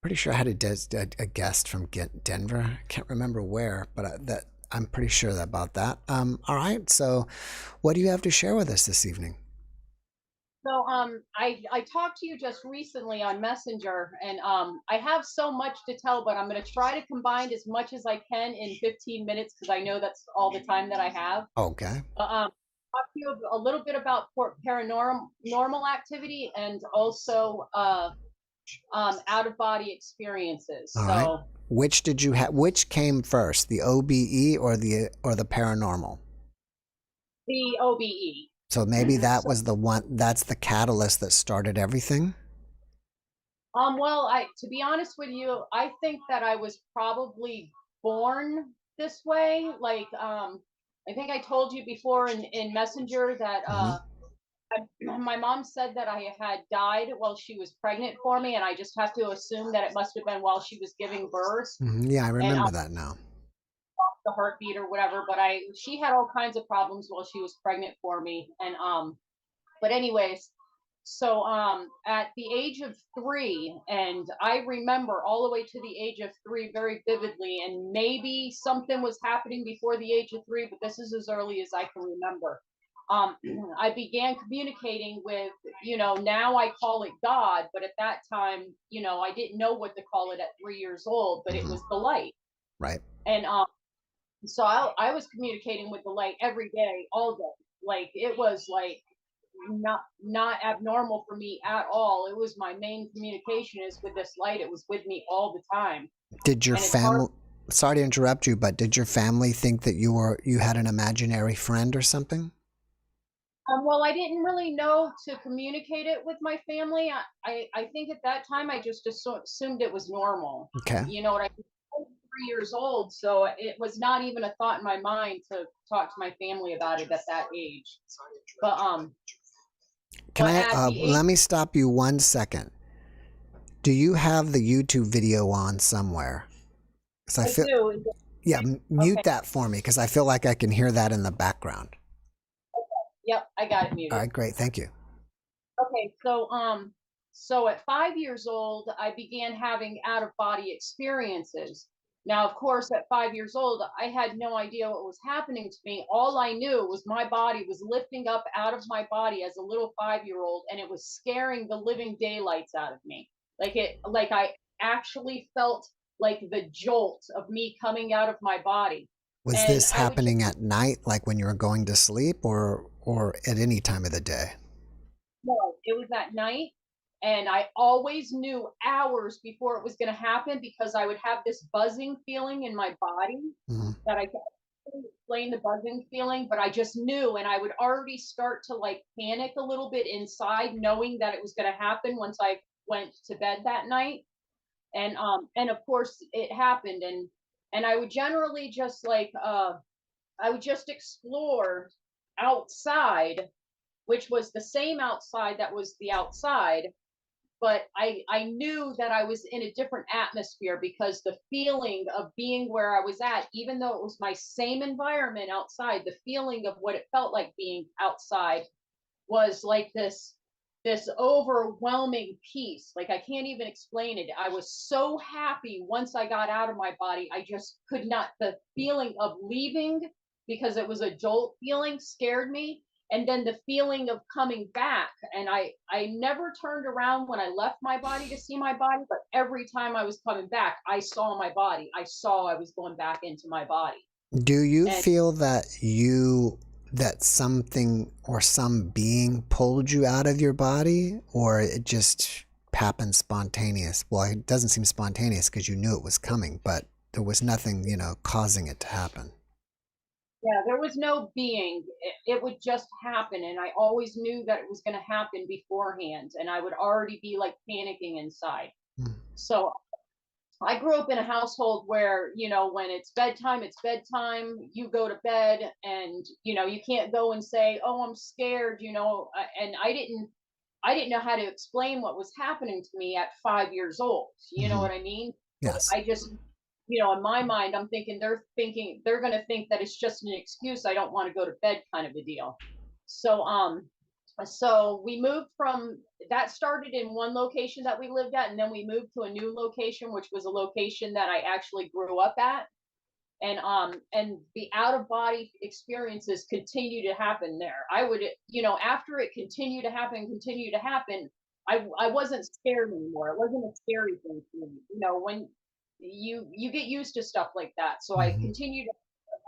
I had a guest from Denver. I can't remember where, but I'm pretty sure about that. All right. So, what do you have to share with us this evening? So, I talked to you just recently on Messenger, and I have so much to tell, but I'm going to try to combine as much as I can in 15 minutes, because I know that's all the time that I have. Okay. Talk to you a little bit about paranormal activity, and also out of body experiences. All right. Which did you have? Which came first, the OBE or the paranormal? The OBE. So maybe that was the one. That's the catalyst that started everything. Well, to be honest with you, I think that I was probably born this way. Like, I think I told you before in Messenger that my mom said that I had died while she was pregnant for me, and I just have to assume that it must have been while she was giving birth. Yeah, I remember that now. The heartbeat or whatever, but she had all kinds of problems while she was pregnant for me, and but anyways, so at the age of 3, and I remember all the way to the age of 3 very vividly, and maybe something was happening before the age of 3, but this is as early as I can remember. I began communicating with, now I call it God, but at that time, I didn't know what to call it at 3 years old, but it was the light. Right. And so I was communicating with the light every day, all day. Like it was like not abnormal for me at all. It was my main communication is with this light. It was with me all the time. Did your And it's hard. family, sorry to interrupt you, but did your family think that you had an imaginary friend or something? Well, I didn't really know to communicate it with my family. I think at that time I just assumed it was normal. Okay. You know what I mean? I was 3 years old, so it was not even a thought in my mind to talk to my family about it at that age. But Can but I, at the age, let me stop you 1 second. Do you have the YouTube video on somewhere? 'Cause I feel, do. Is it- yeah, mute Okay. that for me because I feel like I can hear that in the background. Yep, I got it muted. All right, great. Thank you. Okay, so at 5 years old, I began having out of body experiences. Now, of course, at 5 years old, I had no idea what was happening to me. All I knew was my body was lifting up out of my body as a little 5-year-old, and it was scaring the living daylights out of me. Like I actually felt like the jolt of me coming out of my body. Was And this I would just, happening at night, like when you were going to sleep, or at any time of the day? no, it was at night. And I always knew hours before it was going to happen because I would have this buzzing feeling in my body Mhm. that I can't really explain the buzzing feeling, but I just knew. And I would already start to like panic a little bit inside, knowing that it was going to happen once I went to bed that night. And of course it happened. And I would generally just like, I would just explore outside, which was the same outside that was the outside, but I knew that I was in a different atmosphere because the feeling of being where I was at, even though it was my same environment outside, the feeling of what it felt like being outside was like this overwhelming peace. Like I can't even explain it. I was so happy once I got out of my body. I just could not, the feeling of leaving because it was a jolt feeling scared me. And then the feeling of coming back. And I never turned around when I left my body to see my body, but every time I was coming back, I saw my body. I saw I was going back into my body. Do you And feel that something or some being pulled you out of your body, or it just happened spontaneous? Well, it doesn't seem spontaneous because you knew it was coming, but there was nothing, causing it to happen. yeah, there was no being. It would just happen. And I always knew that it was going to happen beforehand. And I would already be like panicking inside. Hmm. So I grew up in a household where, when it's bedtime, you go to bed and, you can't go and say, oh, I'm scared, and I didn't know how to explain what was happening to me at 5 years old. You know Hmm. what I mean? Yes. I just, in my mind, I'm thinking they're going to think that it's just an excuse. I don't want to go to bed kind of a deal. So, so we moved from that started in one location that we lived at, and then we moved to a new location, which was a location that I actually grew up at. And the out of body experiences continue to happen there. I would, after it continued to happen, I wasn't scared anymore. It wasn't a scary thing for me. When you get used to stuff like that. So I Hmm. continued to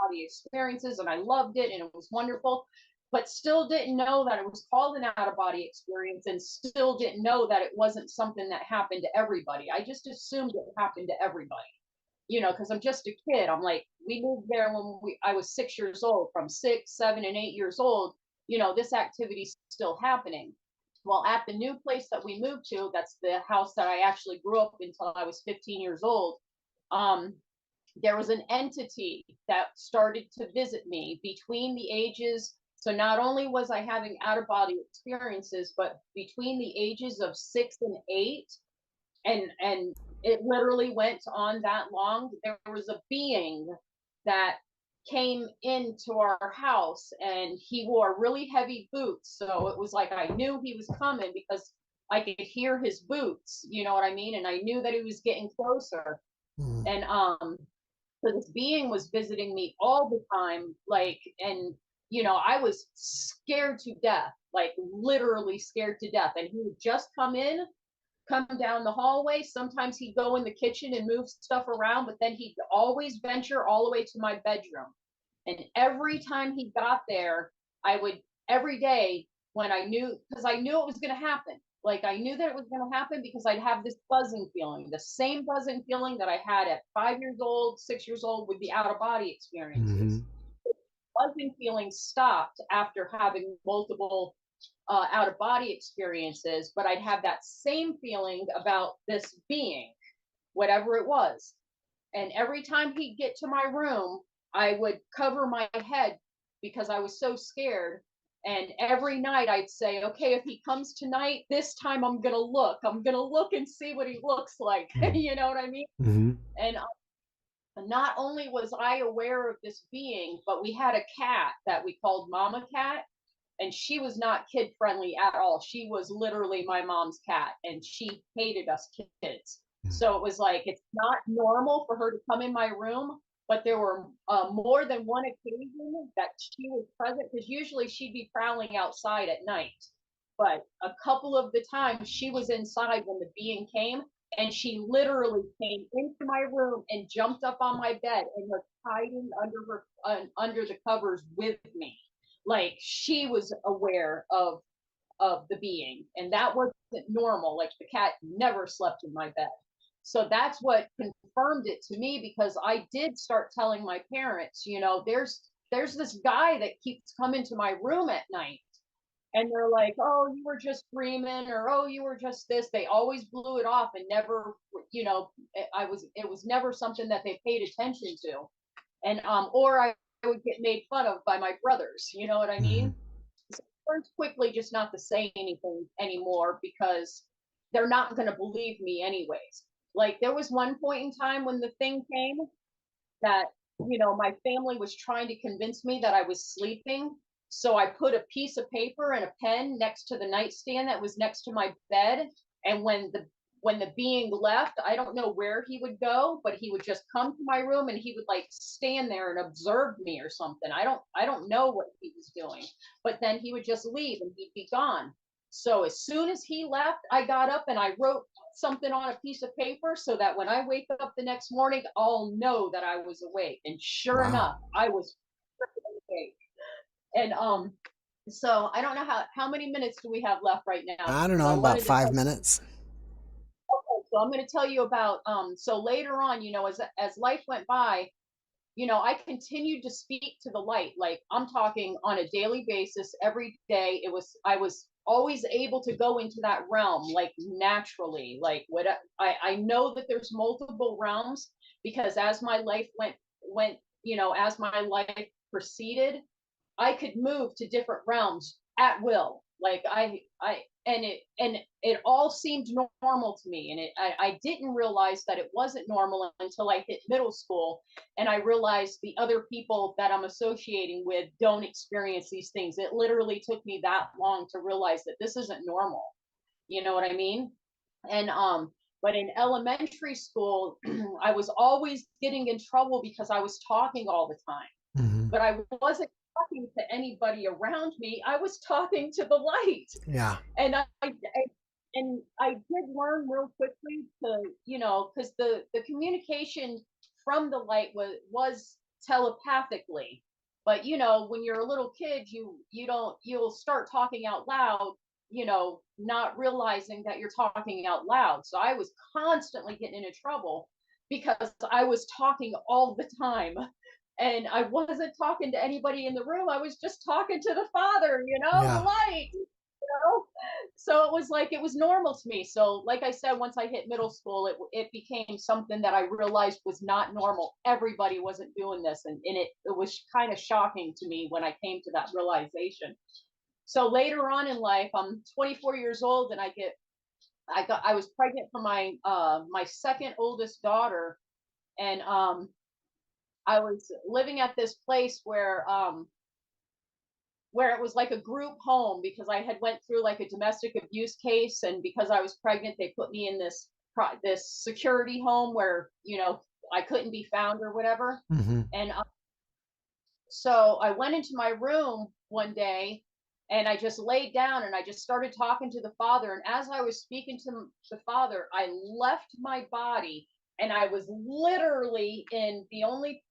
have the experiences and I loved it and it was wonderful, but still didn't know that it was called an out of body experience and still didn't know that it wasn't something that happened to everybody. I just assumed it happened to everybody, because I'm just a kid. I'm like, we moved there when I was 6 years old. From 6, 7, and 8 years old, this activity's still happening. Well, at the new place that we moved to, that's the house that I actually grew up until I was 15 years old. Um, there was an entity that started to visit me between the ages. So not only was I having out of body experiences, but between the ages of 6 and 8, and it literally went on that long. There was a being that came into our house and he wore really heavy boots. So it was like I knew he was coming because I could hear his boots, you know what I mean? And I knew that he was getting closer. Hmm. And so this being was visiting me all the time, like, and I was scared to death, like literally scared to death. And he would just come in come down the hallway. Sometimes he'd go in the kitchen and move stuff around, but then he'd always venture all the way to my bedroom. And every time he got there, I would, every day when I knew, because I knew it was going to happen. Like I knew that it was going to happen because I'd have this buzzing feeling, the same buzzing feeling that I had at 5 years old, 6 years old with the out of body experiences. Buzzing feeling stopped after having multiple out of body experiences, but I'd have that same feeling about this being, whatever it was. And every time he'd get to my room, I would cover my head because I was so scared. And every night I'd say, okay, if he comes tonight, this time I'm going to look. I'm going to look and see what he looks like. You know what I mean? And not only was I aware of this being, but we had a cat that we called Mama Cat. And she was not kid friendly at all. She was literally my mom's cat, and she hated us kids. So it was like, it's not normal for her to come in my room, but there were more than one occasion that she was present, because usually she'd be prowling outside at night. But a couple of the times she was inside when the being came, and she literally came into my room and jumped up on my bed and was hiding under the covers with me. Like she was aware of the being, and that wasn't normal. Like the cat never slept in my bed. So that's what confirmed it to me, because I did start telling my parents, you know, there's this guy that keeps coming to my room at night. And they're like, oh, you were just dreaming, or oh, you were just this. They always blew it off and never, you know, it was never something that they paid attention to. And or I would get made fun of by my brothers, you know what I mean? So I learned quickly just not to say anything anymore, because they're not going to believe me anyways. Like there was one point in time when the thing came that, you know, my family was trying to convince me that I was sleeping. So I put a piece of paper and a pen next to the nightstand that was next to my bed. And when the being left, I don't know where he would go, but he would just come to my room and he would like stand there and observe me or something. I don't know what he was doing, but then he would just leave and he'd be gone. So as soon as he left, I got up and I wrote something on a piece of paper so that when I wake up the next morning, I'll know that I was awake. And sure enough, I was awake. And so I don't know how many minutes do we have left right now? I don't know, about 5 minutes. Okay, so I'm going to tell you about so later on, you know, as life went by, you know, I continued to speak to the light. Like I'm talking on a daily basis, every day. I was always able to go into that realm like naturally. Like what I know that there's multiple realms, because as my life went, you know, as my life proceeded, I could move to different realms at will. Like it all seemed normal to me. And I didn't realize that it wasn't normal until I hit middle school. And I realized the other people that I'm associating with don't experience these things. It literally took me that long to realize that this isn't normal. You know what I mean? And, but in elementary school, I was always getting in trouble because I was talking all the time, but I wasn't talking to anybody around me. I was talking to the light. Yeah. And I did learn real quickly to, you know, because the communication from the light was telepathically. But you know, when you're a little kid, you'll start talking out loud, you know, not realizing that you're talking out loud. So I was constantly getting into trouble because I was talking all the time. And I wasn't talking to anybody in the room. I was just talking to the Father, you know, the light, you know. So it was like, it was normal to me. So like I said, once I hit middle school, it became something that I realized was not normal. Everybody wasn't doing this. And it was kind of shocking to me when I came to that realization. So later on in life, I'm 24 years old and I was pregnant for my second oldest daughter. And I was living at this place where it was like a group home, because I had went through like a domestic abuse case, and because I was pregnant, they put me in this security home where, you know, I couldn't be found or whatever. And so I went into my room one day And I just laid down and I just started talking to the Father. And as I was speaking to the Father, I left my body and I was literally in the only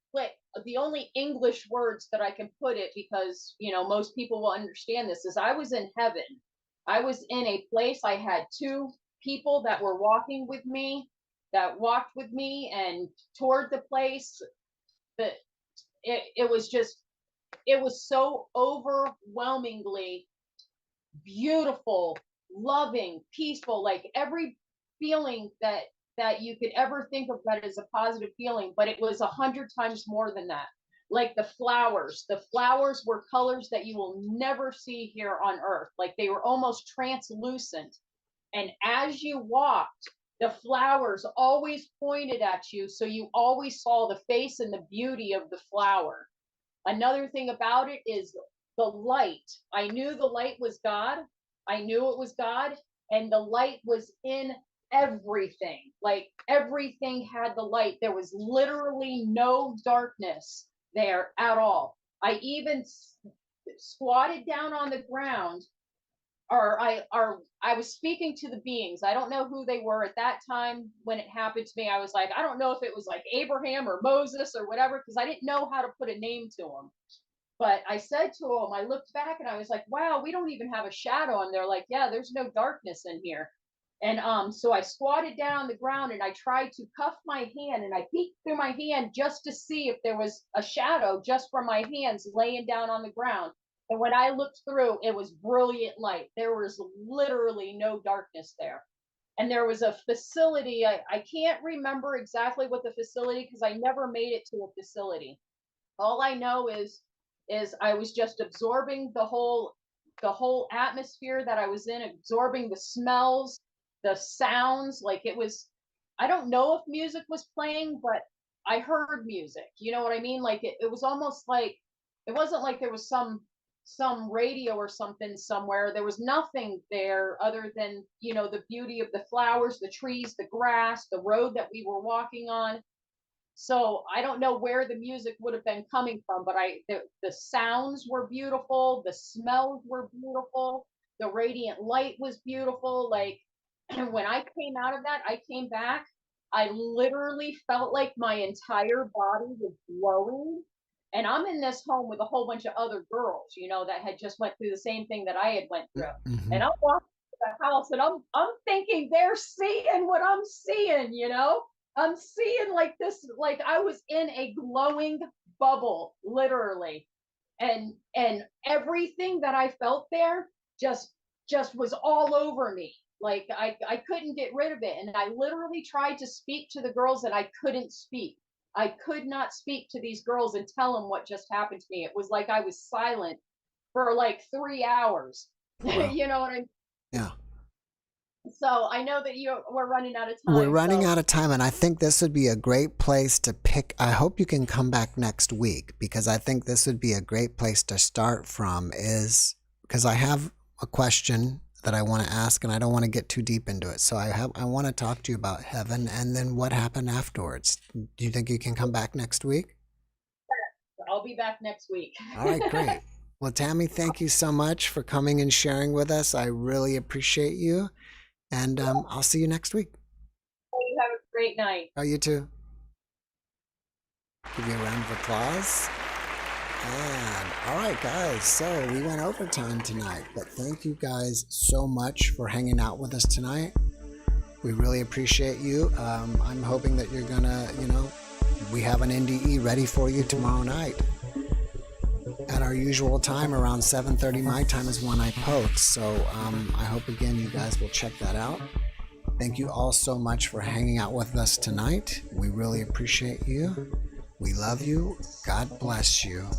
English words that I can put it, because most people will understand this, is I was in heaven. I was in a place. I had two people that were walking with me, that walked with me and toward the place. That it was so overwhelmingly beautiful, loving, peaceful, like every feeling that you could ever think of that is a positive feeling, but it was 100 times more than that. Like the flowers were colors that you will never see here on earth. Like they were almost translucent. And as you walked, the flowers always pointed at you. So you always saw the face and the beauty of the flower. Another thing about it is the light. I knew the light was God. I knew it was God. And the light was in everything. Like everything had the light. There was literally no darkness there at all. I even squatted down on the ground, or I was speaking to the beings. I don't know who they were at that time when it happened to me. I was like, I don't know if it was like Abraham or Moses or whatever, because I didn't know how to put a name to them. But I said to them, I looked back and I was like, wow, we don't even have a shadow. And they're like, yeah, there's no darkness in here. And so I squatted down on the ground and I tried to cuff my hand, and I peeked through my hand just to see if there was a shadow just from my hands laying down on the ground. And when I looked through, it was brilliant light. There was literally no darkness there. And there was a facility. I can't remember exactly what the facility, because I never made it to a facility. All I know is I was just absorbing the whole atmosphere that I was in, absorbing the smells, the sounds. Like it was, I don't know if music was playing, but I heard music. You know what I mean? Like it was almost like, it wasn't like there was some radio or something somewhere. There was nothing there other than, the beauty of the flowers, the trees, the grass, the road that we were walking on. So I don't know where the music would have been coming from, but the sounds were beautiful. The smells were beautiful. The radiant light was beautiful. Like when I came out of that, I came back, I literally felt like my entire body was glowing. And I'm in this home with a whole bunch of other girls, that had just went through the same thing that I had went through. Mm-hmm. And I'm walking to the house and I'm thinking they're seeing what I'm seeing, I'm seeing like this, like I was in a glowing bubble, literally. And everything that I felt there just was all over me. Like I couldn't get rid of it. And I literally tried to speak to the girls and I couldn't speak. I could not speak to these girls and tell them what just happened to me. It was like I was silent for like 3 hours. Wow. You know what I mean? Yeah. So I know that we're running out of time. We're running out of time, and I think this would be a great place to pick. I hope you can come back next week, because I think this would be a great place to start from, is because I have a question that I want to ask, and I don't want to get too deep into it. So I want to talk to you about heaven and then what happened afterwards. Do you think you can come back next week? I'll be back next week. All right, great. Well, Tammy, thank you so much for coming and sharing with us. I really appreciate you. And I'll see you next week. You have a great night. Oh, you too. Give you a round of applause. And all right, guys, so we went overtime tonight, but thank you guys so much for hanging out with us tonight. We really appreciate you. I'm hoping that you're gonna, we have an NDE ready for you tomorrow night. At our usual time, around 7:30 my time is when I post. So I hope again you guys will check that out. Thank you all so much for hanging out with us tonight. We really appreciate you. We love you. God bless you.